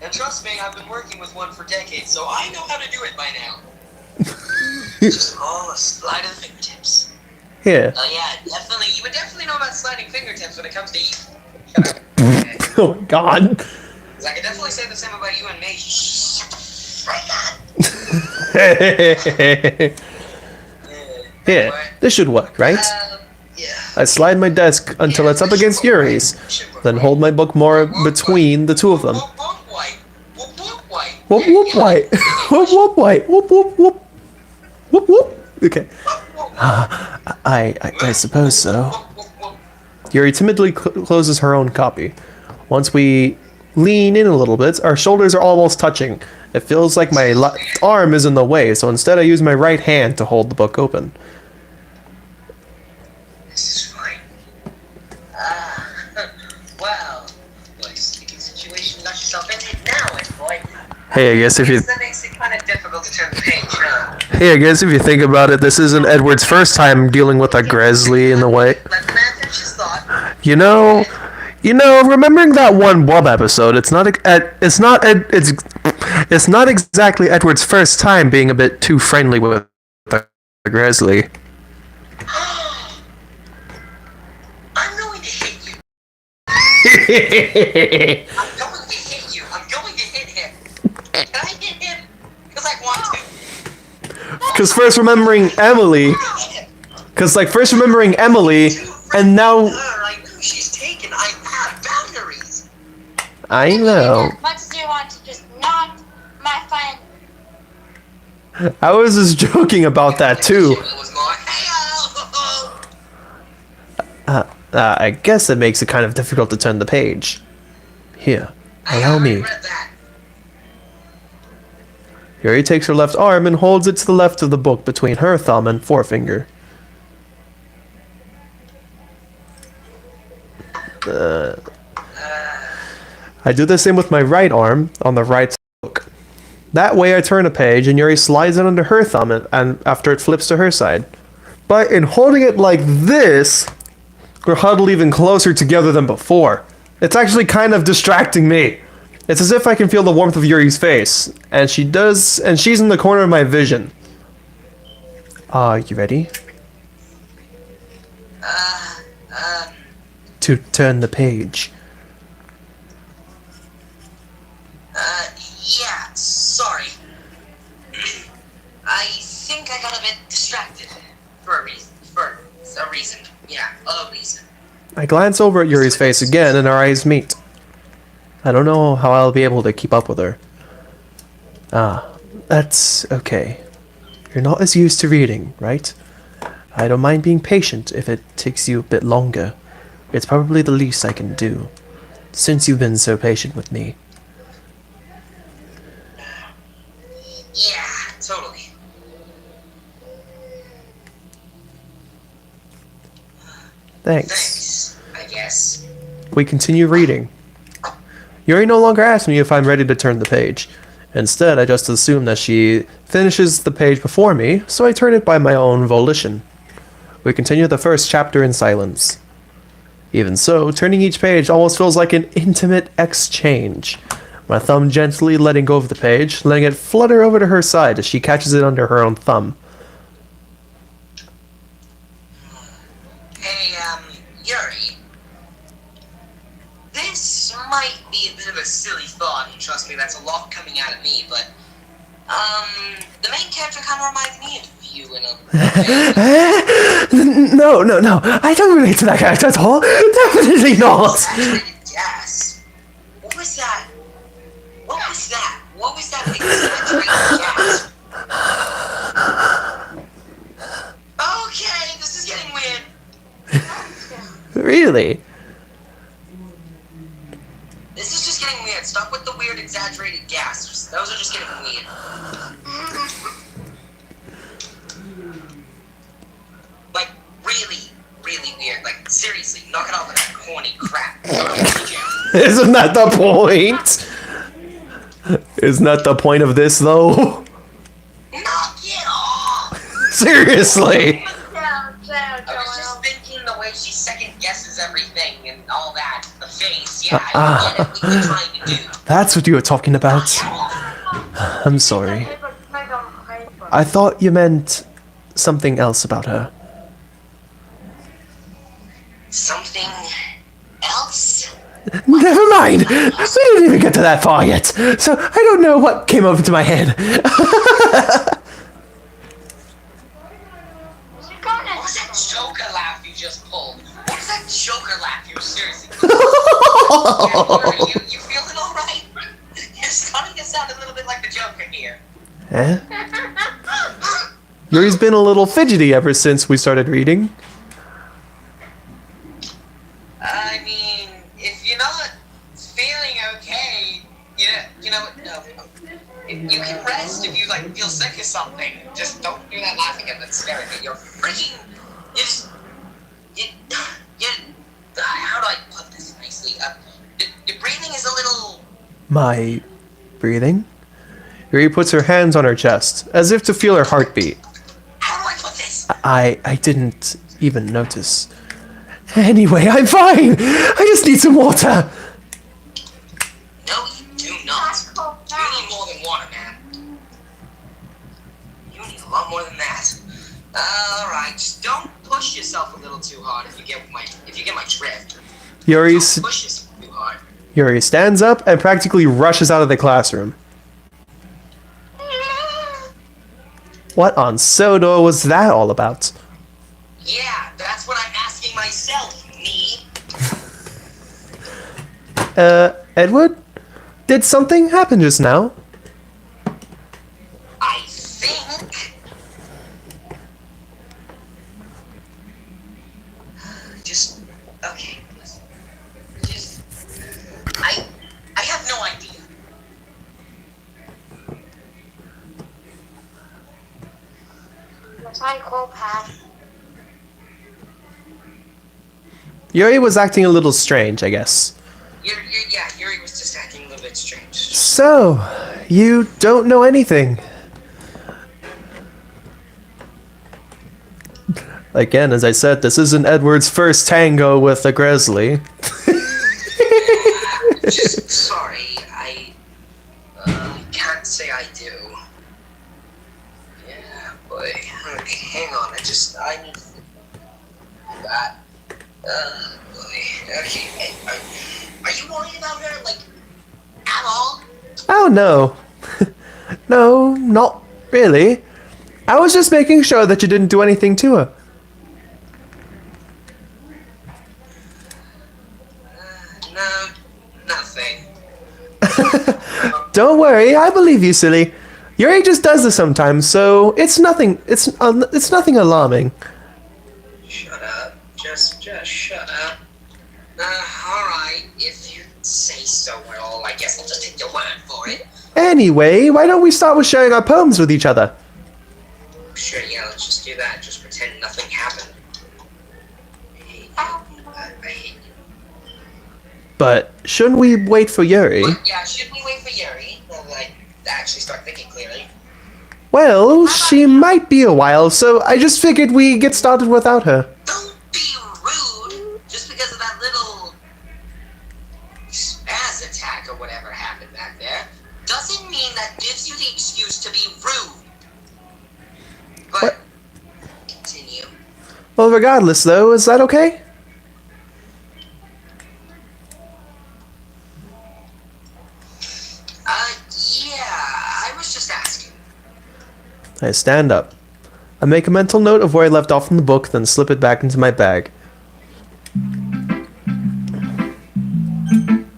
And trust me, I've been working with one for decades, so I know how to do it by now. Just all a slide of the fingertips. Here. Oh yeah, definitely. You would definitely know about sliding fingertips when it comes to you. Oh my god. 'Cause I could definitely say the same about you and me. Here, Anyway, this should work, right? yeah. I slide my desk until it's up against Yuri's, then hold my book more between the two of them. Whoop whoop white. Whoop whoop white. Whoop whoop white. Whoop whoop white. Whoop whoop whoop. Whoop whoop. Okay. I suppose so. Yuri timidly closes her own copy. Once we lean in a little bit, our shoulders are almost touching. It feels like my left arm is in the way, so instead I use my right hand to hold the book open. This is fine. Well, nice sticky situation you got yourself in it now, boy. Hey, I guess if you That makes it kind of difficult to turn the page, huh? Hey, I guess if you think about it, this isn't Edward's first time dealing with a Grizzly in the way. Let the man finish his thought. You know, remembering that one Wub episode, it's not exactly Edward's first time being a bit too friendly with the Grizzly. I'm going to hit you. I'm going to hit you. I'm going to hit him. Can I hit him? Because I want to. Cause first remembering Emily, and now I know she's taken. I have boundaries. I know. As much as you want to just not my friend. I was just joking about that too. It was more, hey-o. I guess it makes it kind of difficult to turn the page. Here, allow me. I read that. Yuri takes her left arm and holds it to the left of the book between her thumb and forefinger. I do the same with my right arm on the right side of the book. That way I turn a page and Yuri slides it under her thumb and after it flips to her side. But in holding it like this, we're huddled even closer together than before. It's actually kind of distracting me. It's as if I can feel the warmth of Yuri's face, and she's in the corner of my vision. You ready? To turn the page. Yeah, sorry. I think I got a bit distracted. For a reason. Yeah, a reason. I glance over at Yuri's face again, and our eyes meet. I don't know how I'll be able to keep up with her. That's okay. You're not as used to reading, right? I don't mind being patient if it takes you a bit longer. It's probably the least I can do, since you've been so patient with me. Yeah, totally. Thanks. I guess. We continue reading. Yuri no longer asks me if I'm ready to turn the page. Instead, I just assume that she finishes the page before me, so I turn it by my own volition. We continue the first chapter in silence. Even so, turning each page almost feels like an intimate exchange. My thumb gently letting go of the page, letting it flutter over to her side as she catches it under her own thumb. Hey, Yuri. This might be a bit of a silly thought, and trust me, that's a lot coming out of me, but, the main character kind of reminds me of you in a... No. I don't relate to that character at all. Definitely not. Saturated gas. What was that? What was that? What was that exaggerated gas? Okay, this is getting weird. Really? This is just getting weird. Stop with the weird, exaggerated gasps. Those are just getting weird. Like, really, really weird. Like, seriously, knock it off with that corny crap. Isn't that the point? Isn't that the point of this, though? Knock it off! Seriously. I was just thinking the way she second guesses everything and all that. The face, yeah, I get it. What you're trying to do. That's what you were talking about. I'm sorry. I thought you meant something else about her. Something else? Never mind. We didn't even get to that far yet, so I don't know what came over to my head. What was that Joker laugh you just pulled? What was that Joker laugh you seriously yeah, you feeling alright? You're starting to sound a little bit like the Joker here. Eh? Yuri's been a little fidgety ever since we started reading. I mean, if you're not feeling okay, you know, you can rest if you like feel sick or something. Just don't do that laughing at that staring at you're freaking. How do I put this nicely? Your breathing is a little. My breathing? Yuri puts her hands on her chest, as if to feel her heartbeat. How do I put this? I didn't even notice. Anyway, I'm fine! I just need some water! No, you do not. You need more than water, man. You need a lot more than that. Alright, just don't push yourself a little too hard if you get my drift. Yuri Don't push yourself too hard. stands up and practically rushes out of the classroom. What on Sodo was that all about? Yeah, that's what I'm asking myself, me. Edward? Did something happen just now? I think. Just okay. Just I have no idea. Yuri was acting a little strange, I guess. Yuri was just acting a little bit strange. So, you don't know anything. Again, as I said, this isn't Edward's first tango with a grizzly. Just sorry, I can't say I do. Yeah, boy. Okay, hang on. I need to think about that. Boy. Okay. Are you worried about her, like, at all? Oh, no. No, not really. I was just making sure that you didn't do anything to her. No, nothing. Don't worry, I believe you, silly. Yuri just does this sometimes, so it's nothing. It's nothing alarming. Shut up. Just shut up. Alright, if you say so at all, I guess I'll just take your word for it. Anyway, why don't we start with sharing our poems with each other? Sure, yeah, let's just do that. Just pretend nothing happened. I hate you. I hate you. But shouldn't we wait for Yuri? Well, yeah, should we wait for Yuri? Like, actually start thinking clearly. Well, she might be a while, so I just figured we get started without her. Don't be rude! Just because of that little spaz attack or whatever happened back there doesn't mean that gives you the excuse to be rude. But What? continue. Well, regardless, though, is that okay? Yeah, I was just asking. I stand up. I make a mental note of where I left off in the book, then slip it back into my bag.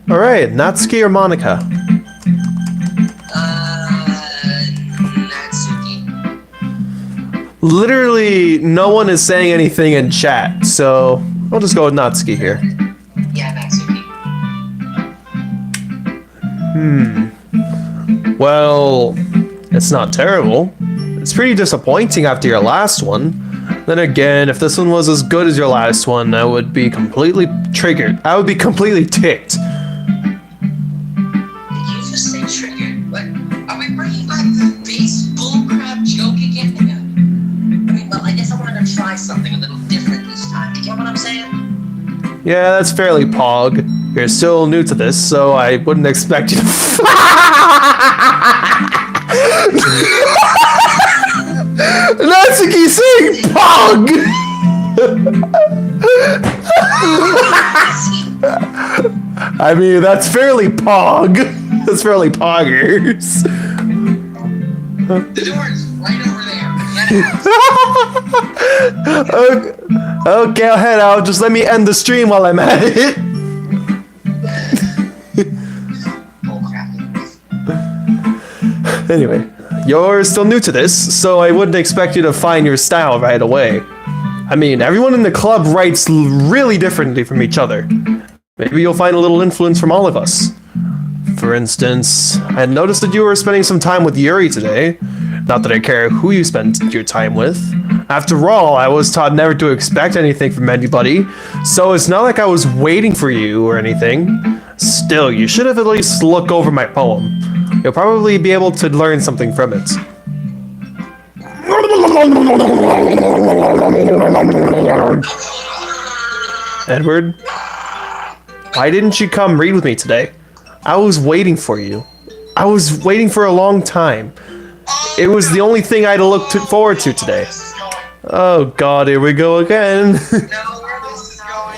Alright, Natsuki or Monika? Natsuki. Literally, no one is saying anything in chat, so I'll just go with Natsuki here. Yeah, Natsuki. Well, it's not terrible. It's pretty disappointing after your last one. Then again, if this one was as good as your last one, I would be completely triggered. I would be completely ticked. Did you just say triggered? What? Are we bringing back the base bullcrap joke again? I mean, well, I guess I wanted to try something a little different this time. You get what I'm saying? Yeah, that's fairly pog. You're still new to this, so I wouldn't expect you to... Natsuki saying pog! I mean, that's fairly pog. That's fairly poggers. The door's right over there. Let it out. Okay, I'll head out. Just let me end the stream while I'm at it. Oh, crap. Anyway, you're still new to this, so I wouldn't expect you to find your style right away. I mean, everyone in the club writes really differently from each other. Maybe you'll find a little influence from all of us. For instance, I had noticed that you were spending some time with Yuri today. Not that I care who you spend your time with. After all, I was taught never to expect anything from anybody, so it's not like I was waiting for you or anything. Still, you should have at least looked over my poem. You'll probably be able to learn something from it. Edward? Why didn't you come read with me today? I was waiting for you. I was waiting for a long time. It was the only thing I had to look forward to today. Oh god, here we go again.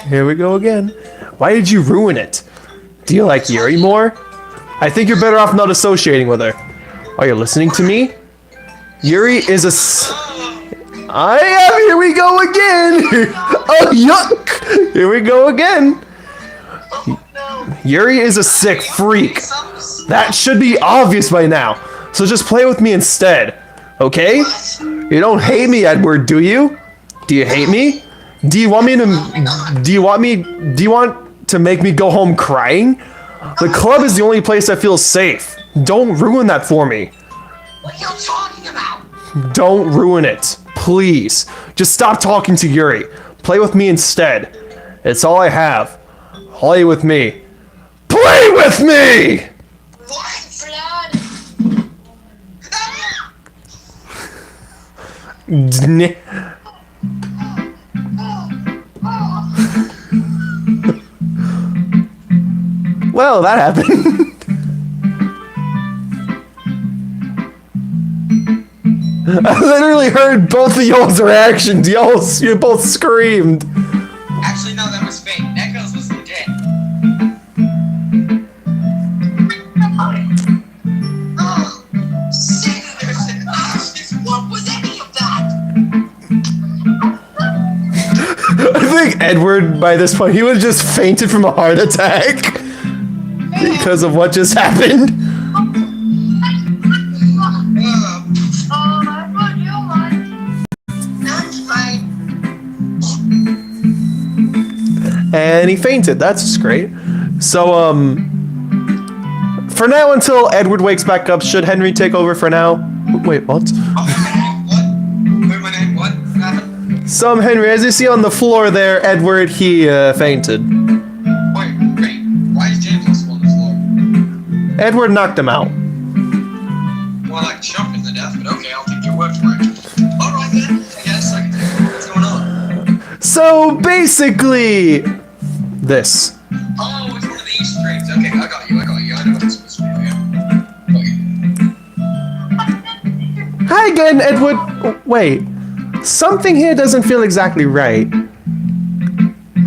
Here we go again. Why did you ruin it? Do you like Yuri more? I think you're better off not associating with her. Are you listening to me? Yuri is a here we go again! Oh, yuck! Here we go again! Yuri is a sick freak. That should be obvious by now. So just play with me instead, okay? You don't hate me, Edward, do you? Do you hate me? Do you want to make me go home crying? The club is the only place that feels safe. Don't ruin that for me. What are you talking about? Don't ruin it, please. Just stop talking to Yuri. Play with me instead. It's all I have. Play with me. Play with me! What? Well, that happened. I literally heard both of y'all's reactions. You both screamed. Actually, no, that was fake. Neko's was legit. Oh, Sanderson, what was any of that? I think Edward, by this point, he would have just fainted from a heart attack because of what just happened. And he fainted. That's just great. So, for now, until Edward wakes back up, should Henry take over for now? Wait, what? What? Wait, my name, what? What happened? Some Henry, as you see on the floor there, Edward, he fainted. Wait, great. Why is James also on the floor? Edward knocked him out. More like choking to death, but okay, I'll take your word for it. Alright then, I guess I can take what's going on. So, basically, this. Oh, it's one of these strings. Okay, I got you. I know what it's supposed to be. Okay. Hi again, Edward. Wait, something here doesn't feel exactly right. You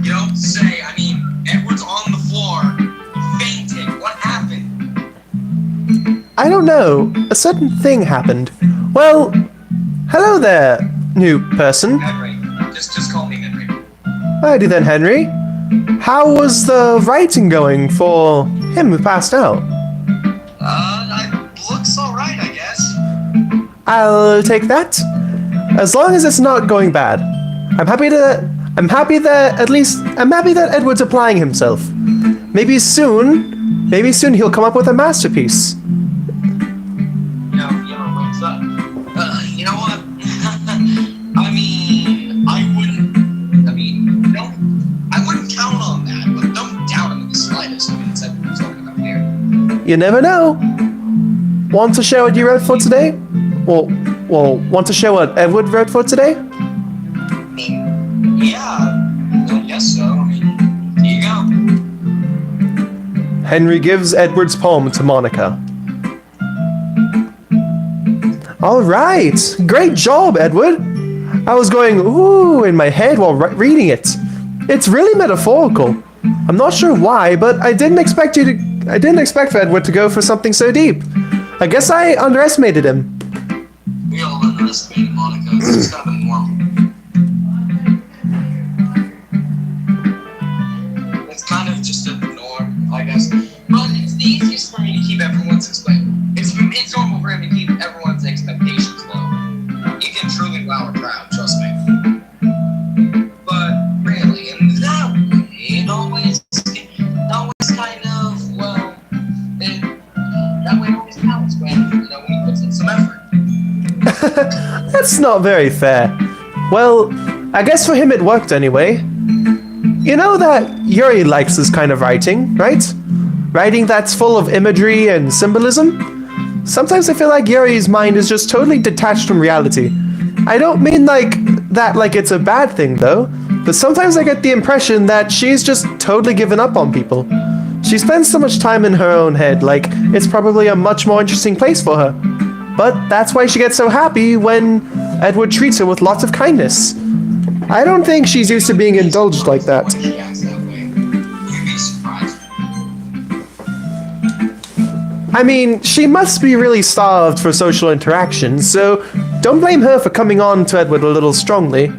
don't say. I mean, Edward's on the floor. He fainted. What happened? I don't know. A certain thing happened. Well, hello there, new person. Henry. Just call me Henry. Alrighty then, Henry. How was the writing going for him who passed out? Looks alright, I guess. I'll take that. As long as it's not going bad. I'm happy that Edward's applying himself. Maybe soon Maybe soon he'll come up with a masterpiece. What's up? You know what? I mean, I wouldn't count on that, but don't doubt him in the slightest. I mean, it's what we're talking about here. You never know. Want to share what you wrote for today? Well, want to share what Edward wrote for today? Yeah, I guess so. I mean, here you go. Henry gives Edward's poem to Monika. Alright! Great job, Edward! I was going, ooh, in my head while reading it. It's really metaphorical. I'm not sure why, but I didn't expect for Edward to go for something so deep. I guess I underestimated him. We all underestimated Monika. It's just kind of normal. It's kind of just a norm, I guess. But it's the easiest for me to keep everyone's It's normal for him to keep everyone's expectations low. He can truly wow a crowd, trust me. But really, in that way, it always kind of, that way it always counts when he puts in some effort. That's not very fair. Well, I guess for him it worked anyway. You know that Yuri likes this kind of writing, right? Writing that's full of imagery and symbolism? Sometimes I feel like Yuri's mind is just totally detached from reality. I don't mean like it's a bad thing though, but sometimes I get the impression that she's just totally given up on people. She spends so much time in her own head, like it's probably a much more interesting place for her. But that's why she gets so happy when Edward treats her with lots of kindness. I don't think she's used to being indulged like that. She acts that way. You'd be surprised. I mean, she must be really starved for social interaction, so don't blame her for coming on to Edward a little strongly.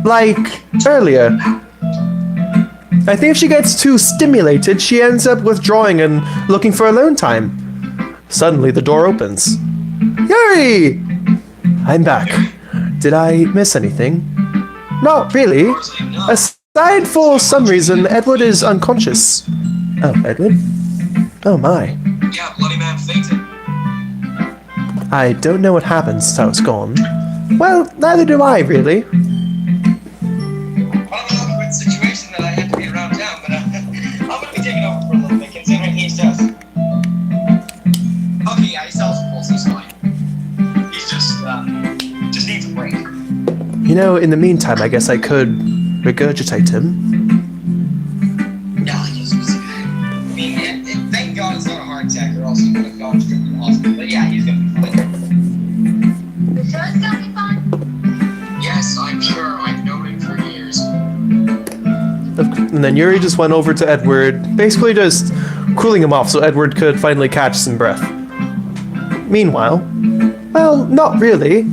Like, earlier. I think if she gets too stimulated, she ends up withdrawing and looking for alone time. Suddenly, the door opens. Yuri! I'm back. Did I miss anything? Not really. Aside for some reason, Edward is unconscious. Oh, Edward? Oh my. Yeah, bloody man fainted. I don't know what happened since I was gone. Well, neither do I, really. Quite an awkward situation that I had to be around town, but I'm gonna be taking over for a little bit, considering he's just... Okay, yeah, he's eligible, so he's fine. He's just needs a break. You know, in the meantime, I guess I could regurgitate him. Yeah, I mean, thank God it's not a heart attack, or else he would have gone straight to the hospital. But yeah, he's gonna be fine. You sure it's gonna be fun? Yes, I'm sure. I've known him for years. And then Yuri just went over to Edward, basically just cooling him off so Edward could finally catch some breath. Meanwhile, well, not really.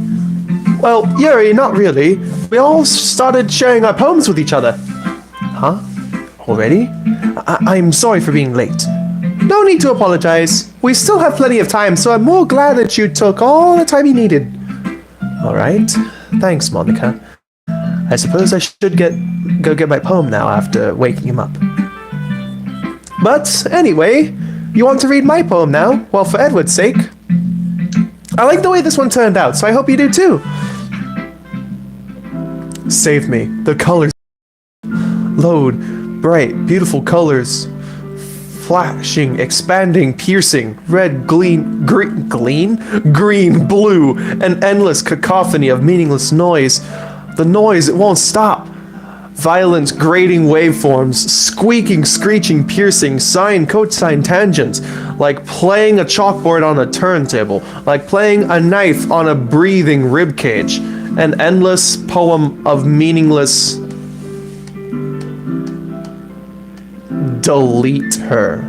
Well, Yuri, not really. We all started sharing our poems with each other. Huh? Already? I'm sorry for being late. No need to apologize. We still have plenty of time, so I'm more glad that you took all the time you needed. Alright. Thanks, Monika. I suppose I should go get my poem now after waking him up. But anyway, you want to read my poem now? Well, for Edward's sake. I like the way this one turned out, so I hope you do too. Save me. The colors. Load. Bright, beautiful colors. Flashing, expanding, piercing. Red, green, blue. An endless cacophony of meaningless noise. The noise, it won't stop. Violent, grating waveforms. Squeaking, screeching, piercing. Sine, cosine, tangent. Like playing a chalkboard on a turntable. Like playing a knife on a breathing ribcage. An endless poem of meaningless... Delete her.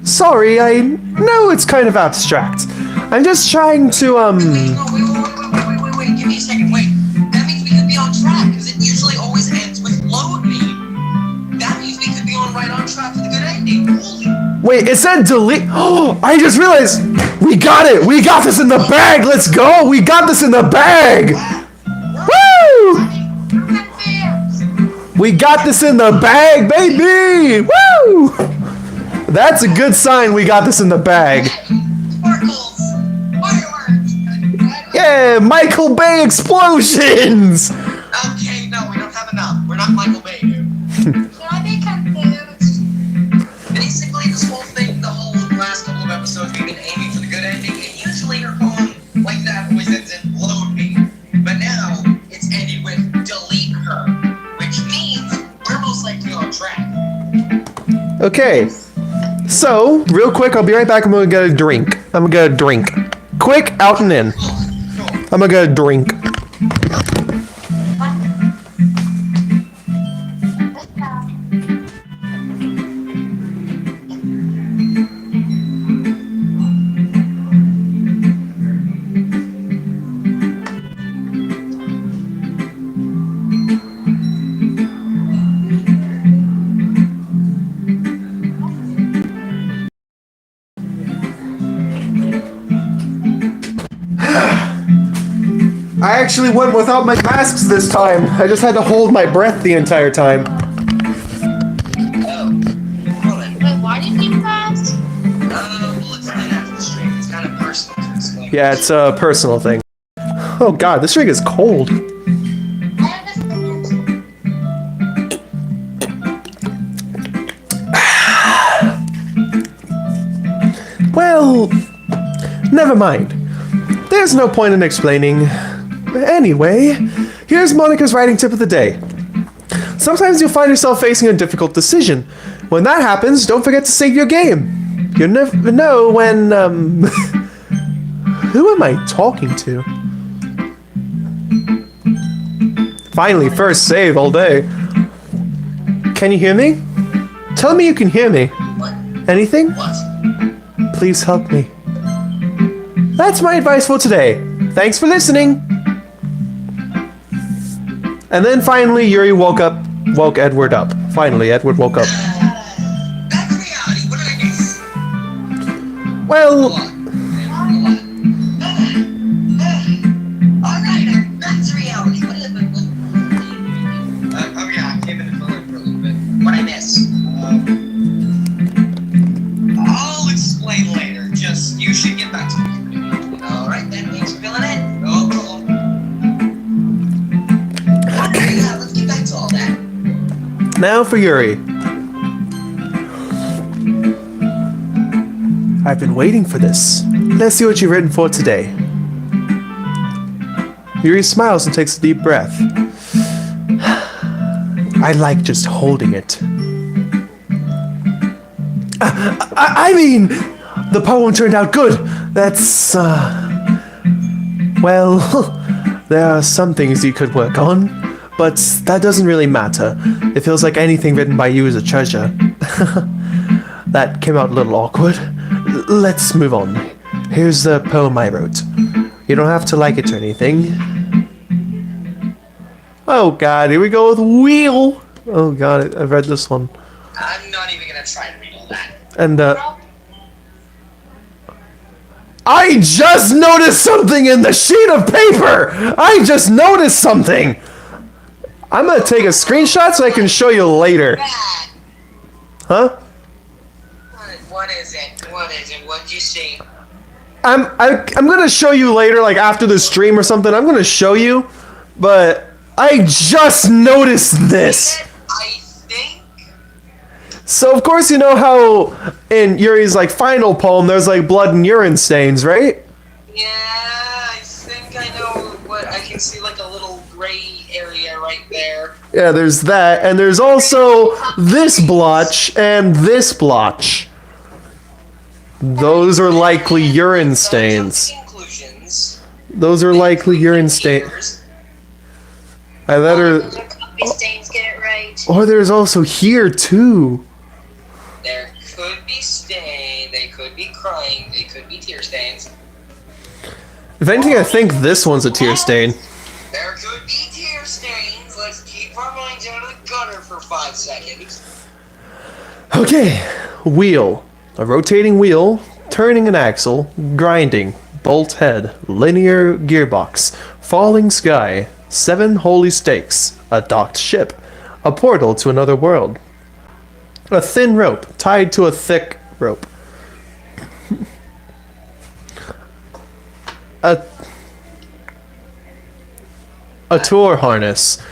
Sorry, I know it's kind of abstract. I'm just trying to, Wait, give me a second, wait. That means we could be on track, because it usually always ends with load me. That means we could be right on track for the good ending. Holy... Wait, it said delete. Oh, I just realized. We got it. We got this in the bag. Let's go. We got this in the bag. Woo! We got this in the bag, baby! Woo! That's a good sign we got this in the bag. Sparkles! Fireworks! Yeah, Michael Bay explosions! Okay, no, we don't have enough. We're not Michael Bay, dude. Can I be confused? Basically, this whole thing, the whole last couple of episodes, we've been aiming for the good ending, and usually your poem like that always ends in load me. But now, it's ended with delete her, which means we're most likely on track. Okay. So, real quick, I'll be right back. I'm gonna get a drink. Quick, out and in. I'm gonna get a drink. I actually went without my masks this time. I just had to hold my breath the entire time. Oh, hold on. Wait, why did you pass? We'll explain after the stream. It's kind of personal to explain. Yeah, it's a personal thing. Oh god, this drink is cold. I understand. Well, never mind. There's no point in explaining. Anyway, here's Monika's writing tip of the day. Sometimes you'll find yourself facing a difficult decision. When that happens, don't forget to save your game. You never know when, Who am I talking to? Finally, first save all day. Can you hear me? Tell me you can hear me. What? Anything? What? Please help me. That's my advice for today. Thanks for listening. And then finally, Yuri woke Edward up. Finally, Edward woke up. That's reality. What did I miss? Well, Alright, that's reality. What did oh yeah, I came in to fill in for a little bit. What I miss? I'll explain later. Just, you should get back to me. Alright then, thanks for filling in. No problem. Okay, yeah, let's get back to all that. now for Yuri. I've been waiting for this. Let's see what you've written for today. Yuri smiles and takes a deep breath. I like just holding it. I mean, the poem turned out good. That's, well, there are some things you could work on, but that doesn't really matter. It feels like anything written by you is a treasure. That came out a little awkward. Let's move on. Here's the poem I wrote. You don't have to like it or anything. Oh god, here we go with Wheel. Oh god, I've read this one. I'm not even gonna try to read all that. And, I just noticed something in the sheet of paper! I just noticed something! I'm gonna take a screenshot so I can show you later. Bad. Huh? What is it? What is it? What'd you see? I'm gonna show you later, like after the stream or something. I'm gonna show you, but I just noticed this. I think. So of course you know how in Yuri's like final poem there's like blood and urine stains, right? Yeah, I think I know what. I can see like a little gray area right there. Yeah, there's that, and there's also this blotch and this blotch. Those are likely urine stains. Conclusions. Those are likely urine stains. I let her. Copy stains, get it right. Oh, there's also here too. There could be stain. They could be crying. They could be tear stains. If anything, I think this one's a tear stain. There could be tear stains. Let's keep our minds out of the gutter for 5 seconds. Okay, wheel. A rotating wheel, turning an axle, grinding, bolt head, linear gearbox, falling sky, 7 holy stakes, a docked ship, a portal to another world. A thin rope tied to a thick rope. A tour harness.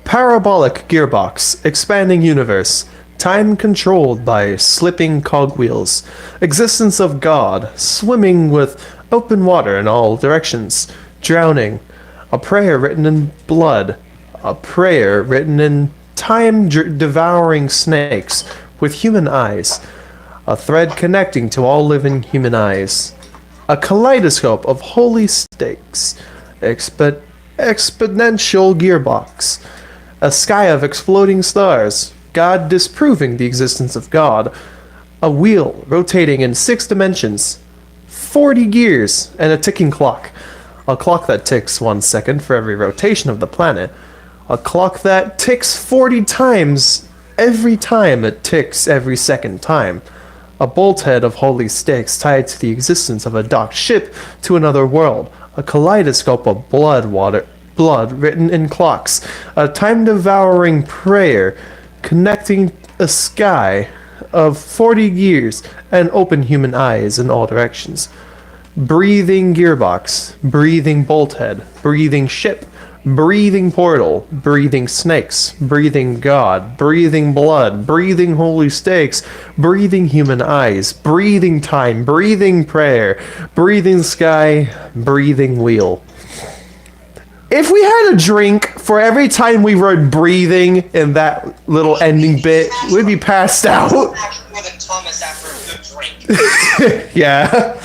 Parabolic gearbox. Expanding universe. Time controlled by slipping cogwheels. Existence of God. Swimming with open water in all directions. Drowning. A prayer written in blood. A prayer written in time-devouring snakes with human eyes. A thread connecting to all living human eyes. A kaleidoscope of holy stakes. Exponential gearbox. A sky of exploding stars. God disproving the existence of God. A wheel rotating in 6 dimensions. 40 gears and a ticking clock. A clock that ticks 1 second for every rotation of the planet. A clock that ticks 40 times every time it ticks every second time. A bolt head of holy stakes tied to the existence of a docked ship to another world. A kaleidoscope of blood written in clocks. A time-devouring prayer connecting a sky of 40 gears and open human eyes in all directions. Breathing gearbox, breathing bolt head, breathing ship, breathing portal, breathing snakes, breathing God, breathing blood, breathing holy stakes, breathing human eyes, breathing time, breathing prayer, breathing sky, breathing wheel. If we had a drink for every time we wrote breathing in that little ending bit, we'd be passed out. Smash more than Thomas after a good drink. Yeah.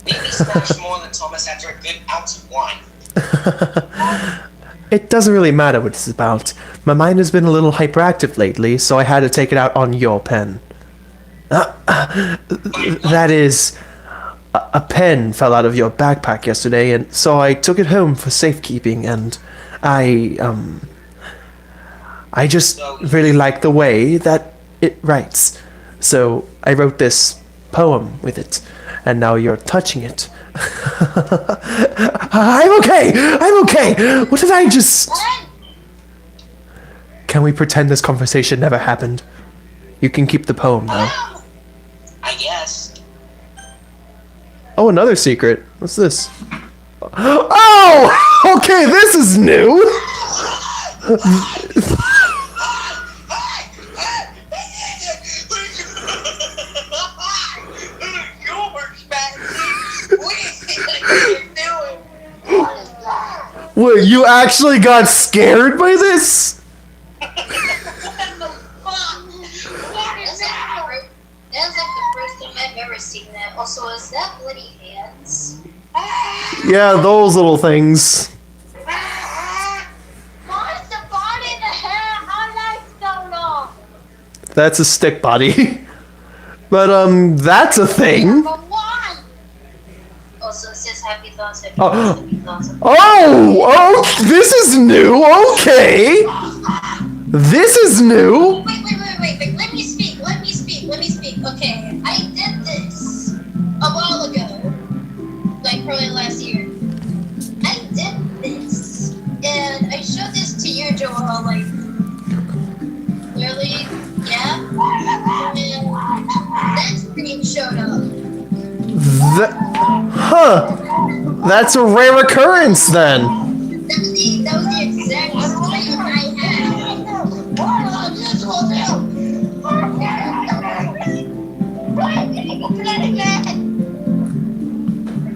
Maybe smash more than Thomas after a good ounce of wine. It doesn't really matter what it's about. My mind has been a little hyperactive lately, so I had to take it out on your pen. That is, a pen fell out of your backpack yesterday, and so I took it home for safekeeping, and I just really like the way that it writes. So I wrote this poem with it, and now you're touching it. I'm okay! What did I just... Can we pretend this conversation never happened? You can keep the poem, though. I guess. Oh, another secret. What's this? Oh! Okay, this is new! Wait, you actually got scared by this? What the fuck? What is that? That's like the first time I've ever seen that. Also, is that bloody hands? Yeah, those little things. Why is the body in the hair? How lights going off? That's a stick body. But, that's a thing. But why? Also, it says happy thoughts, happy Oh. thoughts, happy thoughts. Oh, this is new. Okay. This is new. Wait. Let me speak. Okay, I did this a while ago. Like, probably last year. I did this. And I showed this to you, Joel, like, nearly, yeah? And that screen showed up. That's a rare occurrence then. That was the exact screen I had.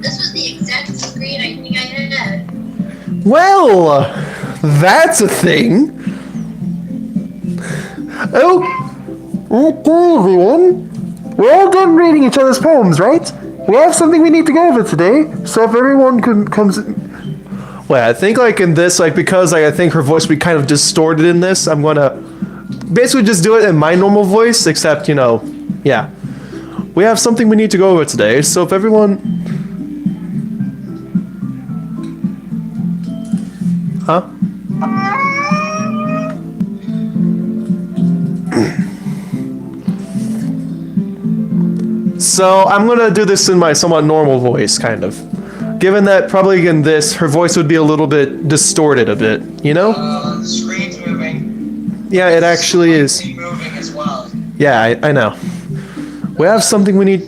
This was the exact screen I think I had. Well, that's a thing. Oh, okay, everyone. We're all done reading each other's poems, right? We have something we need to go over today, so if everyone comes... Wait, I think like in this, like because like, I think her voice would be kind of distorted in this, I'm gonna basically just do it in my normal voice, except, you know, yeah. We have something we need to go over today, so if everyone... Huh? So I'm gonna do this in my somewhat normal voice, kind of. Given that probably in this, her voice would be a little bit distorted a bit, you know? The screen's Yeah, it actually is. Moving as well. Yeah, I know. We have something we need.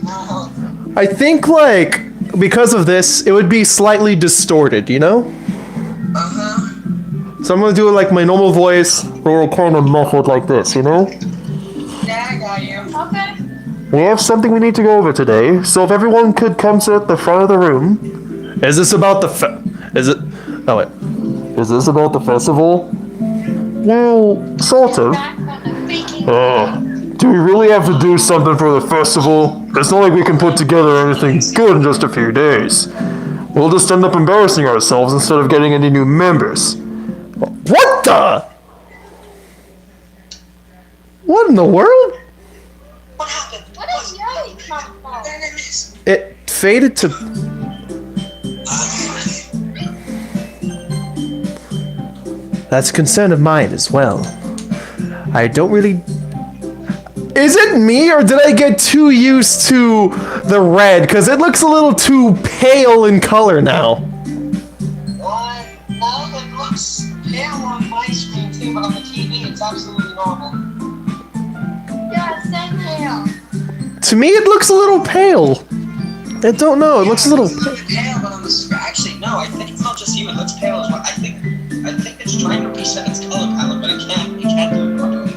I think, like, because of this, it would be slightly distorted, you know? Uh-huh. So I'm gonna do it like my normal voice, or kind of muffled like this, you know? Yeah, I got you. Okay. We have something we need to go over today, so if everyone could come sit at the front of the room. Is this about the is it? Oh wait. Is this about the festival? Well, sort of. Back on the freaking Do we really have to do something for the festival? It's not like we can put together anything good in just a few days. We'll just end up embarrassing ourselves instead of getting any new members. What the? What in the world? What happened? What is Yuri come from? There it is. It faded to... That's a concern of mine as well. I don't really... Is it me, or did I get too used to the red? Because it looks a little too pale in color now. What? No, it looks pale on my screen too, but on the TV it's absolutely normal. Yeah, same here. To me, it looks a little pale. I don't know, it looks a little... It's pale, but on the screen... Actually, no, I think it's not just you, it looks pale as well. I think it's trying to reset its color palette, but it can't do it properly.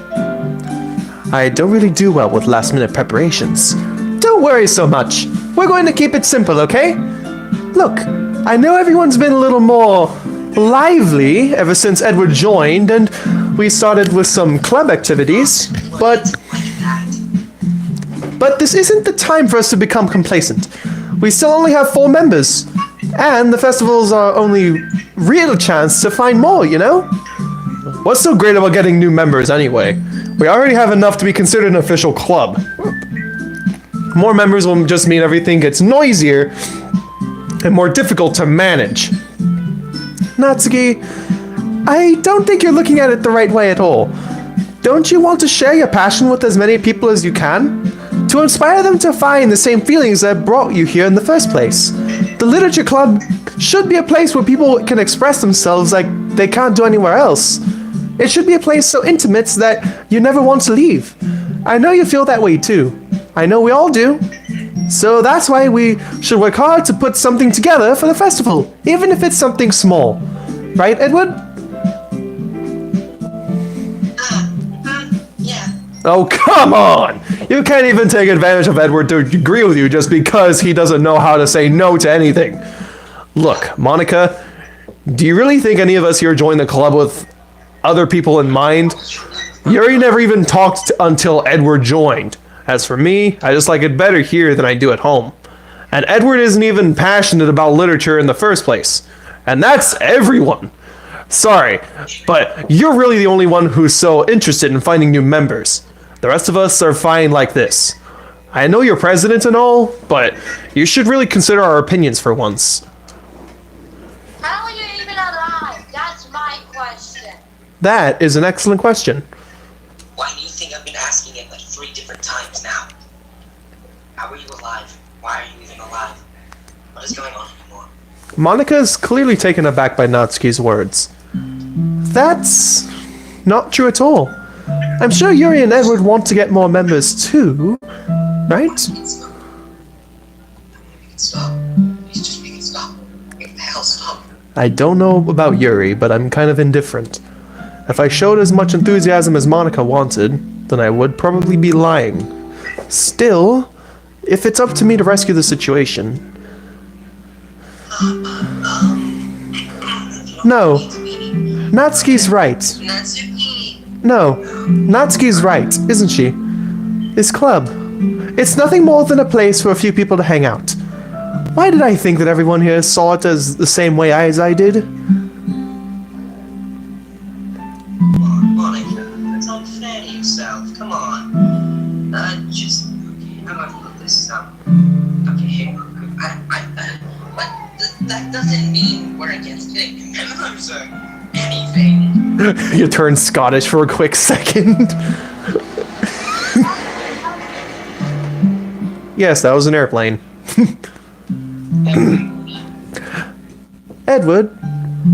I don't really do well with last-minute preparations. Don't worry so much. We're going to keep it simple, okay? Look, I know everyone's been a little more lively ever since Edward joined, and we started with some club activities, but this isn't the time for us to become complacent. We still only have 4 members, and the festival's our only real chance to find more, you know? What's so great about getting new members anyway? We already have enough to be considered an official club. More members will just mean everything gets noisier and more difficult to manage. Natsuki, I don't think you're looking at it the right way at all. Don't you want to share your passion with as many people as you can? To inspire them to find the same feelings that brought you here in the first place. The Literature Club should be a place where people can express themselves like they can't do anywhere else. It should be a place so intimate that you never want to leave. I know you feel that way too. I know we all do. So that's why we should work hard to put something together for the festival, even if it's something small. Right, Edward? Yeah. Oh, come on! You can't even take advantage of Edward to agree with you just because he doesn't know how to say no to anything. Look, Monika, do you really think any of us here joined the club with other people in mind? Yuri never even talked until Edward joined. As for me, I just like it better here than I do at home. And Edward isn't even passionate about literature in the first place. And that's everyone. Sorry, but you're really the only one who's so interested in finding new members. The rest of us are fine like this. I know you're president and all, but you should really consider our opinions for once. How are you even alive? That's my question. That is an excellent question. Why do you think I've been asking it like 3 different times now? How are you alive? Why are you even alive? What is going on anymore? Monika's clearly taken aback by Natsuki's words. That's not true at all. I'm sure Yuri and Edward want to get more members too, right? Stop. Please just make it stop. Make the hell stop. I don't know about Yuri, but I'm kind of indifferent. If I showed as much enthusiasm as Monika wanted, then I would probably be lying. Still, if it's up to me to rescue the situation... No, Natsuki's right. Natsuki. No, Natsuki's right, isn't she? This club. It's nothing more than a place for a few people to hang out. Why did I think that everyone here saw it as the same way as I did? Monika, that's unfair to yourself. Come on. Just... Okay, how do I put this up? Okay, here. But that doesn't mean we're against getting members or anything. You turned Scottish for a quick second. Yes, that was an airplane. Edward,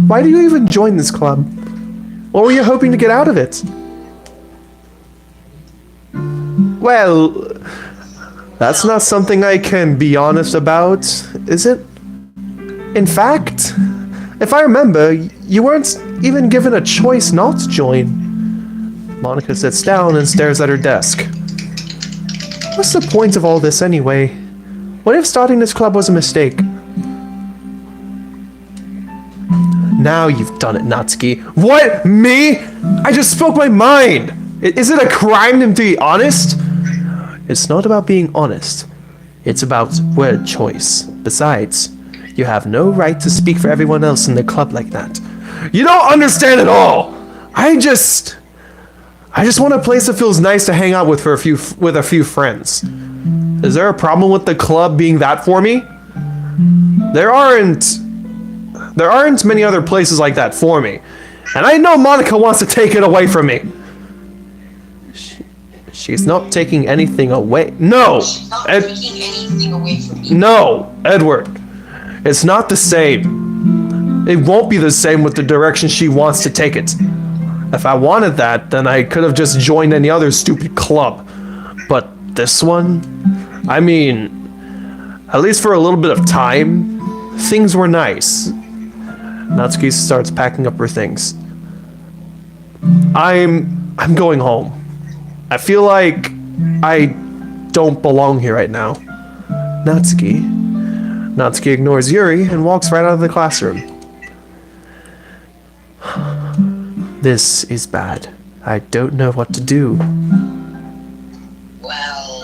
why do you even join this club? What were you hoping to get out of it? Well, that's not something I can be honest about, is it? In fact, if I remember, you weren't even given a choice not to join. Monika sits down and stares at her desk. What's the point of all this anyway? What if starting this club was a mistake? Now you've done it, Natsuki. What? Me? I just spoke my mind! Is it a crime to be honest? It's not about being honest. It's about word choice. Besides, you have no right to speak for everyone else in the club like that. You don't understand at all! I just want a place that feels nice to hang out with a few friends. Is there a problem with the club being that for me? There aren't many other places like that for me. And I know Monika wants to take it away from me. She's not taking anything away. No! She's not taking anything away from me. No, Edward. It's not the same. It won't be the same with the direction she wants to take it. If I wanted that, then I could have just joined any other stupid club. But this one? I mean, at least for a little bit of time, things were nice. Natsuki starts packing up her things. I'm going home. I feel like I don't belong here right now. Natsuki ignores Yuri and walks right out of the classroom. This is bad. I don't know what to do. Well...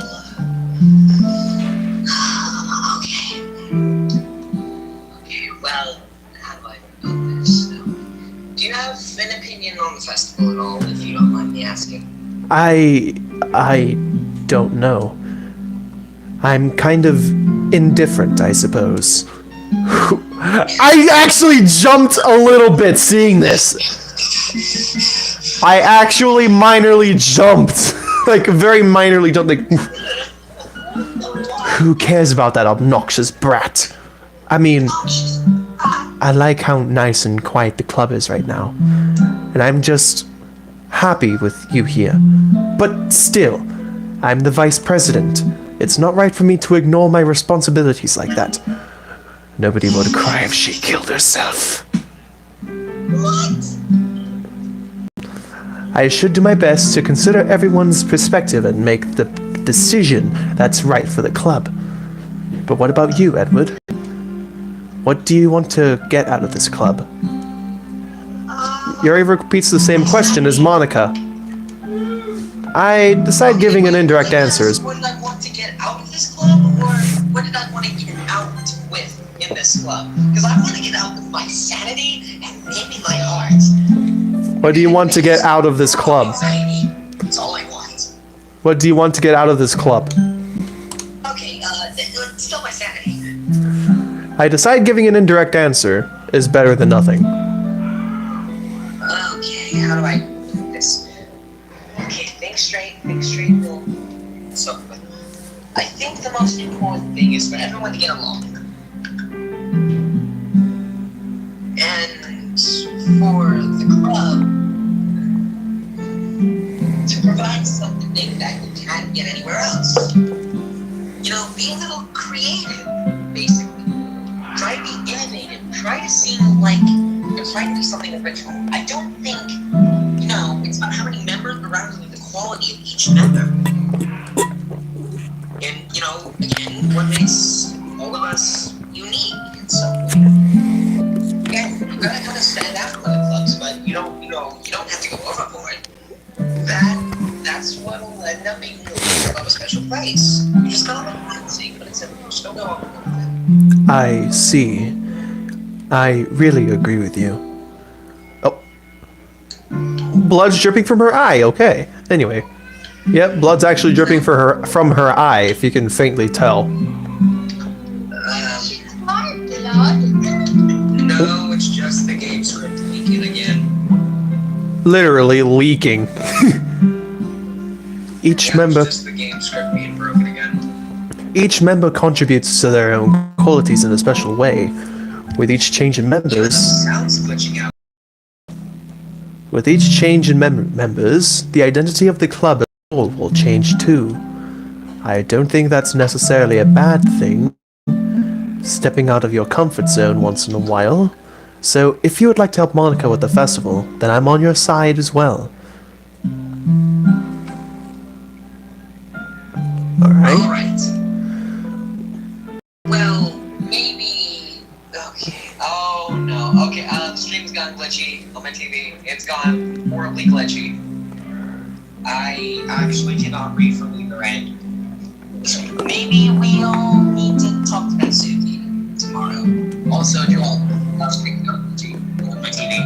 Okay. Okay, well, how do I put this? Do you have an opinion on the festival at all, if you don't mind me asking? I don't know. I'm kind of indifferent, I suppose. I actually jumped a little bit seeing this. I actually minorly jumped. Like, very minorly jumped. Like, who cares about that obnoxious brat? I mean, I like how nice and quiet the club is right now. And I'm just happy with you here. But still, I'm the vice president. It's not right for me to ignore my responsibilities like that. Nobody would cry if she killed herself. What? I should do my best to consider everyone's perspective and make the decision that's right for the club. But what about you, Edward? What do you want to get out of this club? Yuri repeats the same question as Monika. I decide giving an indirect answer is... What did I want to get out of this club, or what did I want to get out with in this club? Because I want to get out with my sanity and maybe my heart. What do you want to get out of this club? Anxiety. That's all I want. What do you want to get out of this club? Okay, still my sanity. I decide giving an indirect answer is better than nothing. Okay, how do I do this? Okay, think straight, Bill. So, I think the most important thing is for everyone to get along. And for the club to provide something that you can't get anywhere else. You know, be a little creative, basically. Try to be innovative. Try to seem like you're trying to do something original. I don't think, you know, it's about how many members, but rather the quality of each member. And, you know, again, what makes all of us unique. And so, again, you gotta kind of stand out from other clubs, but you don't have to go overboard. That's what'll end up making the club a special place. You just gotta let it see, but it's simple. Just don't go overboard with it. I see. I really agree with you. Oh. Blood's dripping from her eye, okay. Anyway. Yep, blood's actually dripping from her eye, if you can faintly tell. She's smart, blood. No, it's just the game script leaking again. Literally leaking. Each member... It's just the game script being broken again. Each member contributes to their own qualities in a special way. With each change in members... Sounds glitching out. With each change in members, the identity of the club as a whole will change too. I don't think that's necessarily a bad thing, stepping out of your comfort zone once in a while. So if you would like to help Monika with the festival, then I'm on your side as well. Alright. Alright. Well, maybe... Okay. Oh, no. Okay, the stream's gone glitchy on my TV. It's gone horribly glitchy. I actually cannot read from either end. Maybe we all need to talk to Natsuki tomorrow. Also, do all speaking of glitchy on my TV.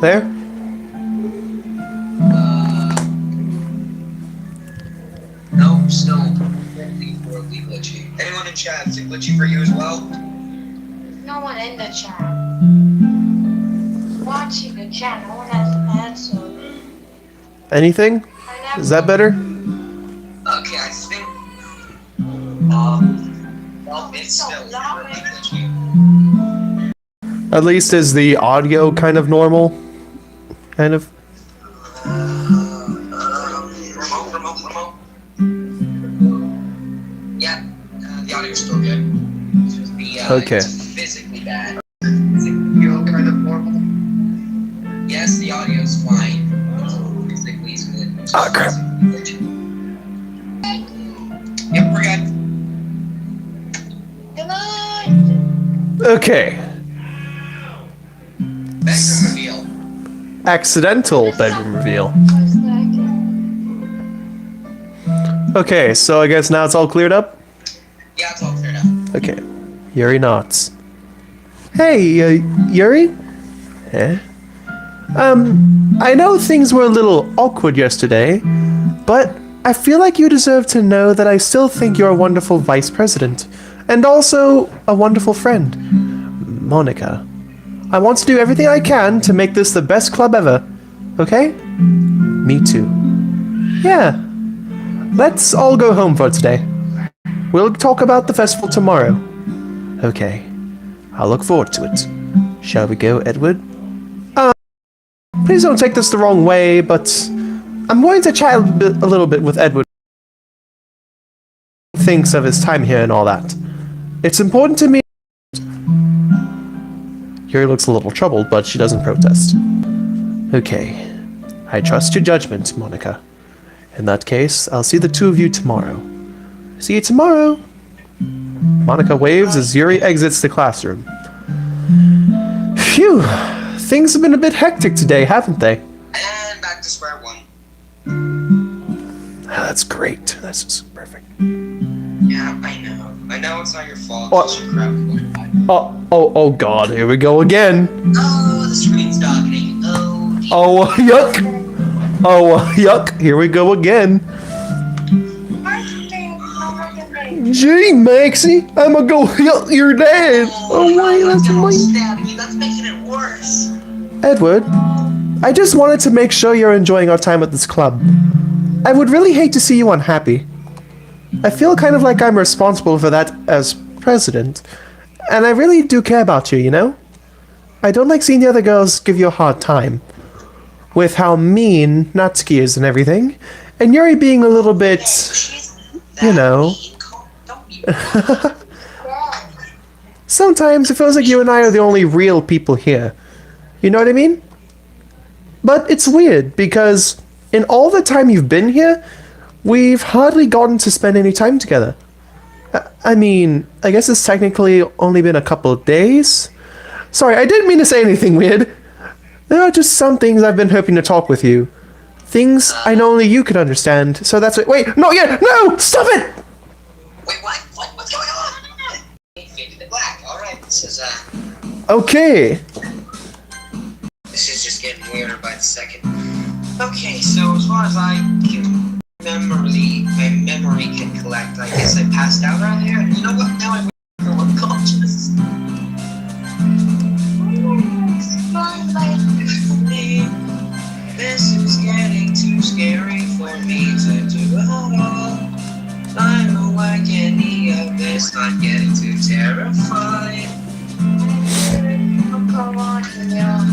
There? No, still horribly glitchy. Anyone in chat, is it glitchy for you as well? No one in the chat. Watching the chat, no one has an answer. Anything? Is that better? Okay, I think... well, it's still horribly glitchy. At least is the audio kind of normal? Kind of? Remote. Yeah, the audio's still good. It's just Okay. it's physically bad. Is it feel kind of normal? Yes, the audio's fine. Physically it's good. It's Oh, just crap. physically glitchy. Yep, we're good. Good night. Okay. Bedroom reveal. Accidental bedroom reveal. Okay, so I guess now it's all cleared up? Yeah, it's all cleared up. Okay. Yuri nods. Hey, Yuri? Eh? I know things were a little awkward yesterday, but I feel like you deserve to know that I still think you're a wonderful vice president, and also a wonderful friend. Monika. I want to do everything I can to make this the best club ever. Okay? Me too. Yeah. Let's all go home for today. We'll talk about the festival tomorrow. Okay. I'll look forward to it. Shall we go, Edward? Please don't take this the wrong way, but I'm going to chat a little bit with Edward. Thinks of his time here and all that. It's important to me. Yuri looks a little troubled, but she doesn't protest. Okay. I trust your judgment, Monika. In that case, I'll see the two of you tomorrow. See you tomorrow! Monika waves as Yuri exits the classroom. Phew! Things have been a bit hectic today, haven't they? And back to square one. That's great. That's just perfect. Yeah, I know. I know it's not your fault. What? It's your crap. Oh god, here we go again. Oh, the screen's darkening. Oh, dear. Oh, yuck! Oh, yuck, here we go again. Gee, Maxie, I'ma go help your dad. Oh, wait, that's my... That's making it worse. Edward, I just wanted to make sure you're enjoying our time at this club. I would really hate to see you unhappy. I feel kind of like I'm responsible for that as president, and I really do care about you, you know? I don't like seeing the other girls give you a hard time. With how mean Natsuki is and everything, and Yuri being a little bit, you know... Sometimes it feels like you and I are the only real people here. You know what I mean? But it's weird, because in all the time you've been here, we've hardly gotten to spend any time together. I mean, I guess it's technically only been a couple of days. Sorry, I didn't mean to say anything weird. There are just some things I've been hoping to talk with you. Things I know only you can understand, so that's it. Wait, not yet! No! Stop it! Wait, what? What's going on? Fade to the black. Alright, this is, Okay. This is just getting weirder by the second. Okay, so as far as I can my memory can collect, I guess I passed out earlier. You know what? Now I'm unconscious. This is getting too scary for me to do all. I know I can't of this. I'm getting too terrified. Come on, yeah.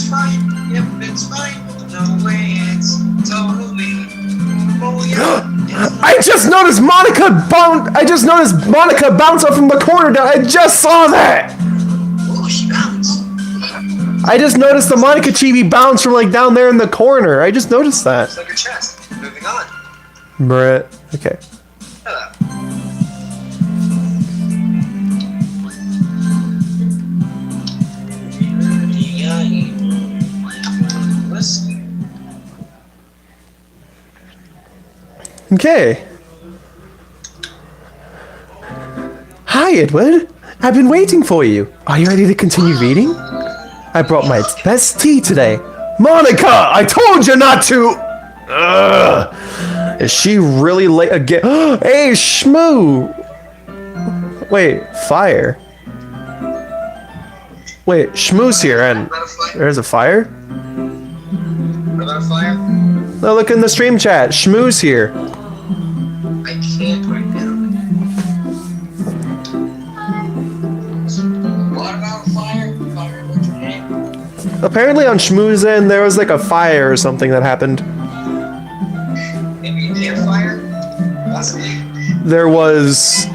it's fine. Yep, it's fine. No way, it's totally. Oh yeah. I just noticed Monica bounce up from the corner down. I just saw that. Oh, she bounced. I just noticed the Monica chibi bounce from like down there in the corner. I just noticed that. It's like her chest. Moving on. Brett. Okay. Hello. Okay. Hi, Edward. I've been waiting for you. Are you ready to continue reading? I brought my best tea today. Monica, I told you not to. Ugh. Is she really late again? Hey, Shmoo. Wait, fire. Wait, Shmoo's here and there's a fire? What about a fire? Oh, look in the stream chat. Shmoo's here. I can't right now. What about a fire? Fire, what's your name? Apparently on Shmoo's end, there was like a fire or something that happened. Maybe a campfire? Possibly. There was...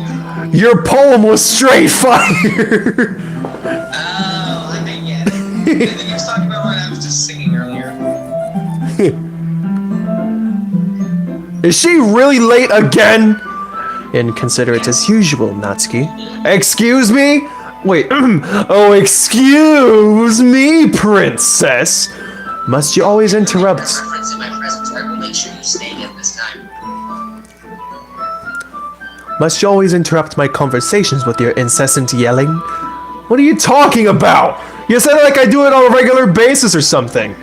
Your poem was straight fire! Oh, I think yeah. I think he was talking about what I was just singing earlier. Is she really late again? Inconsiderate as usual, Natsuki. Excuse me? Wait, oh, excuse me, princess. Must you always interrupt? Reference in my presence. I will make sure you stay in this time. Must you always interrupt my conversations with your incessant yelling? What are you talking about? You said like I do it on a regular basis or something.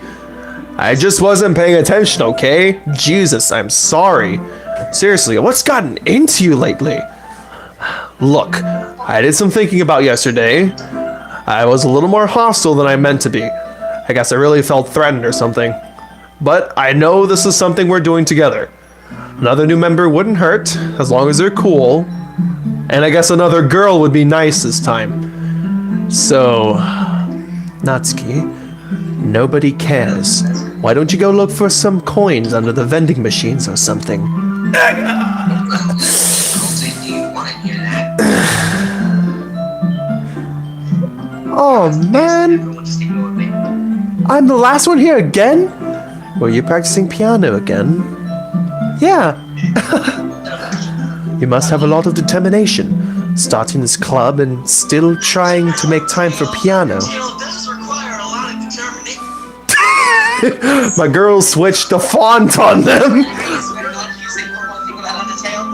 I just wasn't paying attention, okay? Jesus, I'm sorry. Seriously, what's gotten into you lately? Look, I did some thinking about yesterday. I was a little more hostile than I meant to be. I guess I really felt threatened or something. But I know this is something we're doing together. Another new member wouldn't hurt, as long as they're cool. And I guess another girl would be nice this time. So, Natsuki, nobody cares. Why don't you go look for some coins under the vending machines or something? Do you want to hear that? Oh man, Everyone just ignore me. I'm the last one here again? Were you practicing piano again? Yeah. You must have a lot of determination, starting this club and still trying to make time for piano. Skill does require a lot of determination. My girl switched the font on them. Better not using for one thing without Undertale.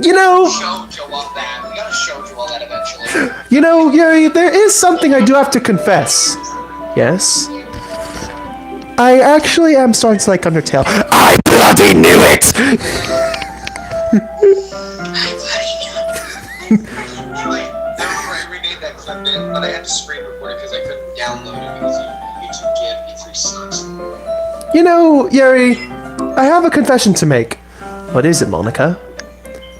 You know, Show Joe all that. We gotta show Joe all that eventually. Yuri, there is something I do have to confess. Yes? I actually am starting to like Undertale. I bloody knew it! Anyway, I remade that clip in, but I had to screen record it because I couldn't download it because YouTube can't E3 sucks. You know, Yuri, I have a confession to make. What is it, Monica?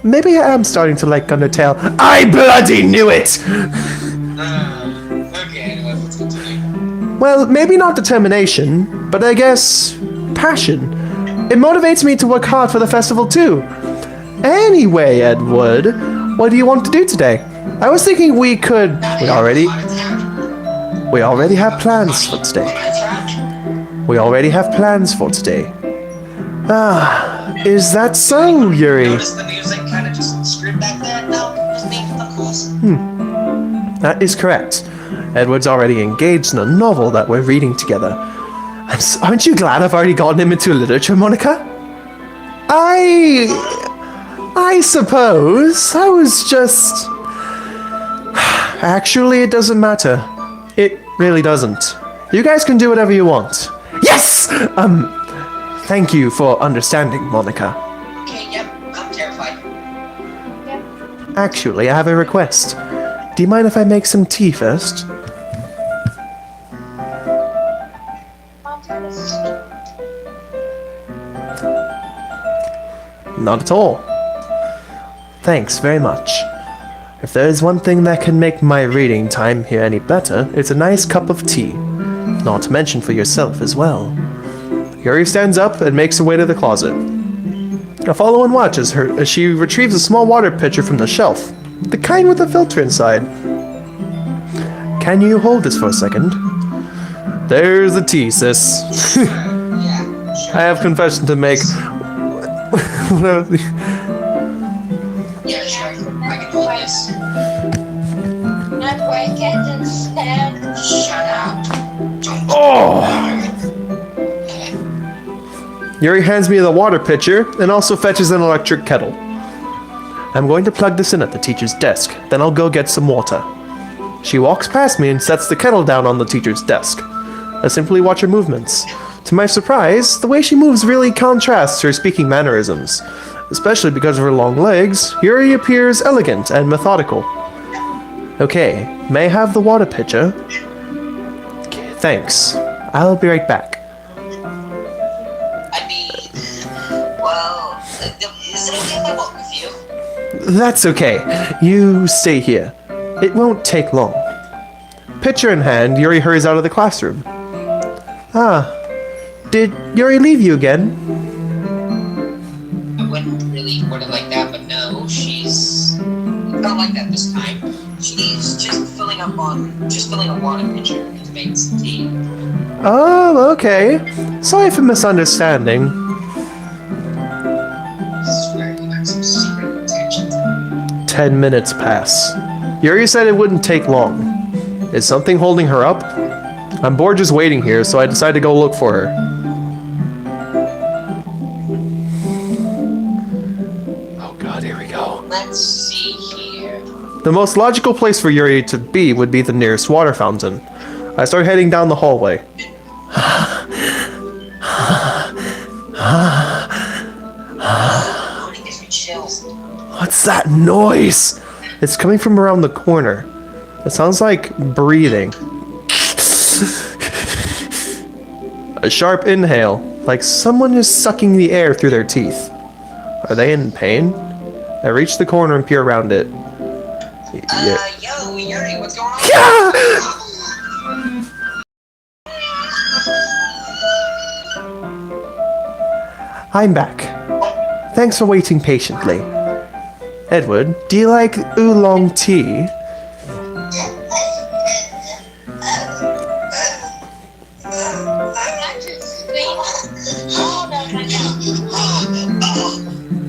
Maybe I am starting to like Undertale. I bloody knew it! Okay, anyway, let's continue. Well, maybe not determination, but I guess passion. It motivates me to work hard for the festival too. Anyway, Edward, what do you want to do today? I was thinking we could... We already have plans for today. We already have plans for today. Ah, is that so, Yuri? Notice the music kind of just screwed back there? No, it was me, of course. That is correct. Edward's already engaged in a novel that we're reading together. Aren't you glad I've already gotten him into literature, Monica? I suppose. I was just... Actually, it doesn't matter. It really doesn't. You guys can do whatever you want. Yes! Thank you for understanding, Monica. Okay, yep, I'm terrified. Actually, I have a request. Do you mind if I make some tea first? Not at all. Thanks very much. If there is one thing that can make my reading time here any better, it's a nice cup of tea. Not to mention for yourself as well. Yuri stands up and makes her way to the closet. I follow and watch as she retrieves a small water pitcher from the shelf, the kind with a filter inside. Can you hold this for a second? There's the tea, sis. Yeah, sure. I have confession to make. Yeah, sure. I can hold this. Not quite getting stabbed. Shut up. Don't. Oh! Yuri hands me the water pitcher and also fetches an electric kettle. I'm going to plug this in at the teacher's desk, then I'll go get some water. She walks past me and sets the kettle down on the teacher's desk. I simply watch her movements. To my surprise, the way she moves really contrasts her speaking mannerisms. Especially because of her long legs, Yuri appears elegant and methodical. Okay, may I have the water pitcher? Okay, thanks. I'll be right back. I mean, well, is it okay if I walk with you? That's okay. You stay here. It won't take long. Pitcher in hand, Yuri hurries out of the classroom. Ah, did Yuri leave you again? I wouldn't really put it like that, but no, she's not like that this time. She's just filling a water pitcher to make some tea. Oh, okay. Sorry for misunderstanding. I swear you got some secret intentions. 10 minutes pass. Yuri said it wouldn't take long. Is something holding her up? I'm bored just waiting here, so I decide to go look for her. Oh god, here we go. Let's see here. The most logical place for Yuri to be would be the nearest water fountain. I start heading down the hallway. Oh, it gives me chills. What's that noise? It's coming from around the corner. It sounds like breathing. A sharp inhale, like someone is sucking the air through their teeth. Are they in pain? I reach the corner and peer around it. Yo, Yuri, what's going on? I'm back. Thanks for waiting patiently. Edward, do you like oolong tea? I'm just screaming. Oh no, my God.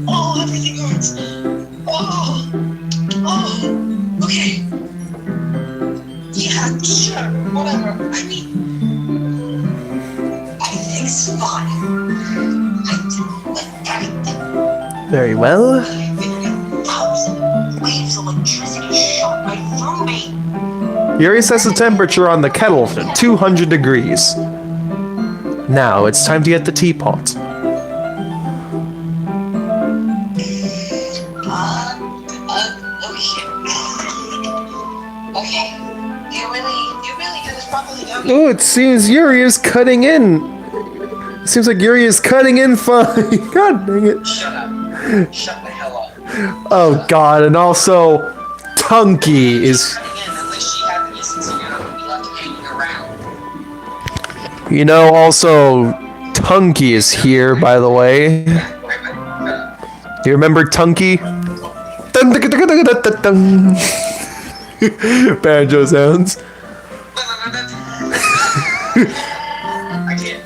Oh, everything hurts. Okay. Yeah, sure, whatever. I mean, everything's fine. I did with everything. Very well. 1,000 waves of electricity shot right through me. Yuri sets the temperature on the kettle to 200 degrees. Now it's time to get the teapot. Okay. Do you really do this properly, don't you? Oh, it seems Yuri is cutting in. It seems like Yuri is cutting in fine. God dang it. Shut up. Shut the hell up. Oh god, and also Tunky is... Unless she had the instance, you're not gonna be left hanging around. You know, also Tunky is here, by the way. Do you remember Tunky? Dun, dun, dun, dun, dun, dun, dun. Banjo sounds. I can't.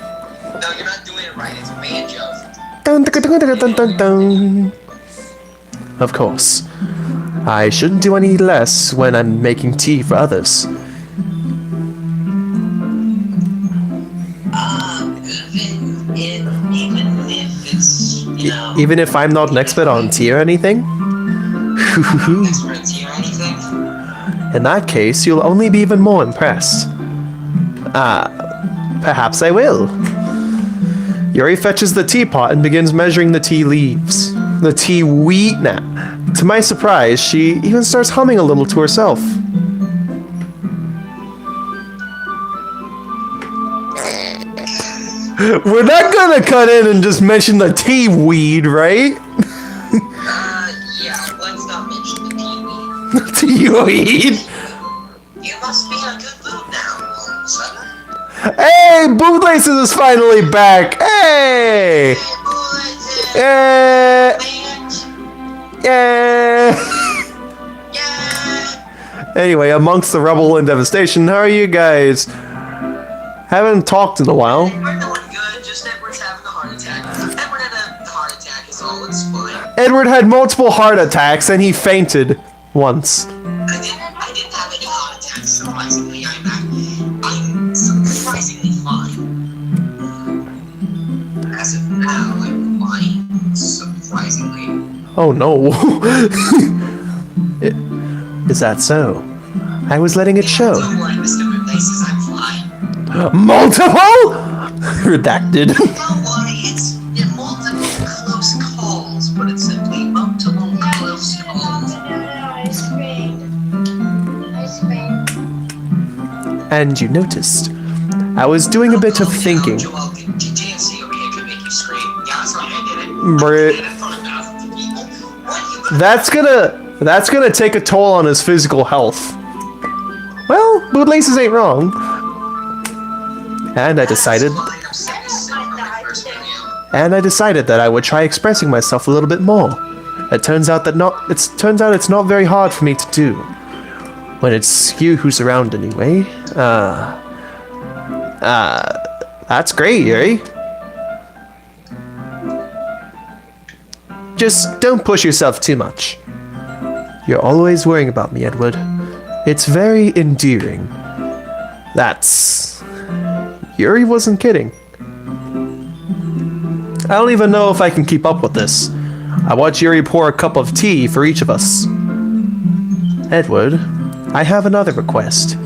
No, you're not doing it right. It's banjo. Dun, dun, dun, dun, dun, dun, dun. Of course. I shouldn't do any less when I'm making tea for others. Even if it's, you know, Even if I'm not an expert on tea or anything? experts or anything. In that case, you'll only be even more impressed. Perhaps I will. Yuri fetches the teapot and begins measuring the tea leaves. The tea wheat now. To my surprise, she even starts humming a little to herself. We're not gonna cut in and just mention the tea weed, right? Yeah, let's not mention the tea weed. Do you eat? You must be in a good mood now, all of a sudden. Hey, Bootlaces is finally back. Hey. Hey, boys, Yeah. bitch. Yeah. Yeah. Anyway, amongst the rubble and devastation, how are you guys? Haven't talked in a while. We're doing good, just Edward's having a heart attack. Edward had a heart attack, is all, it's fine. Edward had multiple heart attacks and he fainted once. I didn't have any heart attacks, surprisingly. I'm surprisingly fine. As of now, I'm fine, surprisingly. Oh no. Is that so? I was letting it show. Don't worry, Mr. Bootlaces, I'm fine. Multiple? Redacted. Don't worry, it's multiple close calls, but it's simply multiple close calls. I screamed. And you noticed. I was doing a bit of thinking. Joel, DDLC over here can make you scream. Yeah, sorry, I did it. Brit. I did it in front of thousands of people. What you That's gonna take a toll on his physical health. Well, Bootlaces ain't wrong. And I decided that I would try expressing myself a little bit more. It turns out it's not very hard for me to do. When it's you who's around anyway. That's great, Yuri. Just don't push yourself too much. You're always worrying about me, Edward. It's very endearing. Yuri wasn't kidding. I don't even know if I can keep up with this. I watch Yuri pour a cup of tea for each of us. Edward, I have another request.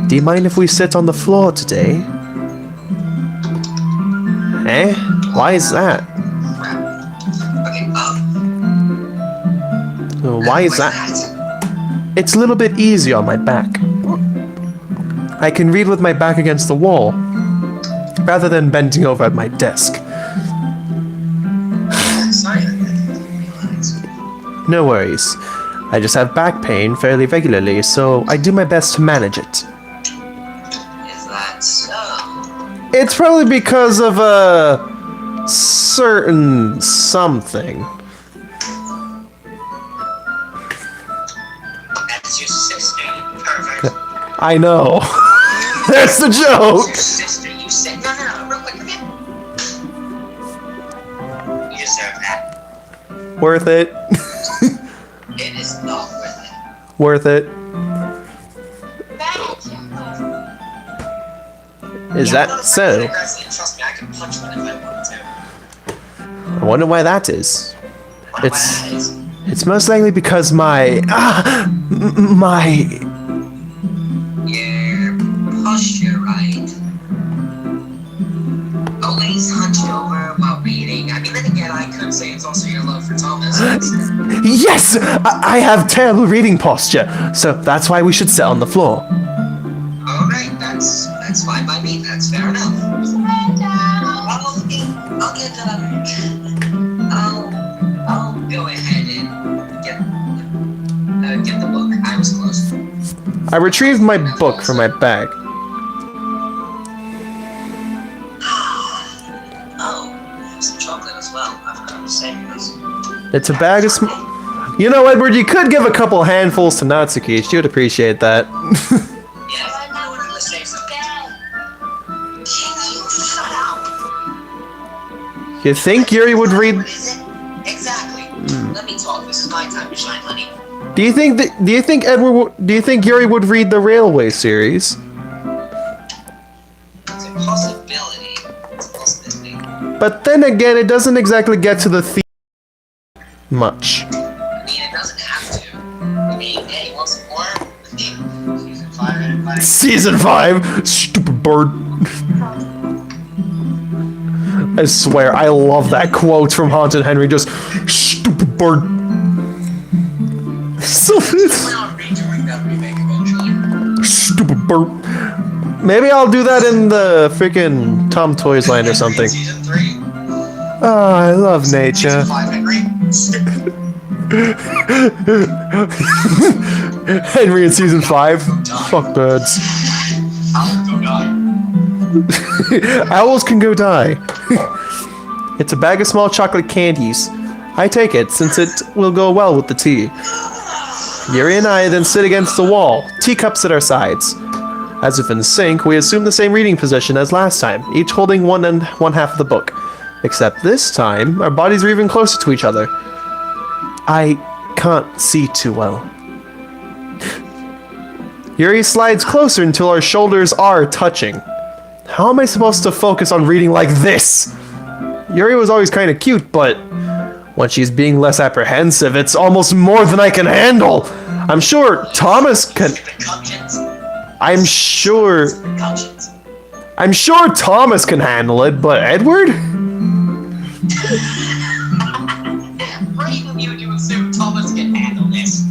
Do you mind if we sit on the floor today? Eh? Why is that? Okay, Why is that? It's a little bit easier on my back. I can read with my back against the wall, rather than bending over at my desk. Sorry, I didn't realize. No worries. I just have back pain fairly regularly, so I do my best to manage it. Is that so? It's probably because of a certain something. That's your sister, you pervert. I know. That's the joke. Your sister, you said. No, real quick, come here. You deserve that. Worth it. It is not worth it. Worth it. Is that so? Trust me, I can punch one if I want to. I wonder why that is. Wonder why that is. It's most likely because my Your posture, right? Always hunched over while reading. I mean, then again, I could say it's also your love for Thomas. Yes! I have terrible reading posture, so that's why we should sit on the floor. Alright, that's fine by me. That's fair enough. I'll go ahead and get the book. I was close. I retrieved my book from my bag. Oh, some chocolate as well. I forgot to say this. It's a bag of You know, Edward, you could give a couple handfuls to Natsuki. She would appreciate that. Yeah, I know what I'm gonna say something. You shut up. You think Yuri would read? What is it? Exactly. Let me talk. This is my time to shine, honey. Do you think Yuri would read the Railway series? It's a possibility. It's a possibility. But then again, it doesn't exactly get to the theme much. I mean, it doesn't have to. I mean, hey, you want some more? Season 5, everybody. Season 5? Stupid bird. I swear, I love that quote from Haunted Henry, just, stupid bird. So I'll redoing that remake eventually. stupid bird. Maybe I'll do that in the freaking Tom Toys Land or something. Season 3. Oh, I love nature. Season 5, Henry. Henry in season 5. Fuck birds. I'll go die. Owls can go die. It's a bag of small chocolate candies. I take it, since it will go well with the tea. Yuri and I then sit against the wall, teacups at our sides. As if in sync, we assume the same reading position as last time, each holding one half of the book. Except this time, our bodies are even closer to each other. I can't see too well. Yuri slides closer until our shoulders are touching. How am I supposed to focus on reading like this? Yuri was always kind of cute, but when she's being less apprehensive, it's almost more than I can handle. I'm sure Thomas can... I'm sure Thomas can handle it, but Edward? Brave of you to assume Thomas can handle this.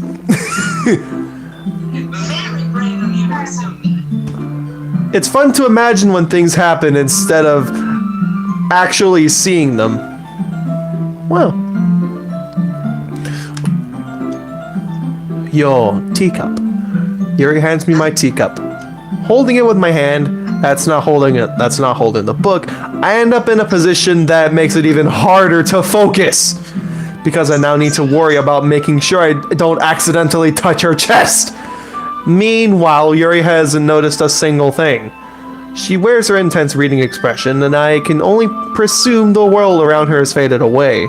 Very brave of you to assume that. It's fun to imagine when things happen instead of actually seeing them. Well. Your teacup. Yuri hands me my teacup. Holding it with my hand, that's not holding the book. I end up in a position that makes it even harder to focus. Because I now need to worry about making sure I don't accidentally touch her chest. Meanwhile, Yuri hasn't noticed a single thing. She wears her intense reading expression, and I can only presume the world around her has faded away.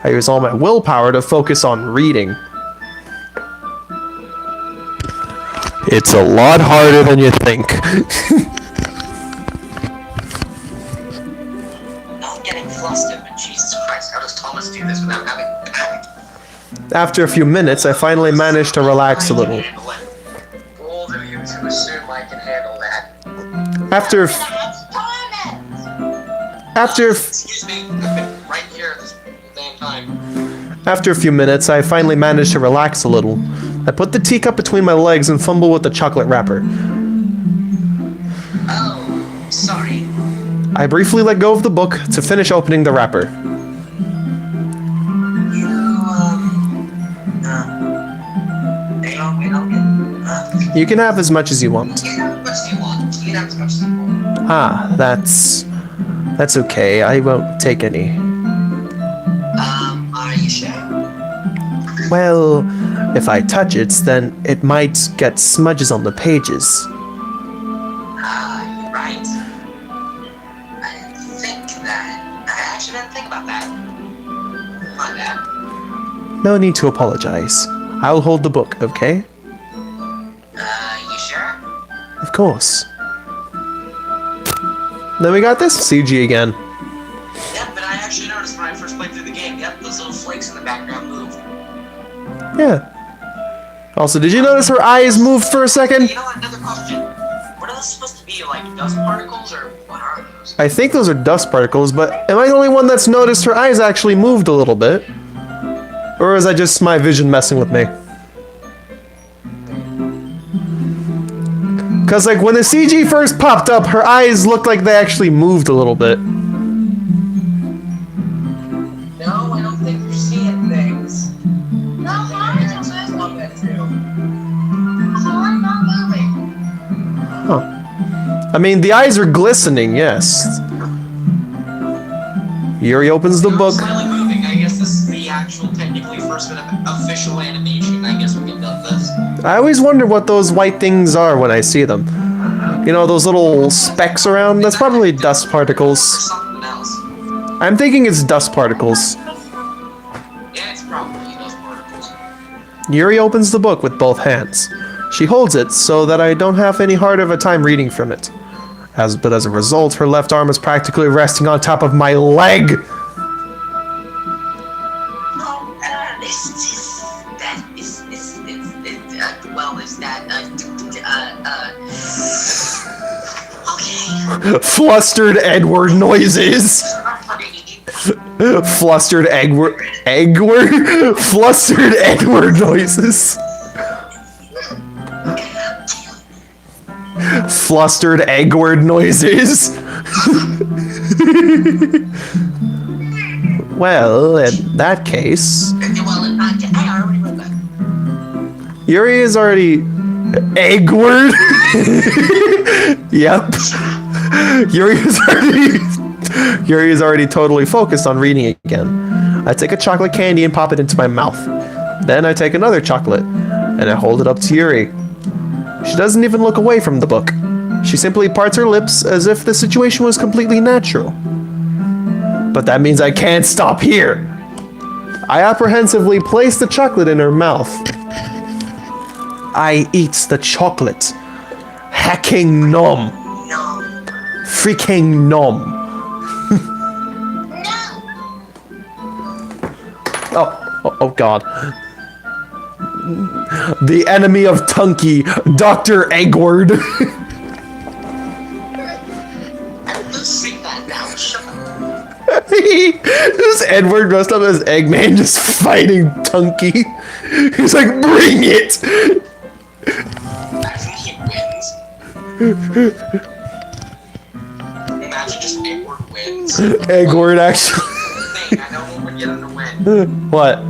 I use all my willpower to focus on reading. It's a lot harder than you think. Not getting flustered, but Jesus Christ, how does Thomas do this without having panic? After a few minutes, I finally managed to relax a little. Bold of you to assume I can handle that. After Excuse me, I've been right here this damn time. After a few minutes, I finally managed to relax a little. I put the teacup between my legs and fumble with the chocolate wrapper. Oh, sorry. I briefly let go of the book to finish opening the wrapper. You can have as much as you want. Ah, that's okay. I won't take any. Are you sure? Well, if I touch it, then it might get smudges on the pages. You're right. I didn't think that. I actually didn't think about that. My bad. No need to apologize. I'll hold the book, okay? You sure? Of course. Then we got this CG again. Yep, but I actually noticed when I first played through the game, yep, those little flakes in the background moved. Yeah. Also, did you notice her eyes moved for a second? You know what, another question. What are those supposed to be, like dust particles, or what are those? I think those are dust particles, but am I the only one that's noticed her eyes actually moved a little bit? Or is that just my vision messing with me? Because, like, when the CG first popped up, her eyes looked like they actually moved a little bit. No, I don't think you're seeing things. No, mine is moving. Mine's not moving. Huh. I mean, the eyes are glistening, yes. Yuri opens the book. Slightly moving. I guess this is the actual, technically, first bit of official animation. I guess we can do this. I always wonder what those white things are when I see them. You know, those little specks around? That's probably dust particles. Something else. I'm thinking it's dust particles. Yeah, it's probably those particles. Yuri opens the book with both hands. She holds it so that I don't have any hard of a time reading from it. But as a result, her left arm is practically resting on top of my leg. Flustered Edward noises. Flustered Edward Flustered Edward noises. Flustered Edward noises. Well, in that case... Well, Yuri is already... Egg word? Yep. Yuri is already totally focused on reading again. I take a chocolate candy and pop it into my mouth. Then I take another chocolate, and I hold it up to Yuri. She doesn't even look away from the book. She simply parts her lips as if the situation was completely natural. But that means I can't stop here. I apprehensively place the chocolate in her mouth. I eat the chocolate. Hacking nom. Freaking nom. Oh God. The enemy of Tunky, Dr. Eggward. Sit that down, shut up. This Edward dressed up as Eggman just fighting Tunky. He's like, bring it! Imagine he wins. Imagine just Edward wins. Eggward actually. Thing, I know what we're getting to win. What?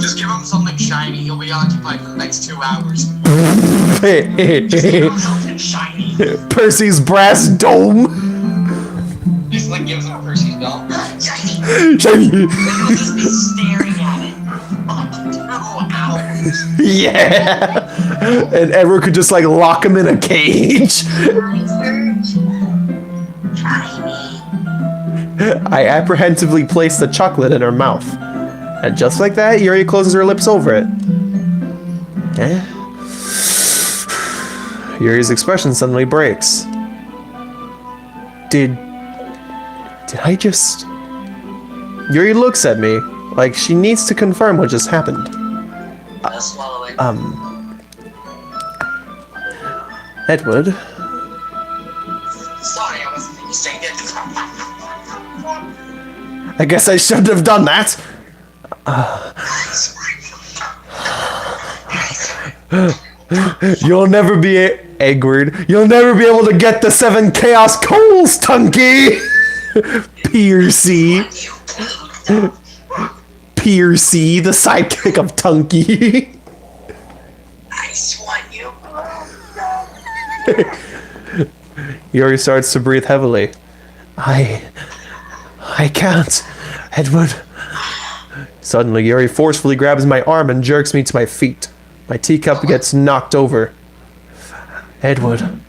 Just give him something shiny, he'll be occupied for the next 2 hours. Just give him something shiny. Percy's brass dome. Just like gives him Percy's belt. Shiny! Shiny. He'll just be staring at it. Oh, hours. Yeah. And Edward could just like lock him in a cage. I apprehensively place the chocolate in her mouth. And just like that, Yuri closes her lips over it. Eh? Yuri's expression suddenly breaks. Did I just... Yuri looks at me like she needs to confirm what just happened. Just swallow it. Edward? Sorry, I wasn't thinking saying it. I guess I shouldn't have done that. You'll never be Eggward. You'll never be able to get the 7 Chaos Coals, Tunky! Piercy. Piercy, the sidekick of Tunky. I swan you. Yuri starts to breathe heavily. I can't, Edward. Suddenly, Yuri forcefully grabs my arm and jerks me to my feet. My teacup gets knocked over. Edward.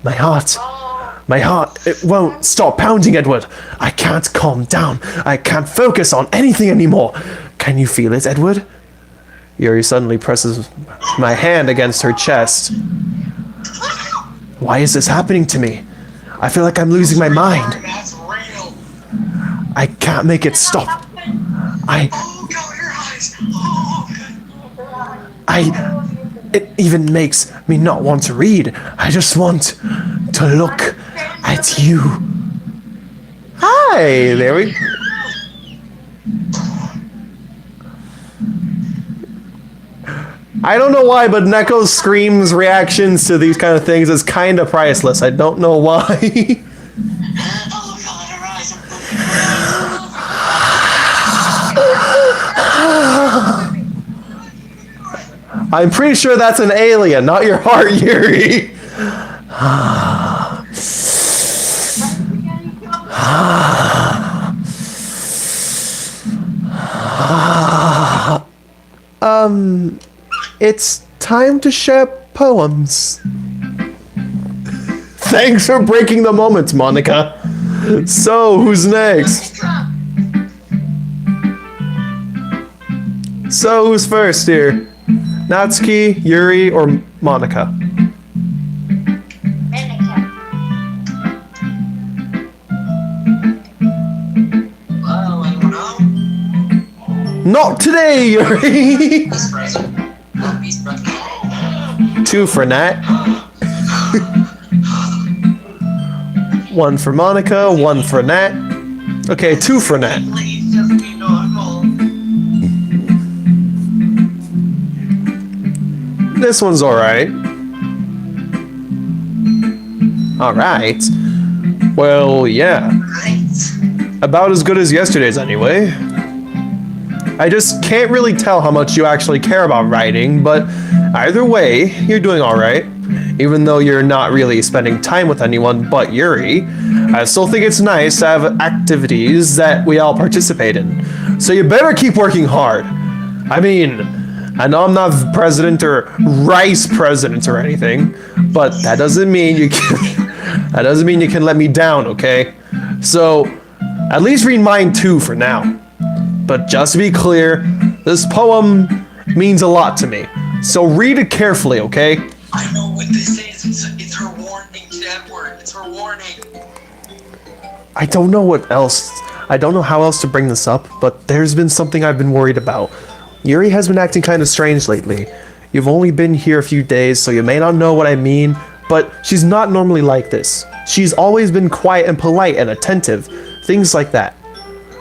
My heart, it won't stop pounding, Edward. I can't calm down. I can't focus on anything anymore. Can you feel it, Edward? Yuri suddenly presses my hand against her chest. Why is this happening to me? I feel like I'm losing my mind. That's real. I can't make it stop. Oh, God, your eyes. Oh, It even makes me not want to read. I just want to look at you. Hi, there we... I don't know why, but Neko Scream's reactions to these kind of things is kind of priceless. I don't know why. Oh, God, her eyes are I'm pretty sure that's an alien, not your heart, Yuri. It's time to share poems. Thanks for breaking the moment, Monika. So, who's next? So, who's first here? Natsuki, Yuri, or Monika? Well, I don't know. Not today, Yuri! Peace, brother. Peace, brother. 2 for Nat. 1 for Monika, 1 for Nat. Okay, 2 for Nat. Please, just be normal. This one's alright. Alright. Well, yeah. Right. About as good as yesterday's, anyway. I just can't really tell how much you actually care about writing, but either way, you're doing alright. Even though you're not really spending time with anyone but Yuri, I still think it's nice to have activities that we all participate in. So you better keep working hard. I mean, I know I'm not president or vice president or anything, but that doesn't mean you can let me down, okay? So at least read mine too for now. But just to be clear, this poem means a lot to me. So read it carefully, okay? I know what this is. It's her warning to Edward. It's her warning. I don't know what else. I don't know how else to bring this up, but there's been something I've been worried about. Yuri has been acting kind of strange lately. You've only been here a few days, so you may not know what I mean, but she's not normally like this. She's always been quiet and polite and attentive. Things like that.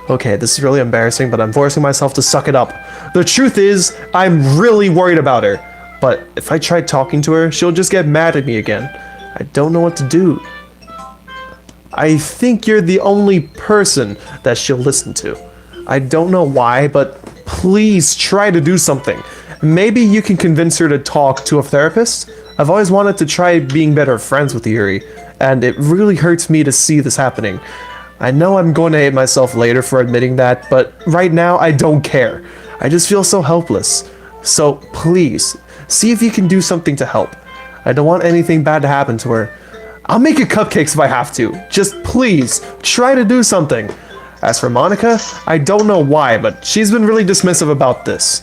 Okay, this is really embarrassing, but I'm forcing myself to suck it up. The truth is, I'm really worried about her. But if I try talking to her, she'll just get mad at me again. I don't know what to do. I think you're the only person that she'll listen to. I don't know why, but please try to do something. Maybe you can convince her to talk to a therapist? I've always wanted to try being better friends with Yuri, and it really hurts me to see this happening. I know I'm going to hate myself later for admitting that, but right now I don't care. I just feel so helpless. So please, see if you can do something to help. I don't want anything bad to happen to her. I'll make you cupcakes if I have to. Just please, try to do something. As for Monika, I don't know why, but she's been really dismissive about this.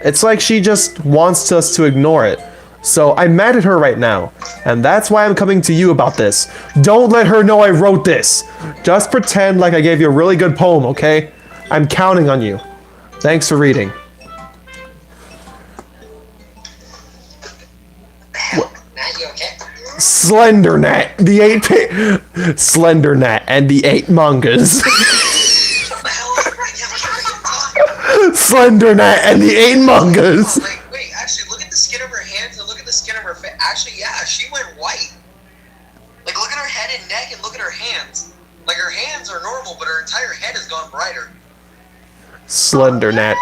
It's like she just wants us to ignore it. So I'm mad at her right now, and that's why I'm coming to you about this. Don't let her know I wrote this. Just pretend like I gave you a really good poem, okay? I'm counting on you. Thanks for reading. Matt, you okay? Slendernet, Slendernet and the 8 mangas. Slendernet and the 8 mangas. Wait, actually, look at the skin of her hands and look at the skin of her face. Actually, yeah, she went white. Like, look at her head and neck and look at her hands. Like, her hands are normal, but her entire head has gone brighter. Slendernet.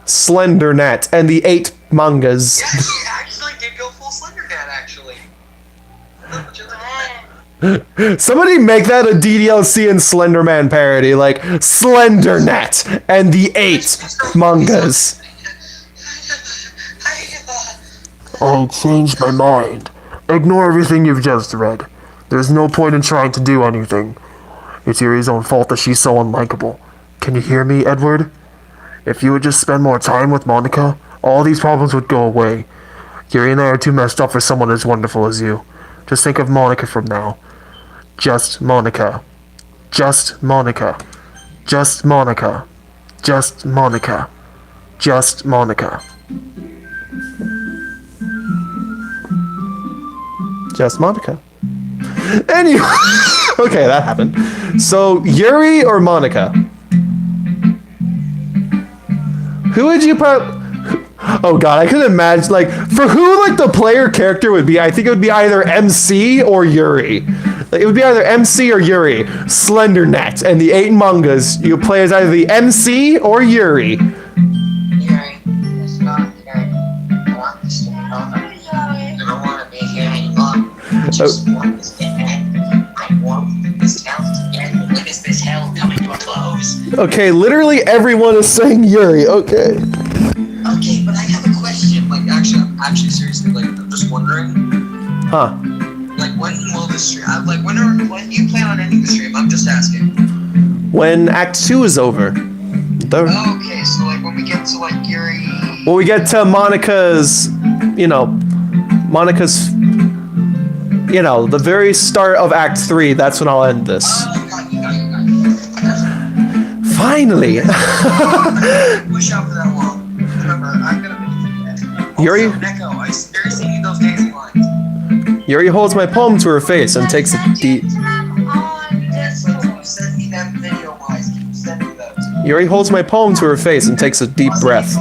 Slendernet and the 8 mangas. Yeah, she actually did go full Slendernet, actually. Somebody make that a DDLC and Slenderman parody, like Slendernet and the 8 mangas. I changed my mind. Ignore everything you've just read. There's no point in trying to do anything. It's Yuri's own fault that she's so unlikable. Can you hear me, Edward? If you would just spend more time with Monika, all these problems would go away. Yuri and I are too messed up for someone as wonderful as you. Just think of Monika from now. Just Monika. Just Monika. Just Monika. Just Monika. Just Monika. Just Monika. Anyway, okay, that happened. So, Yuri or Monika? Who would you put? Oh god, I couldn't imagine, like, for who, like, the player character would be, I think it would be either MC or Yuri. Like, it would be either MC or Yuri. Slendernet and the 8 mangas, you play as either the MC or Yuri. Yuri, it's not Yuri. I want this to be over. I don't want to be here anymore. I just want this to end. I want this hell to end. Witness this hell coming to a close. Okay, literally everyone is saying Yuri, okay. Okay, but I have a question. Like, actually, seriously, like, I'm just wondering. Huh. Like, when will the stream? Like, when do you plan on ending the stream? I'm just asking. When Act 2 is over. Okay, so, like, when we get to, like, Yuri... When we get to Monika's, the very start of Act 3, that's when I'll end this. Got you. Finally! Wish out for that long. Remember, I'm gonna be... Yuri? Also, Neko, I seriously need those daisy lines. Yuri holds my palm to her face and takes a deep... Yes, so you send me them video-wise. Can you send me those? Yuri holds my palm to her face and takes a deep breath.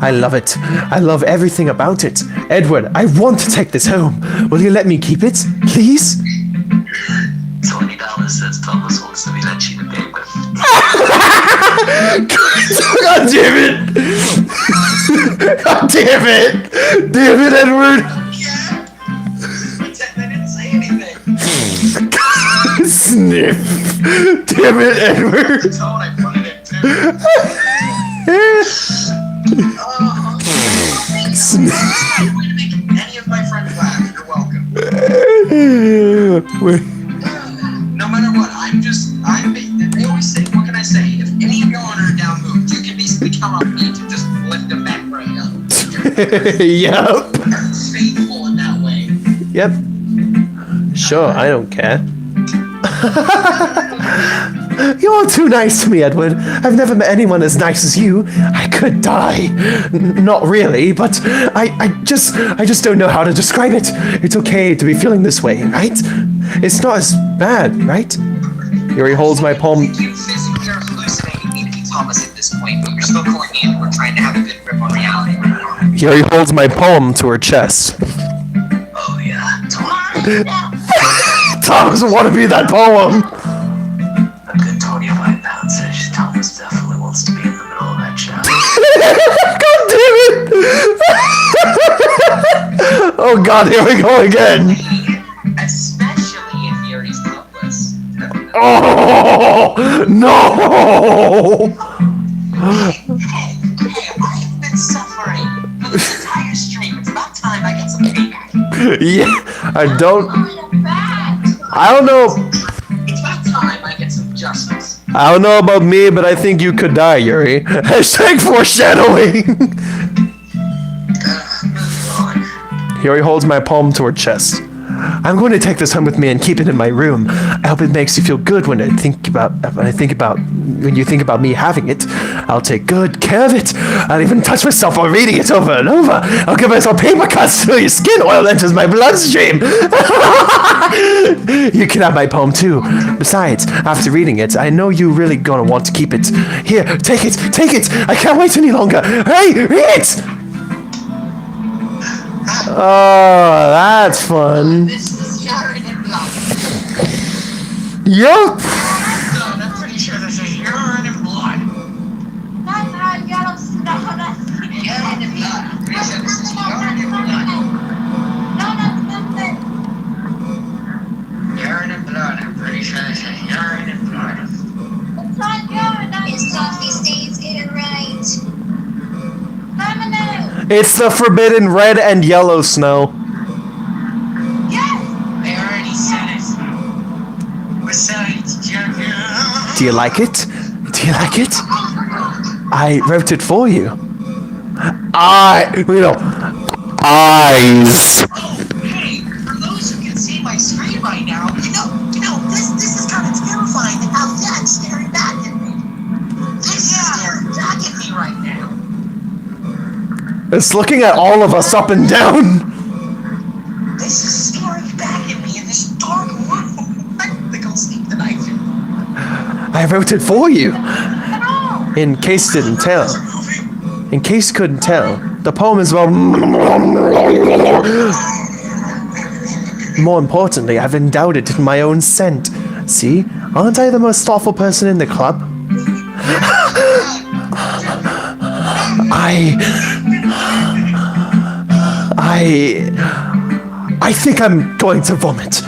I love it. I love everything about it. Edward, I want to take this home. Will you let me keep it, please? $20 says Thomas wants to be that cheap to pay with. God damn it! God damn it! Damn it, Edward! Yeah. Pretend I didn't say anything. Sniff! Damn it, Edward! That's how I put it in too. Sniff. Way to make any of my friends laugh. You're welcome. Wait. No matter what, they always say, what can I say? If any of y'all are down moved, you can basically count on me to just lift them back right up. Yep. Faithful in that way. Yep. Sure, I don't care. You're too nice to me, Edward. I've never met anyone as nice as you. I could die. Not really, but I just don't know how to describe it. It's okay to be feeling this way, right? It's not as bad, right? Yuri holds my palm. You physically are hallucinating me to be Thomas at this point, but you're still calling me and we're trying to have a good grip on reality right now. Yuri holds my poem to her chest. Oh yeah, Tom doesn't want to be that poem. A good 25 pounds says Thomas definitely wants to be in the middle of that chat. God damn it! Oh God, here we go again. Especially if Yuri's topless. Oh no! Hey, I've been suffering for this entire stream. It's about time I get some payback. Yeah, I don't know. It's about time I get some justice. I don't know about me, but I think you could die, Yuri. Hashtag foreshadowing. Yuri holds my palm to her chest. I'm going to take this home with me and keep it in my room. I hope it makes you feel good when you think about me having it. I'll take good care of it. I'll even touch myself while reading it over and over. I'll give myself paper cuts till your skin oil enters my bloodstream. You can have my poem too. Besides, after reading it, I know you're really gonna want to keep it. Here, take it, take it. I can't wait any longer. Hey, read it. Oh, that's fun. This is urine and blood. Yup. I'm pretty sure this is urine and blood. Urine and blood. I'm pretty sure this is urine and blood. Urine and blood. I'm pretty sure this is urine and blood. His coffee stains get it right. It's the forbidden red and yellow snow. I already said it. Besides, Do you like it? Do you like it? I wrote it for you. Eyes. Hey, for those who can see my screen right now, this is kind of terrifying to have that staring back at me. This is staring back at me right now. It's looking at all of us up and down. This is staring back at me in this dark room. I don't think I'll sleep tonight. I wrote it for you. In case you didn't tell. In case you couldn't tell, the poem is well. More importantly, I've endowed it in my own scent. See? Aren't I the most thoughtful person in the club? I think I'm going to vomit.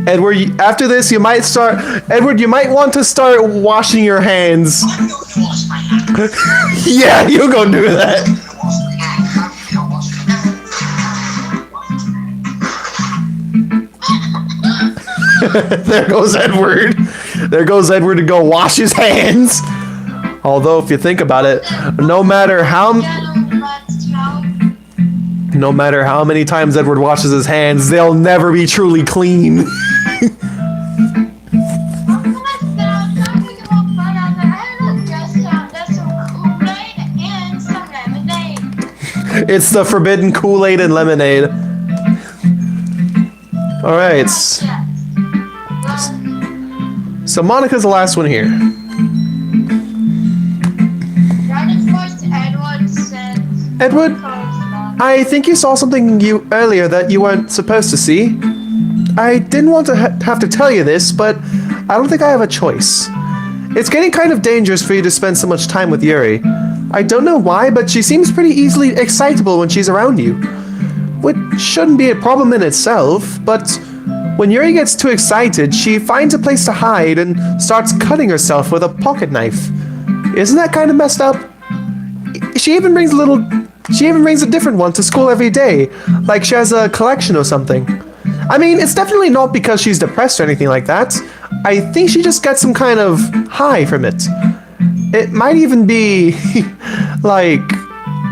Edward, after this, you might want to start washing your hands. I'm going to wash my hands. Yeah, you go do that. There goes Edward. There goes Edward to go wash his hands. Although, if you think about it, no matter how many times Edward washes his hands, they'll never be truly clean. It's the forbidden Kool-Aid and lemonade. Alright. So Monica's the last one here. Edward, I think you saw something earlier that you weren't supposed to see. I didn't want to have to tell you this, but I don't think I have a choice. It's getting kind of dangerous for you to spend so much time with Yuri. I don't know why, but she seems pretty easily excitable when she's around you. Which shouldn't be a problem in itself, but when Yuri gets too excited, she finds a place to hide and starts cutting herself with a pocket knife. Isn't that kind of messed up? She even brings a different one to school every day, like she has a collection or something. I mean, it's definitely not because she's depressed or anything like that. I think she just gets some kind of high from it. It might even be, like,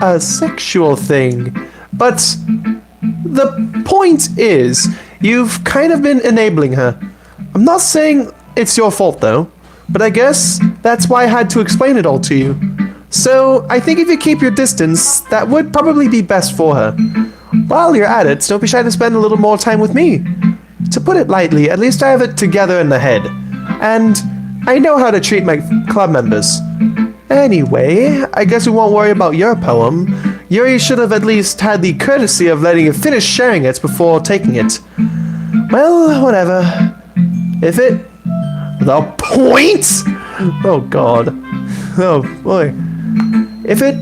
a sexual thing. But the point is, you've kind of been enabling her. I'm not saying it's your fault, though, but I guess that's why I had to explain it all to you. So, I think if you keep your distance, that would probably be best for her. While you're at it, don't be shy to spend a little more time with me. To put it lightly, at least I have it together in the head. And I know how to treat my club members. Anyway, I guess we won't worry about your poem. Yuri should have at least had the courtesy of letting you finish sharing it before taking it. Well, whatever. If it... The point?! Oh god. Oh boy. If it...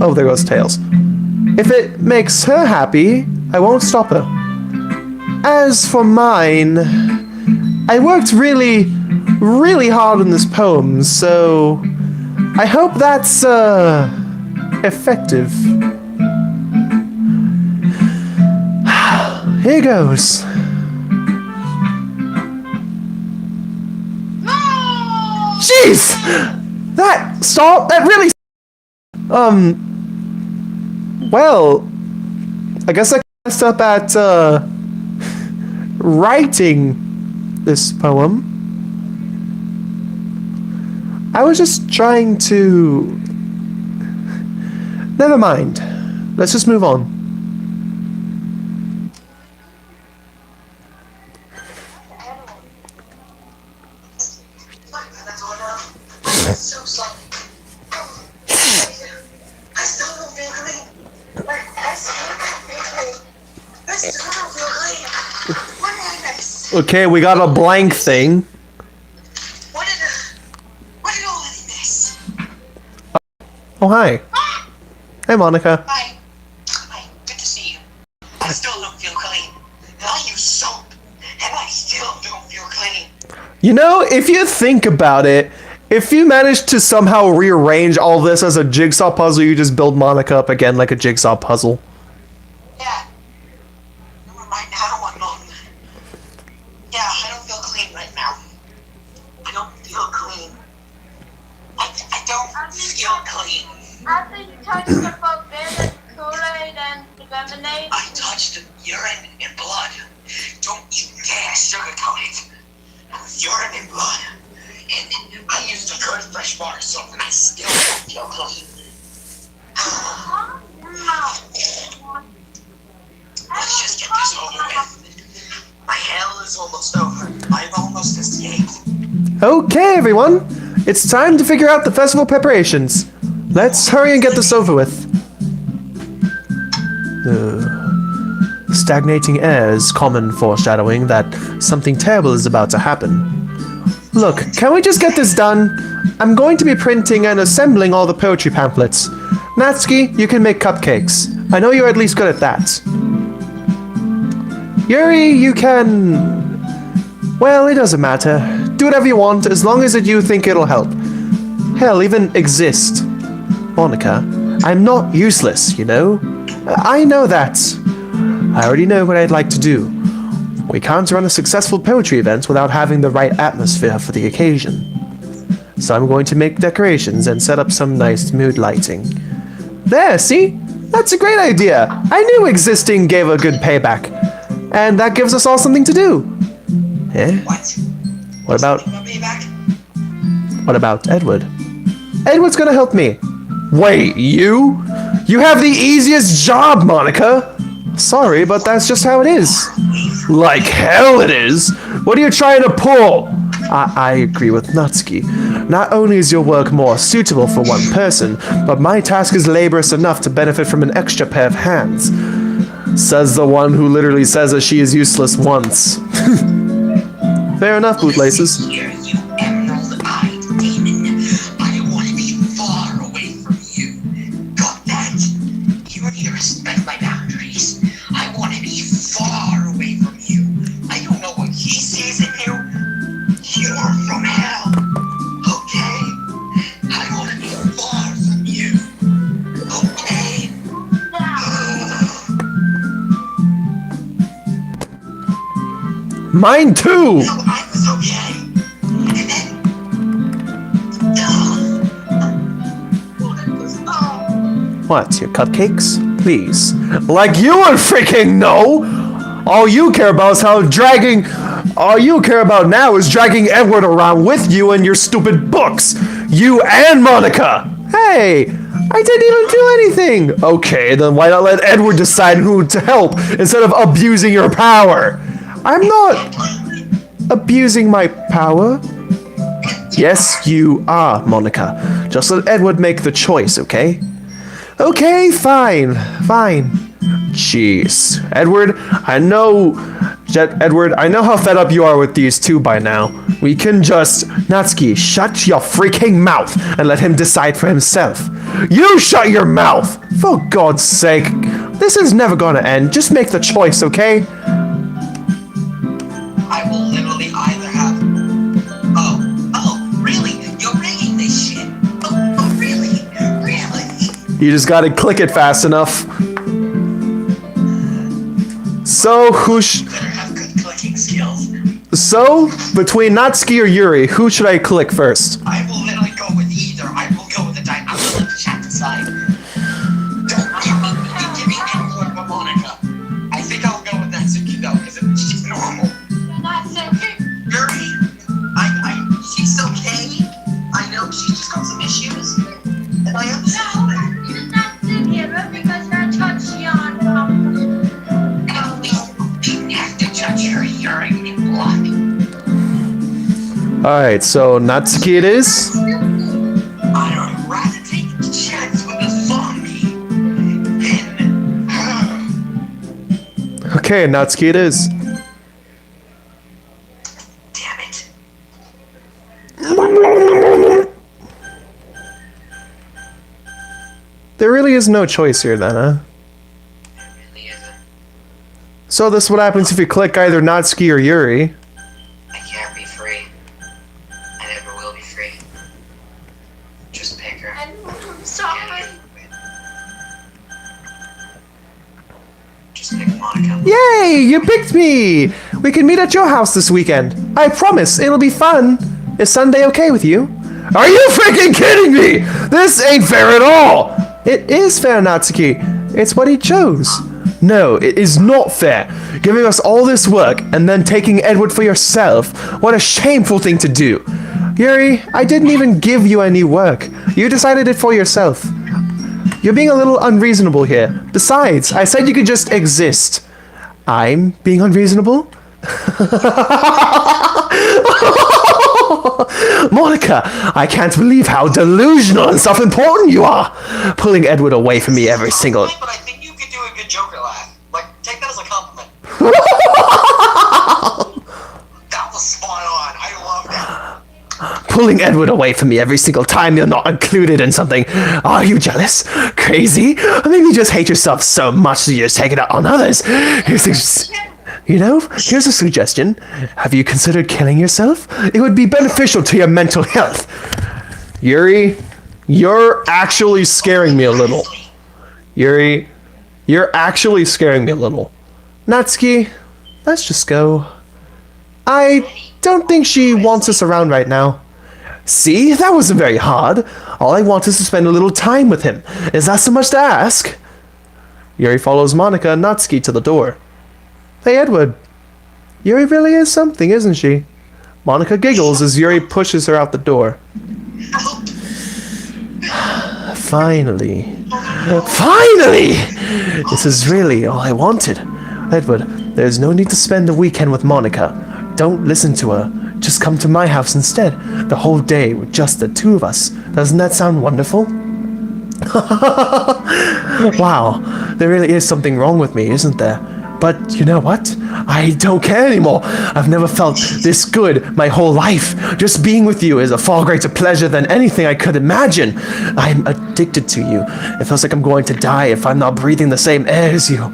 Oh, there goes Tails. If it makes her happy, I won't stop her. As for mine, I worked really hard on this poem, so I hope that's, effective. Here goes. Jeez! That really... Well, I guess I messed up at, writing this poem. I was just trying to... Never mind. Let's just move on. So sorry. I still don't feel clean. I still don't feel clean. What did I miss? Okay, we got a blank thing. What did all of this? Oh, hi. Hey, Monika. Hi. Hi. Good to see you. I still don't feel clean. And I use soap. And I still don't feel clean. You know, if you think about it, if you manage to somehow rearrange all this as a jigsaw puzzle, you just build Monika up again like a jigsaw puzzle. Yeah. Right now, I'm on. Yeah, I don't feel clean right now. I don't feel clean. I don't feel clean. After you touched the forbidden Kool-Aid and the lemonade, I touched urine and blood. Don't you dare sugarcoat it. Urine and blood. And I used a good fresh bar of soap and I still don't feel clean. Let's just get this over with. My hell is almost over. I've almost escaped. Okay, everyone. It's time to figure out the festival preparations. Let's hurry and get this over with. Stagnating air is common foreshadowing that something terrible is about to happen. Look, can we just get this done? I'm going to be printing and assembling all the poetry pamphlets. Natsuki, you can make cupcakes. I know you're at least good at that. Yuri, you can... Well, it doesn't matter. Do whatever you want, as long as you think it'll help. Hell, even exist. Monika, I'm not useless, you know? I know that. I already know what I'd like to do. We can't run a successful poetry event without having the right atmosphere for the occasion. So I'm going to make decorations and set up some nice mood lighting. There, see? That's a great idea. I knew existing gave a good payback. And that gives us all something to do. Eh? What? What about Payback? Edward? Edward's gonna help me. Wait, you? You have the easiest job, Monika! Sorry, but that's just how it is. Like hell it is! What are you trying to pull? I agree with Natsuki. Not only is your work more suitable for one person, but my task is laborious enough to benefit from an extra pair of hands. Says the one who literally says that she is useless once. Fair enough, bootlaces. Listen here, you emerald-eyed demon. I want to be far away from you. Got that? You need to respect my boundaries. I want to be far away from you. I don't know what he sees in you. You're from hell. Okay? I want to be far from you. Okay? Mine too! No, I was okay. And then... What, your cupcakes? Please. Like you would freaking know! All you care about is all you care about now is dragging Edward around with you and your stupid books! You and Monika! Hey! I didn't even do anything! Okay, then why not let Edward decide who to help instead of abusing your power? I'm not abusing my power. Yes, you are, Monika. Just let Edward make the choice, okay? Okay, fine. Jeez. Edward, I know how fed up you are with these two by now. We can just... Natsuki, shut your freaking mouth and let him decide for himself. You shut your mouth! For God's sake. This is never gonna end. Just make the choice, okay? I will literally either have... Oh, really? You're rigging this shit? Oh, really? Really? You just gotta click it fast enough. So, Better have good clicking skills. So, between Natsuki or Yuri, who should I click first? I will literally go with either. I will go with the die. I'm gonna let the chat decide. Don't give me input with Monika. I think I'll go with Natsuki though, because she's normal. Yuri, she's okay. I know she's just got some issues. And I understand that. Because you're touchy on At least you have to judge her urine and blood. Alright, so Natsuki it is. I'd rather take a chance with a zombie than her. Okay, Natsuki it is. Damn it. There really is no choice here then, huh? It really isn't. So this is what happens if you click either Natsuki or Yuri. I can't be free. I never will be free. Just pick her. I'm sorry. Just pick Monika. Yay! You picked me! We can meet at your house this weekend. I promise, it'll be fun. Is Sunday okay with you? Are you freaking kidding me? This ain't fair at all! It is fair, Natsuki. It's what he chose. No, it is not fair. Giving us all this work and then taking Edward for yourself. What a shameful thing to do. Yuri, I didn't even give you any work. You decided it for yourself. You're being a little unreasonable here. Besides, I said you could just exist. I'm being unreasonable? Monika, I can't believe how delusional and self-important you are. Pulling Edward away from me every single... But I think you could do a good Joker laugh. Like, take that as a compliment. That was spot on. I love that. Pulling Edward away from me every single time you're not included in something. Are you jealous? Crazy? Or maybe you just hate yourself so much that you just take it out on others? Here's a suggestion. Have you considered killing yourself? It would be beneficial to your mental health. Yuri, you're actually scaring me a little. Yuri, you're actually scaring me a little. Natsuki, let's just go. I don't think she wants us around right now. See, that wasn't very hard. All I want is to spend a little time with him. Is that so much to ask? Yuri follows Monika and Natsuki to the door. Hey, Edward. Yuri really is something, isn't she? Monika giggles as Yuri pushes her out the door. Finally. Finally! This is really all I wanted. Edward, there's no need to spend the weekend with Monika. Don't listen to her. Just come to my house instead. The whole day with just the two of us. Doesn't that sound wonderful? Wow, there really is something wrong with me, isn't there? But you know what? I don't care anymore. I've never felt this good my whole life. Just being with you is a far greater pleasure than anything I could imagine. I'm addicted to you. It feels like I'm going to die if I'm not breathing the same air as you.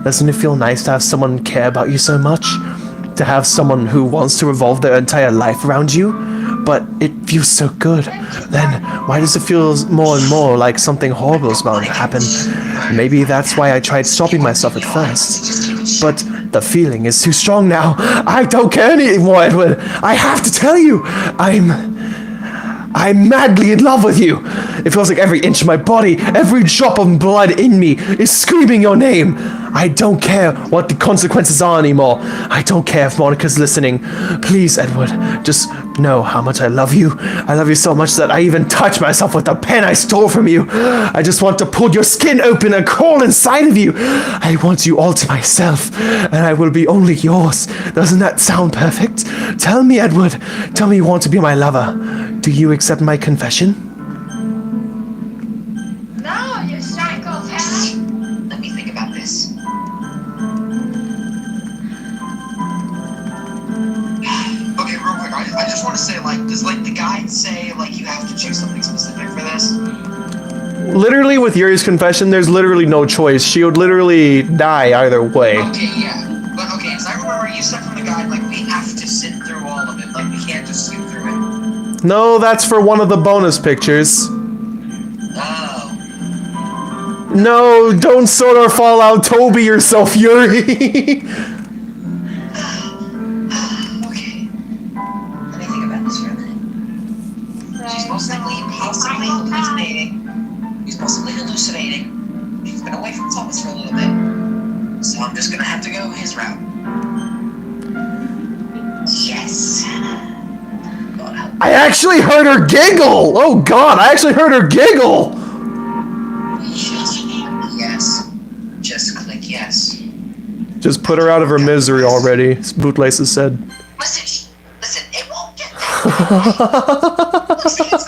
Doesn't it feel nice to have someone care about you so much? To have someone who wants to revolve their entire life around you? But it feels so good. Then why does it feel more and more like something horrible is about to happen? Maybe that's why I tried stopping myself at first. But the feeling is too strong now. I don't care anymore, Edward. I have to tell you, I'm madly in love with you. It feels like every inch of my body, every drop of blood in me is screaming your name. I don't care what the consequences are anymore. I don't care if Monika's listening. Please, Edward, just know how much I love you. I love you so much that I even touch myself with the pen I stole from you. I just want to pull your skin open and crawl inside of you. I want you all to myself, and I will be only yours. Doesn't that sound perfect? Tell me, Edward. Tell me you want to be my lover. Do you accept my confession? No, you psychopath. Let me think about this. Okay, real quick, I just want to say, like, does, like, the guide say, like, you have to choose something specific for this? Literally, with Yuri's confession, there's literally no choice. She would literally die either way. Okay, yeah. But, okay, as I remember, you said from the guide, like, we have to sit through all of it. Like, we can't just skip through it. No, that's for one of the bonus pictures. Oh. No, don't sort or fall out Toby yourself, Yuri. Okay. Let me think about this for a minute. She's possibly hallucinating. He's possibly hallucinating. He's been away from Thomas for a little bit. So I'm just gonna have to go his route. Yes. God help. I actually heard her giggle! Oh god, I actually heard her giggle! Yes. Just click yes. Just put her out of her misery already, Bootlaces said. Listen, it won't get that. Listen, it's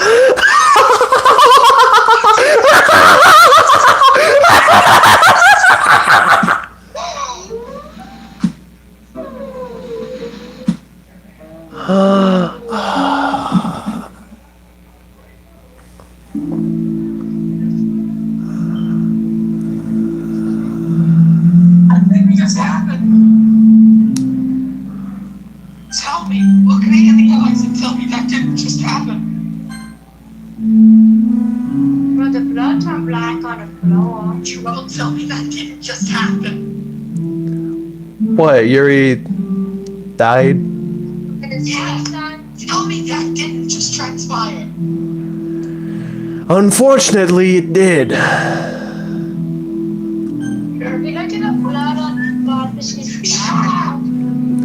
just happened. Tell me, look me in the eyes and tell me that didn't just happen. Well, the blood turned black on the floor. You won't tell me that didn't just happen. What, Yuri died? Yeah. Tell me that didn't just transpire. Unfortunately, it did. If you look at the blood on the blood machine,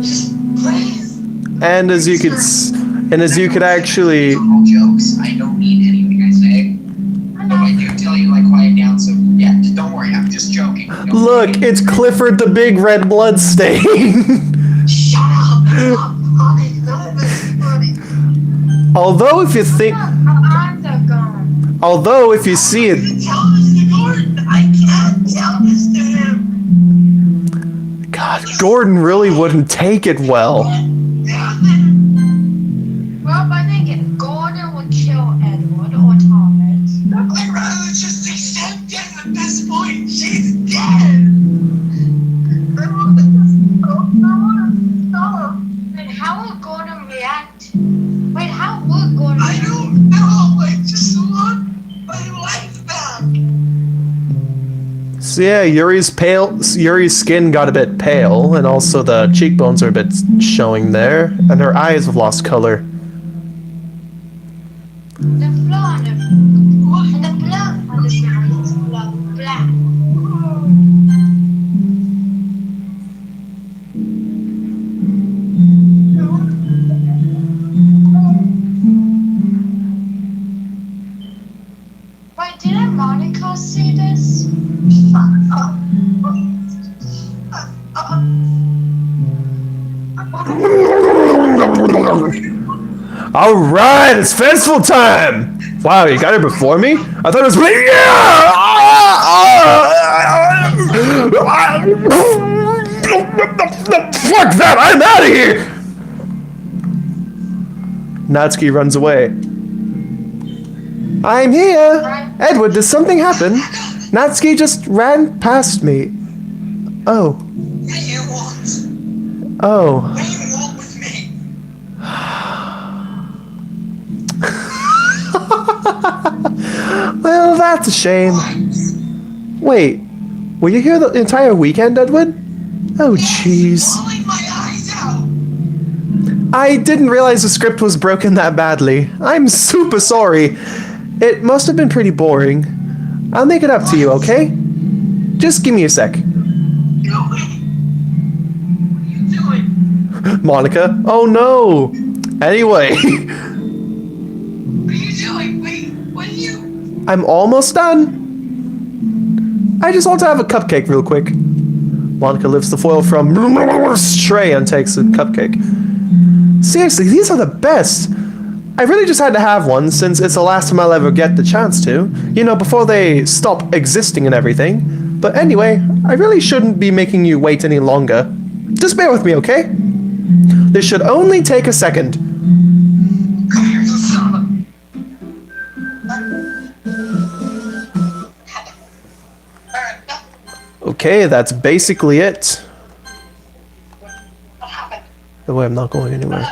Just please. And as you could actually... All jokes. I don't need anything I say. But I do tell you, like, quiet down, so yeah, just don't worry, I'm just joking. Don't Look, worry. it's Clifford the Big Red Blood Stain. Shut up! It's not funny. None of it's funny. Although if you think... her arms are gone. Although if you see it... Tell Mr. Gordon! I can't tell this to him! God, Gordon really wouldn't take it well. Well, I think Gordon would kill Edward or Thomas. I'd rather just accept it at this point. She's dead! I want to stop. And how will Gordon react? Wait, how would Gordon I don't know. I just want my life back. So yeah, Yuri's skin got a bit pale, and also the cheekbones are a bit showing there, and her eyes have lost color. the blood and the blood on the side is blood black. Wait, didn't Monica see this? Alright, it's festival time! Wow, you got it before me? I thought it was Fuck that! I'm out of here! Natsuki runs away. I'm here! Edward, did something happen? Natsuki just ran past me. Oh. What do you want? Oh. What do you want with me? Well, that's a shame. Wait, were you here the entire weekend, Edward? Oh, jeez. Bawling my eyes out. I didn't realize the script was broken that badly. I'm super sorry. It must have been pretty boring. I'll make it up to you, okay? Just give me a sec. What are you doing? Monika? Oh no! Anyway, What are you doing? Wait, what are you? I'm almost done. I just want to have a cupcake real quick. Monika lifts the foil from tray and takes a cupcake. Seriously, these are the best. I really just had to have one since it's the last time I'll ever get the chance to. You know, before they stop existing and everything. But anyway, I really shouldn't be making you wait any longer. Just bear with me, okay? This should only take a second. Come here, you son of a... Okay, that's basically it. What happened? The way I'm not going anywhere.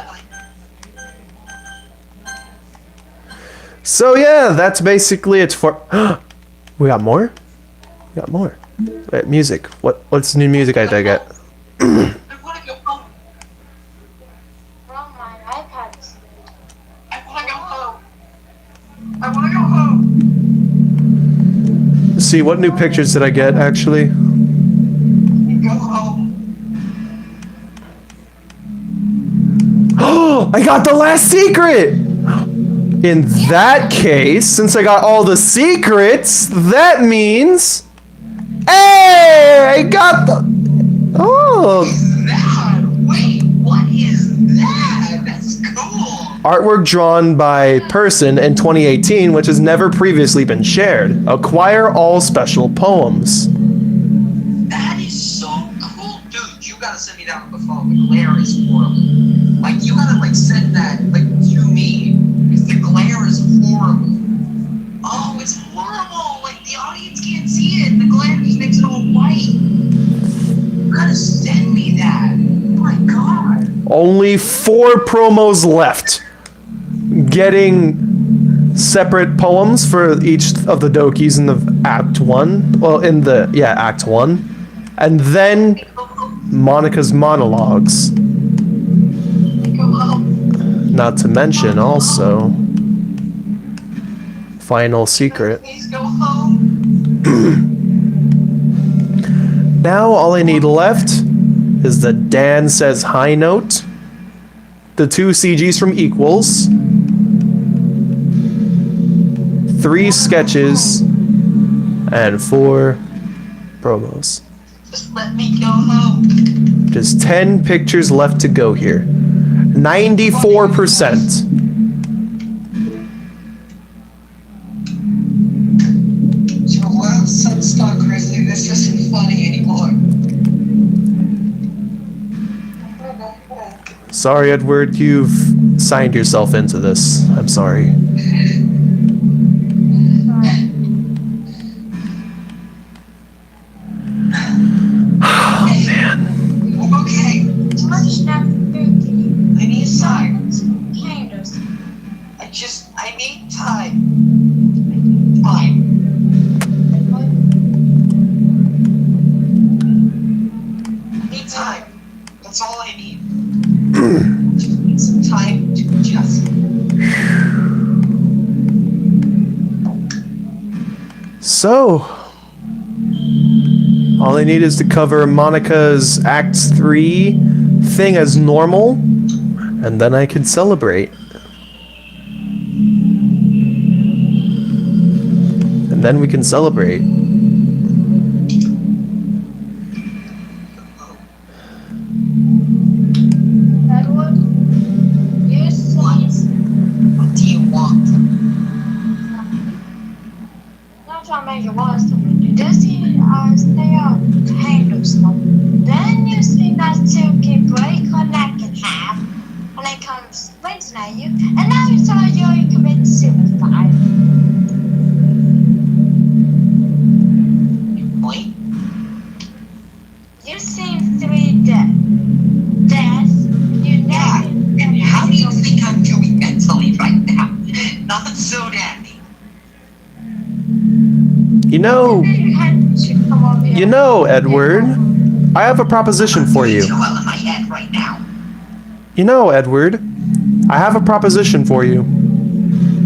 So yeah, that's basically it for... We got more? We got more. Wait, music. What's new music I get? I want to go home. Well, my iPad's I want to go home. I want to go home. Let's see, what new pictures did I get, actually? Go home. Oh, I got the last secret! In that case, since I got all the secrets, that means... Hey! I got the... Oh! That? Wait, what is that? That's cool. Artwork drawn by person in 2018, which has never previously been shared. Acquire all special poems. That is so cool. Dude, you gotta send me that on the phone. The glare is horrible. Like, you gotta, like, send that, like, to me. Because the glare is horrible. Oh, it's horrible. Like, the audience can't see it. The glare just makes it all white. You gotta send me that. Oh my god. Only 4 promos left. Getting separate poems for each of the Dokis in the Act 1. Well, in the, yeah, Act 1. And then Monika's monologues. Go home. Not to mention, also, Final Secret. Please go home. Now all I need left is the Dan Says Hi note, the 2 CGs from Equals, 3 sketches, and 4 promos. Just let me go home. Just 10 pictures left to go here. 94%. So, well, some stock grizzly. This isn't funny anymore. Sorry, Edward, you've signed yourself into this. I'm sorry. Oh, man. Okay, Too much stuff to do. I need time. Kind of. I need time. Fine. I need time. That's all I need. Just need some time to adjust. So, all I need is to cover Monika's Act 3 thing as normal, and then I can celebrate. And then we can celebrate. Edward, you see, What do you want? trying to make it worse. You do see stay up handles. Then you see Natsuki break her neck in half, and then comes Winston at you, and now you saw Yuri commit suicide. Point. You've seen 3 deaths. You Yeah, know. and how do you think I'm doing mentally right now? Not so dandy. You know, Edward, I have a proposition for you. I'm doing well in my head right now. You know, Edward, I have a proposition for you.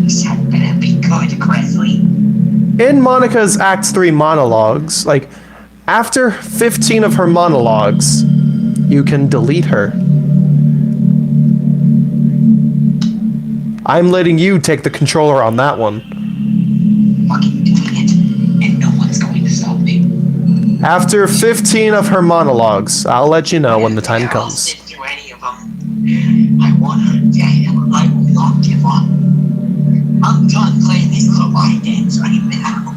This had better be good, Grizzly. In Monika's Act 3 monologues, like, after 15 of her monologues, you can delete her. I'm letting you take the controller on that one. Fucking doing it, and no one's going to stop me. After 15 of her monologues, I'll let you know when the time Yeah, I'll comes. sit through any of them. I want her dead, and I will not give up. I'm done playing these little mind games right now.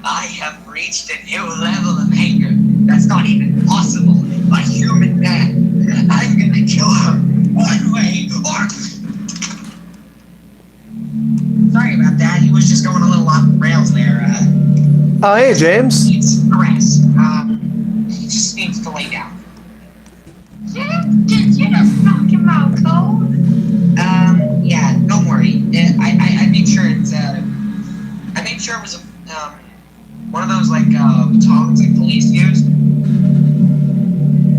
I have reached a new level of anger that's not even possible by human man. I'm gonna kill her one way or... Sorry about that. He was just going a little off the rails there. Oh, hey, James. He needs rest. He just needs to lay down. Did you just knock him out cold? Yeah, don't worry. I made sure it's, I made sure it was, one of those, like, tongs like police use.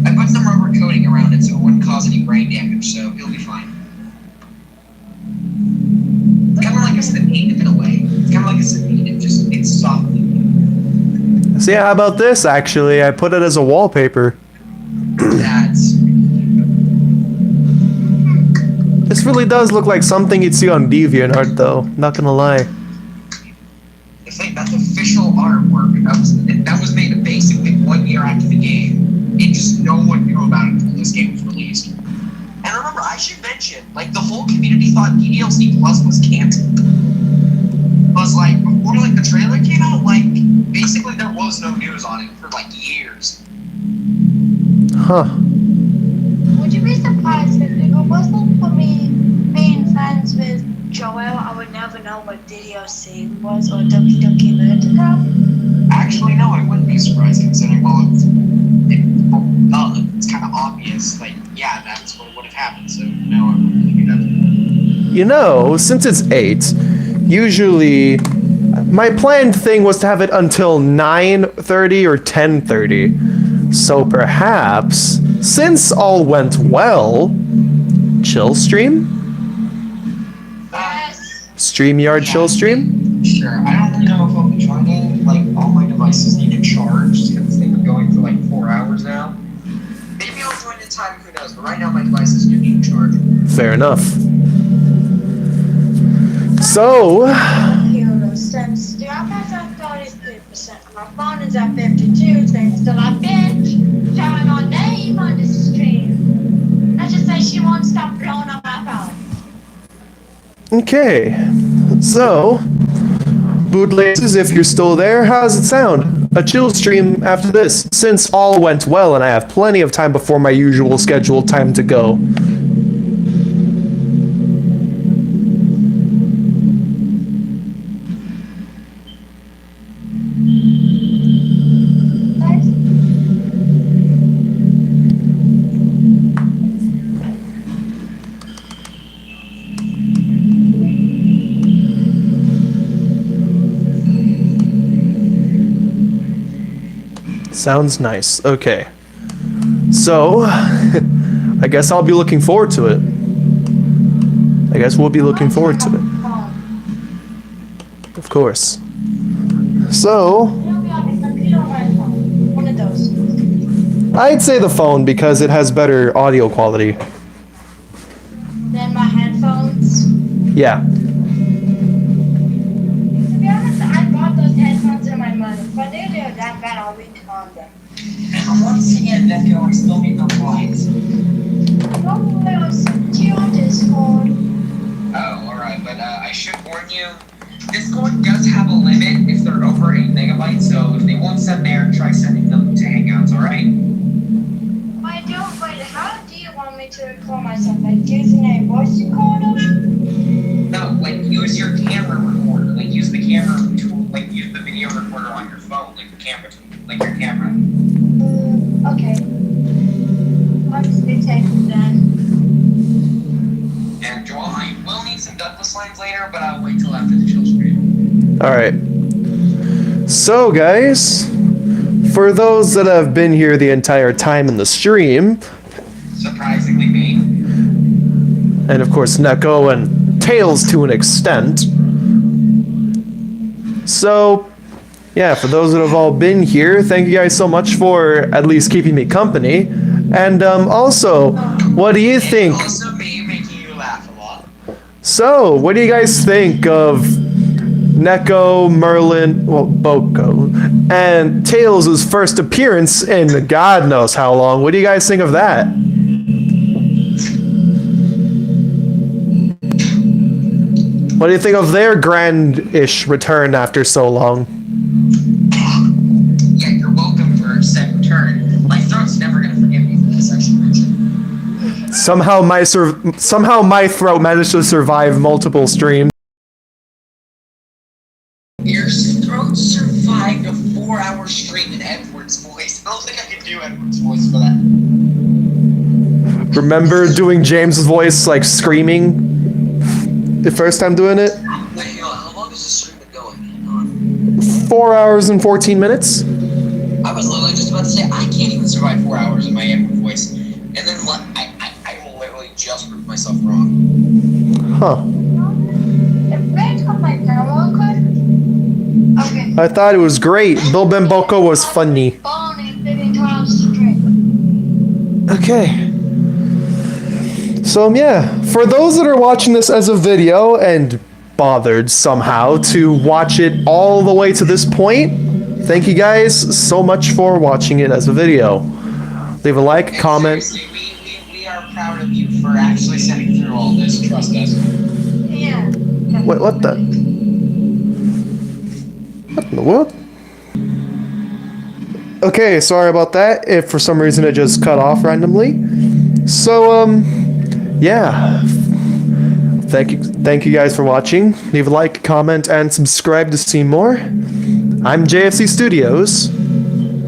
I put some rubber coating around it so it wouldn't cause any brain damage, so he'll be fine. It's kind of like a sedative in a way. It's kind of like a sedative, just, it's soft. So yeah, how about this, actually? I put it as a wallpaper. That's... This really does look like something you'd see on DeviantArt, though. Not gonna lie. It's like, that's official artwork. That was made basically 1 year after the game. It just no one knew about it until this game was released. And remember, I should mention, like, the whole community thought DDLC Plus was canceled. Because, like, before, like, the trailer came out, like, basically there was no news on it for, like, years. Huh. Would you be surprised if it wasn't for me being friends with Joel, I would never know what DDLC was or Ducky Minute ago? Actually, no, I wouldn't be surprised considering, well, it's kind of obvious. Like, yeah, that's what would have happened, so no, I wouldn't really do that. You know, since it's 8, usually my planned thing was to have it until 9:30 or 10:30. So perhaps, since all went well, chill stream? Yes. StreamYard chill stream? Sure, I don't really know if I'll be joining. Like, all my devices need to charge because they've been going for like 4 hours now. Maybe I'll join in time, who knows, but right now my devices do need to charge. Fair enough. So, Hero since the iPad's at 33%, my phone is at 52, thanks to my bitch showing all day on the stream. Let's just say she won't stop blowing up my phone. okay. So, bootlegs, if you're still there, how does it sound? A chill stream after this, since all went well and I have plenty of time before my usual scheduled time to go. Sounds nice. Okay. So, I guess I'll be looking forward to it. I guess we'll be looking forward to it. Of course. So, It'll be on the computer or my phone. One of those. I'd say the phone because it has better audio quality. Then my headphones. Yeah. To be honest, I bought those headphones in my money. If I knew they were that bad, I'll return them. And once again, Neko, I still need no points. Oh, it was on Discord. Oh, alright, but I should warn you, Discord does have a limit if they're over send there and try sending them to Hangouts, alright? I don't, but how do you want me to record myself? Like using a voice recorder? No, like use your camera recorder. Like use the camera tool, like use the video recorder on your phone, like the camera tool, like your camera. Okay. I'll just be taking then. And Joel, I will need some Douglas lines later, but I'll wait till after the chill stream. Alright. So, guys, for those that have been here the entire time in the stream, Surprisingly me. and of course Neko and Tails to an extent. So, yeah, for those that have all been here, thank you guys so much for at least keeping me company. And also, what do you think? And also me making you laugh a lot. So, what do you guys think of Neko, Merlin, well, Boko, and Tails' first appearance in God knows how long? What do you guys think of that? What do you think of their grand-ish return after so long? Yeah, you're welcome for said return. My throat's never gonna forgive me for this, I should mention. Somehow my throat managed to survive multiple streams. Your throat survived a 4-hour stream in Edward's voice. I don't think I could do Edward's voice for that. Remember doing James's voice, like, screaming? The first time doing it? Wait, hang on, how long has the stream been going? Hang on. 4 hours and 14 minutes? I was literally just about to say, I can't even survive 4 hours in my Edward voice. And then I literally just proved myself wrong. Huh. If Rage got my camera quick. Okay. I thought it was great. BillBenBoCo was funny. Phone is living towards the stream. Okay. So yeah, for those that are watching this as a video and bothered somehow to watch it all the way to this point, thank you guys so much for watching it as a video. Leave a like, comment. Seriously, we are proud of you for actually sitting through all this, trust us. Yeah. Wait, what the? What in the world? Okay, sorry about that. If for some reason it just cut off randomly. So, yeah. Thank you guys for watching. Leave a like, comment, and subscribe to see more. I'm JFC Studios.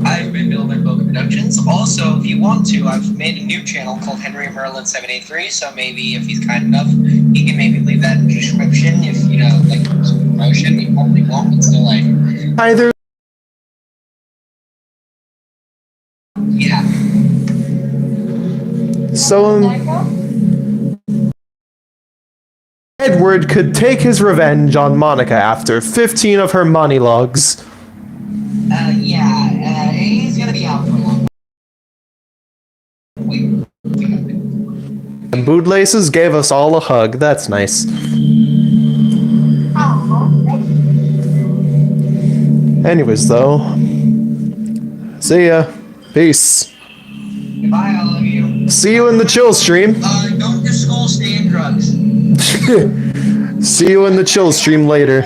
I've been BillBenBoCo Productions. Also, if you want to, I've made a new channel called Henry Merlin 783. So maybe if he's kind enough, he can maybe leave that in the description. If you know, like some promotion, he probably won't, but still, like, Either. yeah. So, Edward could take his revenge on Monika after 15 of her monologues. He's gonna be out for a long time. And Bootlaces gave us all a hug. That's nice. Anyways, though. See ya. Peace. Goodbye, all of you. See you in the chill stream. Don't your skull stay in drugs. See you in the chill stream later.